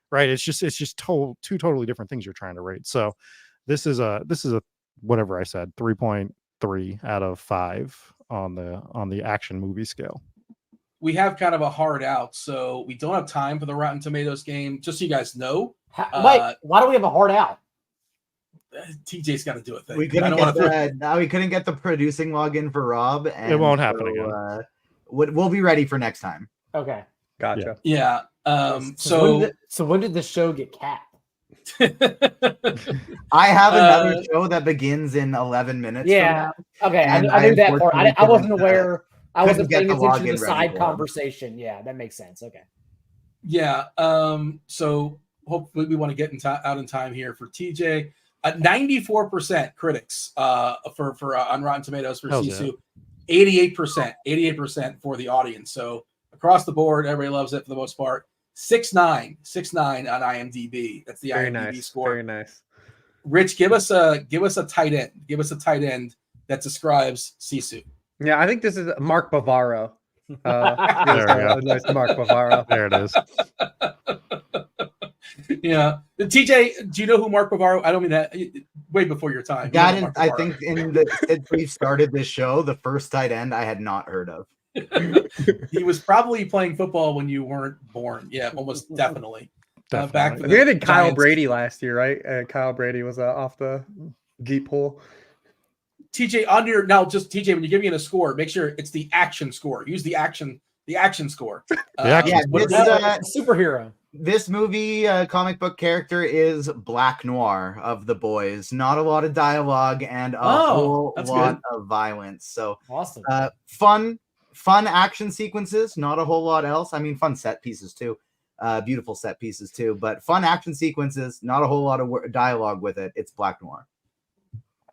right? It's just two totally different things you're trying to rate. So this is a whatever I said, 3.3 out of 5 on the action movie scale. We have kind of a hard out, so we don't have time for the Rotten Tomatoes game. Just so you guys know, why do we have a hard out? TJ's got to do a thing. We couldn't get the producing login for Rob. And it won't happen again. We'll be ready for next time. Okay. Gotcha. Yeah. So when did the show get capped? I have another show that begins in 11 minutes. Yeah. Okay. I knew that part. I wasn't aware. I wasn't paying attention to the side conversation. Yeah, that makes sense. Okay. Yeah. So hopefully we want to get out in time here for TJ. 94% critics for on Rotten Tomatoes for Sisu. 88% for the audience. So across the board, everybody loves it for the most part. 6.9 on IMDb. That's the IMDb score. Very nice. Rich, give us a tight end. Give us a tight end that describes Sisu. Yeah, I think this is Mark Bavaro. Nice Mark Bavaro. There it is. Yeah. TJ, do you know who Mark Bavaro? I don't mean that way before your time. I think since we've started this show, the first tight end I had not heard of. He was probably playing football when you weren't born. Yeah, almost definitely. Back we had Kyle Brady last year, right? Kyle Brady was off the deep pool. TJ, TJ, when you're giving it a score, make sure it's the action score. Use the action score. Superhero. This movie comic book character is Black Noir of The Boys. Not a lot of dialogue and a whole lot of violence. So awesome. Fun action sequences, not a whole lot else. I mean, fun set pieces too. Beautiful set pieces too, but fun action sequences. Not a whole lot of dialogue with it. It's Black Noir.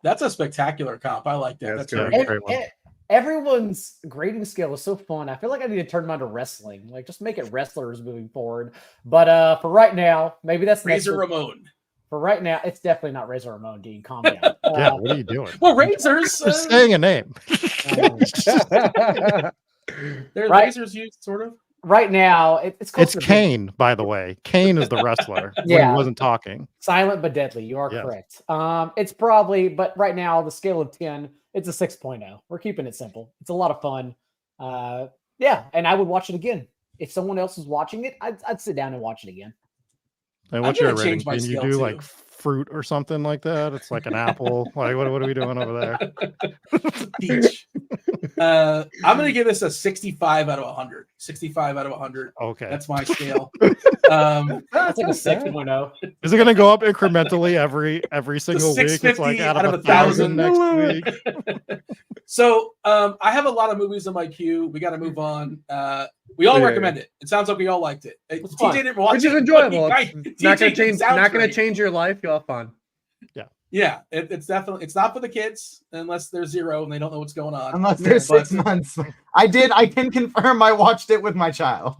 That's a spectacular comp. I like that. Yeah, That's that's very good. good. Great one. Everyone's grading scale is so fun. I feel like I need to turn them on to wrestling. Like, just make it wrestlers moving forward. But for right now, maybe that's next Razor week. Ramon. For right now, it's definitely not Razor Ramon, Dean. Calm down. Yeah, what are you doing? Well, Razors. Just saying a name. They're Right. Razors used, sort of. Right now, it's It's closer to Kane, by the way. Kane is the wrestler when Yeah. he wasn't talking. silent but deadly. You are Yes. correct. It's probably, but right now, the scale of 10, it's a 6.0. We're keeping it simple. It's a lot of fun. Yeah, and I would watch it again. If someone else was watching it, I'd sit down and watch it again. And I'm what's your gonna rating? change my Can you scale, do too. like fruit or something like that? It's like an apple. Like what are we doing over there? Peach. I'm going to give this a 65 out of 100. 65 out of 100. Okay. That's my scale. That's like a 6.0. Is it going to go up incrementally every single week? It's 650 like out out of of 1,000 1,000. next week. So I have a lot of movies in my queue. We got to move on. We all Yeah. recommend it. It sounds like we all liked it. It's TJ fun. didn't watch Which it. is but enjoyable. right, It's not going TJ to change. sounds Not going to great. change your life. You'll have fun. Yeah, it's definitely, it's not for the kids unless they're 0 and they don't know what's going on. Unless they're But- 6 months. I can confirm I watched it with my child.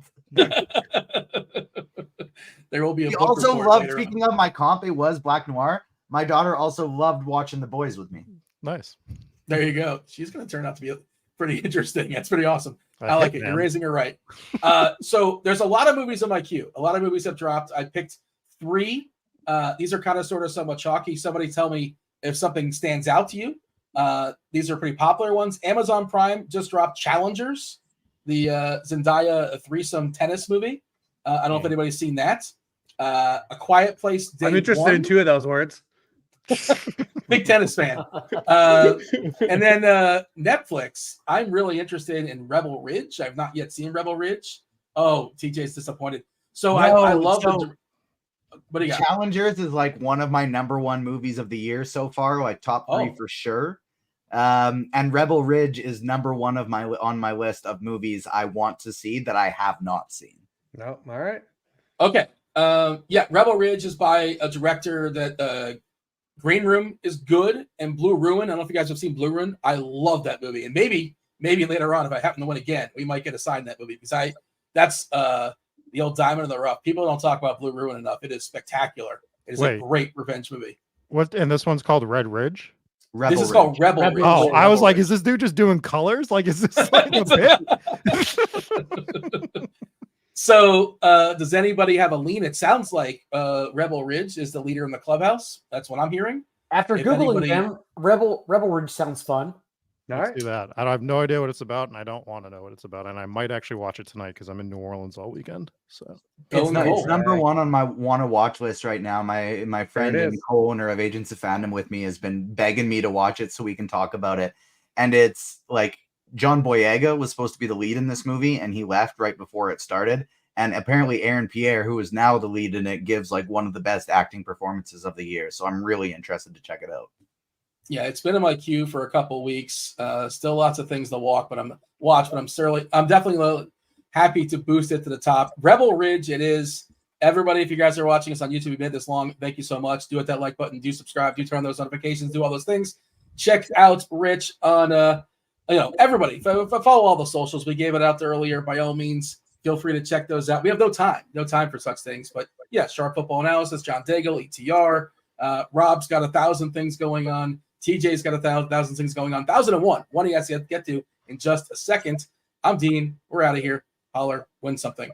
There will be a He book also report loved, later on. speaking of my comp, it was Black Noir. My daughter also loved watching The Boys with me. Nice. There you go. She's going to turn out to be pretty interesting. That's pretty awesome. I like it. man. You're raising her right. So there's a lot of movies in my queue. A lot of movies have dropped. I picked 3. These are kind of sort of somewhat chalky. Somebody tell me if something stands out to you. These are pretty popular ones. Amazon Prime just dropped Challengers, the Zendaya threesome tennis movie. I don't know if anybody's seen that. A Quiet Place Day I'm interested One. in 2 of those words. Big tennis fan. And then Netflix. I'm really interested in Rebel Ridge. I've not yet seen Rebel Ridge. Oh, TJ's disappointed. So I love the. What do you got? Challengers is like one of my number 1 movies of the year so far, like top 3 Oh. for sure. And Rebel Ridge is number 1 of on my list of movies I want to see that I have not seen. No, all right. Okay. Yeah, Rebel Ridge is by a director that Green Room is good, and Blue Ruin. I don't know if you guys have seen Blue Ruin. I love that movie, and maybe later on, if I happen to win again, we might get assigned that movie because that's the old diamond in the rough. People don't talk about Blue Ruin enough. It is spectacular. It is a great revenge movie. What? And this one's called Red Ridge. Rebel This is Ridge. called Rebel Ridge. Oh, I was Rebel like, Ridge. is this dude just doing colors? Like, is this like a bit? So, does anybody have a lean? It sounds like Rebel Ridge is the leader in the clubhouse. That's what I'm hearing. After If Googling anybody- them, Rebel Ridge sounds fun. All Let's right. do that. I have no idea what it's about, and I don't want to know what it's about. And I might actually watch it tonight because I'm in New Orleans all weekend. So Go Nicole. It's number 1 on my want to watch list right now. My friend There it and is. co-owner of Agents of Fandom with me has been begging me to watch it so we can talk about it. And it's like John Boyega was supposed to be the lead in this movie, and he left right before it started. And apparently Aaron Pierre, who is now the lead in it, gives like one of the best acting performances of the year. So I'm really interested to check it out. Yeah, it's been in my queue for a couple weeks. Still lots of things to but I'm definitely happy to boost it to the top. Rebel Ridge, it is. Everybody, if you guys are watching us on YouTube, you made this long. Thank you so much. Do hit that like button, do subscribe, do turn on those notifications, do all those things. Check out Rich on everybody. Follow all the socials. We gave it out there earlier. By all means, feel free to check those out. We have no time for such things. But yeah, Sharp Football Analysis, John Daigle, ETR. Rob's got 1,000 things going on. TJ's got 1,000 things going on. 1,001. One he has to get to in just a second. I'm Dean. We're out of here. Holler, win something.